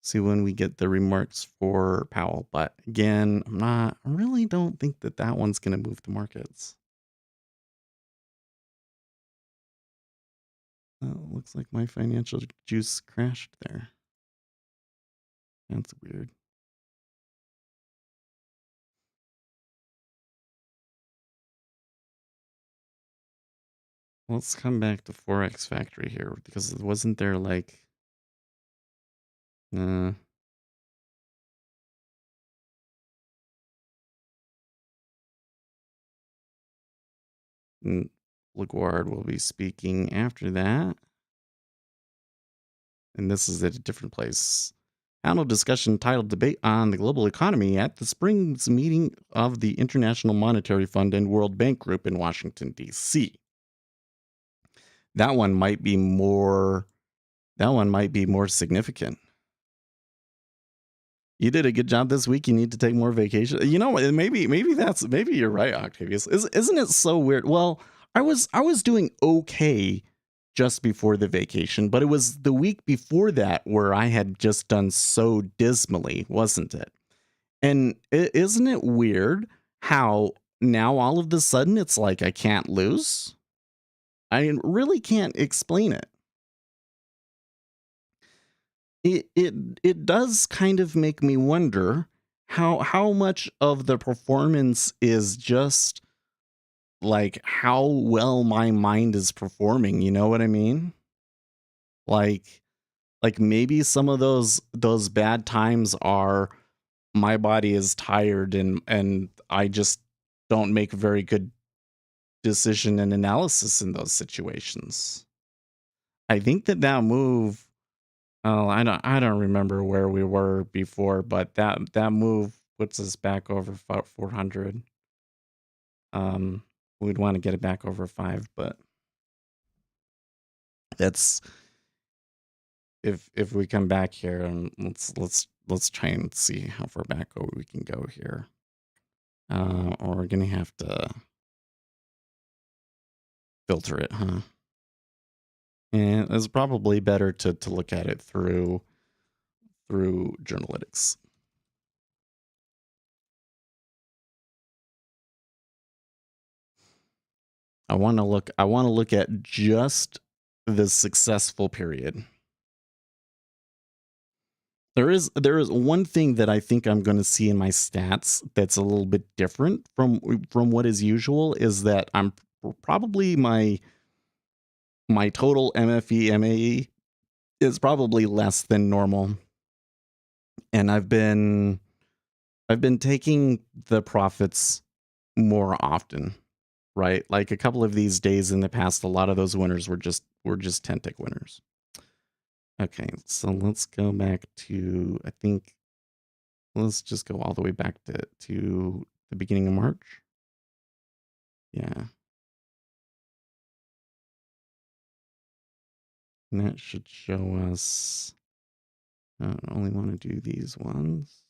See when we get the remarks for Powell. But again, I really don't think that one's going to move the markets. Looks like my financial juice crashed there. That's weird. Let's come back to Forex Factory here because wasn't there like LaGuard will be speaking after that. And this is at a different place. Panel discussion titled Debate on the Global Economy at the Spring's meeting of the International Monetary Fund and World Bank Group in Washington, D.C. That one might be more significant. You did a good job this week. You need to take more vacation. You know, maybe you're right, Octavius. Isn't it so weird? Well, I was doing okay just before the vacation, but it was the week before that where I had just done so dismally, wasn't it? And isn't it weird how now all of a sudden it's like I can't lose? I really can't explain it. It does kind of make me wonder how much of the performance is just like how well my mind is performing, you know what I mean? Like maybe some of those bad times are my body is tired and I just don't make a very good decision and analysis in those situations. I think that move. Oh, I don't remember where we were before, but that move puts us back over 400. We'd want to get it back over 5, but that's if we come back here and let's try and see how far back we can go here. Or we're gonna have to filter it, huh? And it's probably better to look at it through journalytics. I want to look at just the successful period. There is one thing that I think I'm going to see in my stats that's a little bit different from what is usual, is that I'm probably my total MFE MAE is probably less than normal. And I've been taking the profits more often, right? Like a couple of these days in the past, a lot of those winners were just 10 tick winners. Okay, so let's go back to, I think, let's just go all the way back to the beginning of March. Yeah. And that should show us, I only want to do these ones.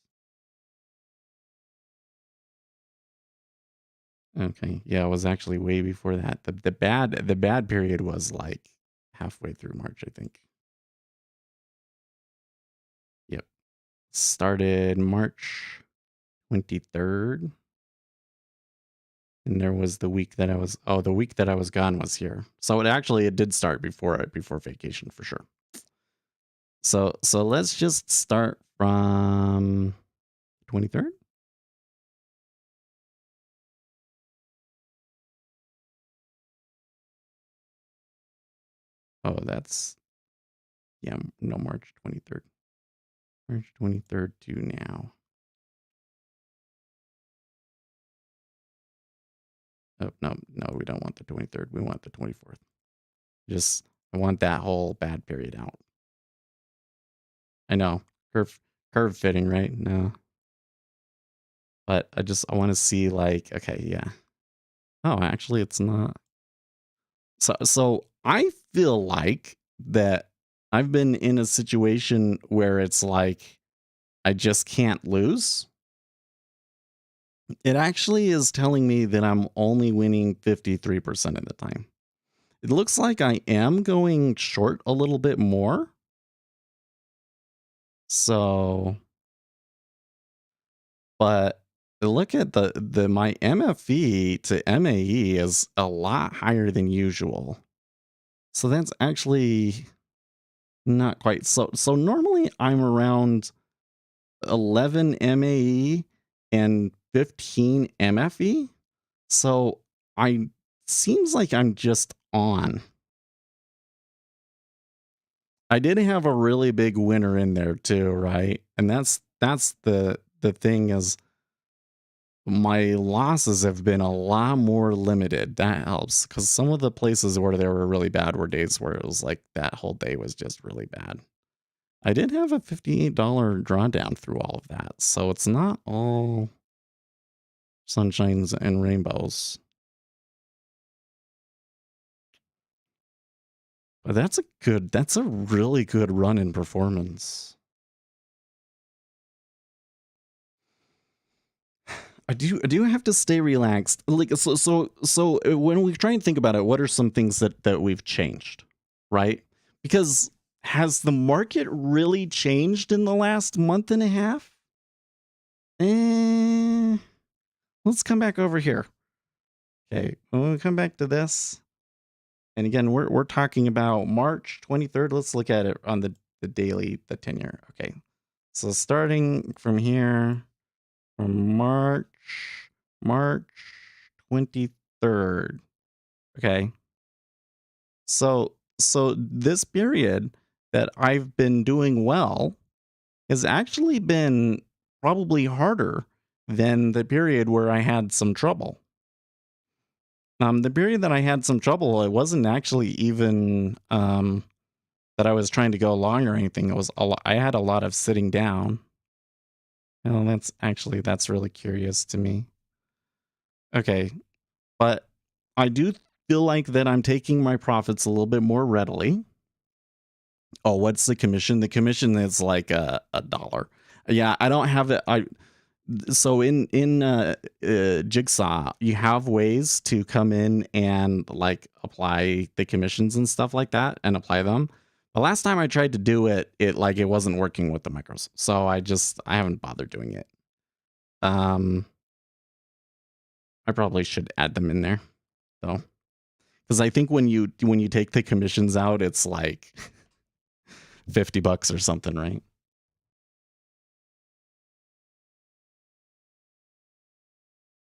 Okay, yeah, it was actually way before that. The bad period was like halfway through March, I think. Yep. Started March 23rd. And there was the week that I was gone was here. So it did start before vacation for sure. So let's just start from 23rd. Oh, that's, yeah, no, March 23rd. March 23rd to now. Oh, no, we don't want the 23rd. We want the 24th. I want that whole bad period out. I know. Curve fitting, right? No. But I want to see, like, okay, yeah. Oh, actually it's not. So I feel like that I've been in a situation where it's like I just can't lose. It actually is telling me that I'm only winning 53% of the time. It looks like I am going short a little bit more. So, but look at my MFE to MAE is a lot higher than usual. So that's actually not quite. So normally I'm around 11 MAE and 15 MFE. So seems like I'm just on. I did have a really big winner in there too, right? And that's the thing, is my losses have been a lot more limited. That helps, because some of the places where they were really bad were days where it was like that whole day was just really bad. I did have a $58 drawdown through all of that, so it's not all sunshines and rainbows. But that's a really good run in performance. I do have to stay relaxed. Like so when we try and think about it, what are some things that we've changed, right? Because has the market really changed in the last month and a half? Let's come back over here. Okay, we'll come back to this. And again, we're talking about March 23rd. Let's look at it on the daily, the 10-year. Okay. So starting from here, from March 23rd. Okay. So this period that I've been doing well has actually been probably harder than the period where I had some trouble. The period that I had some trouble, it wasn't actually even that I was trying to go long or anything. It was I had a lot of sitting down. Oh, that's really curious to me. Okay, but I do feel like that I'm taking my profits a little bit more readily. Oh, what's the commission? The commission is like a dollar. Yeah, I don't have it. So in Jigsaw, you have ways to come in and like apply the commissions and stuff like that and apply them. The last time I tried to do it, it wasn't working with the micros. So I haven't bothered doing it. I probably should add them in there though. Because I think when you take the commissions out, it's like $50 or something, right?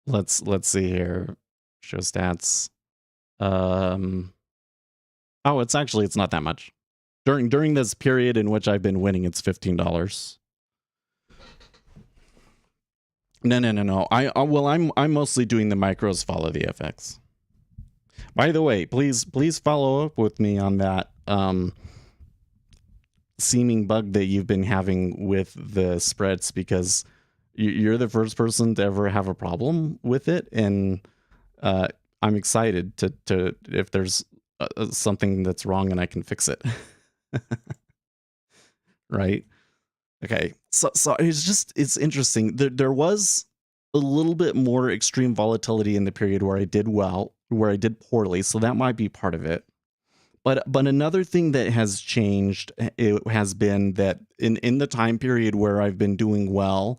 Let's see here. Show stats. Oh, it's not that much. During this period in which I've been winning, it's $15. No. I'm mostly doing the micros follow the FX. By the way, please follow up with me on that seeming bug that you've been having with the spreads, because you're the first person to ever have a problem with it, and I'm excited to if there's something that's wrong and I can fix it. Right? Okay. So it's interesting. There was a little bit more extreme volatility in the period where I did well, where I did poorly, so that might be part of it. But another thing that has changed, it has been that in the time period where I've been doing well,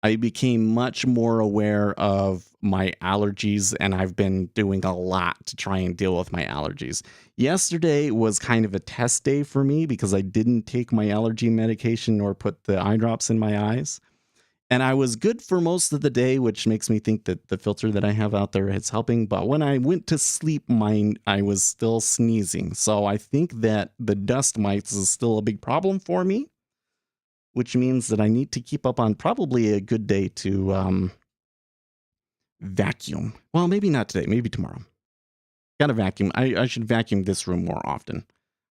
I became much more aware of my allergies, and I've been doing a lot to try and deal with my allergies. Yesterday was kind of a test day for me because I didn't take my allergy medication or put the eye drops in my eyes. And I was good for most of the day, which makes me think that the filter that I have out there is helping. But when I went to sleep, I was still sneezing. So I think that the dust mites is still a big problem for me, which means that I need to keep up on probably a good day to vacuum. Well, maybe not today, maybe tomorrow. Gotta vacuum. I should vacuum this room more often.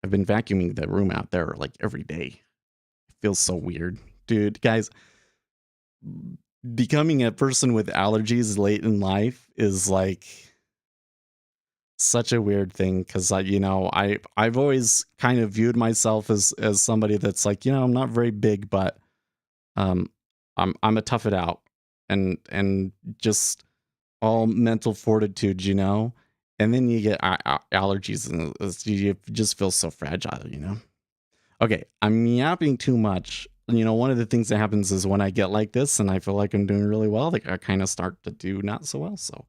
I've been vacuuming the room out there like every day. It feels so weird. Dude, guys, becoming a person with allergies late in life is like such a weird thing, because I've always kind of viewed myself as somebody that's like, I'm not very big, but I'm a tough it out, and just all mental fortitude, and then you get allergies and you just feel so fragile, Okay, I'm yapping too much. One of the things that happens is when I get like this and I feel like I'm doing really well, like I kind of start to do not so well. So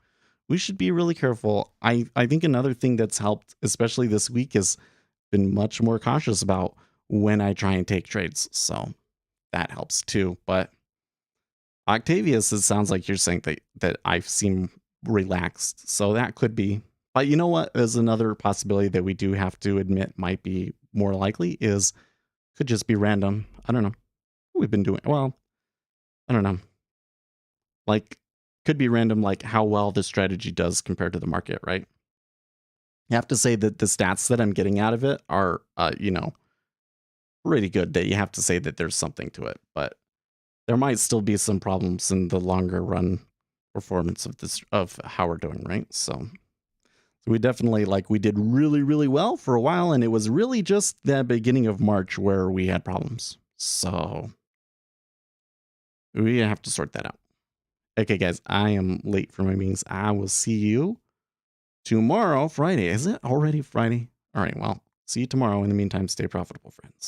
we should be really careful. I think another thing that's helped, especially this week, is been much more cautious about when I try and take trades. So that helps too. But Octavius, it sounds like you're saying that I seem relaxed. So that could be. But you know what? There's another possibility that we do have to admit might be more likely is could just be random. I don't know. We've been doing well. I don't know. Like, could be random, like how well the strategy does compared to the market, right? You have to say that the stats that I'm getting out of it are, pretty good. That you have to say that there's something to it, but there might still be some problems in the longer run performance of how we're doing, right? So we definitely we did really, really well for a while, and it was really just the beginning of March where we had problems. So we have to sort that out. Okay, guys, I am late for my meetings. I will see you tomorrow, Friday. Is it already Friday? All right, well, see you tomorrow. In the meantime, stay profitable, friends.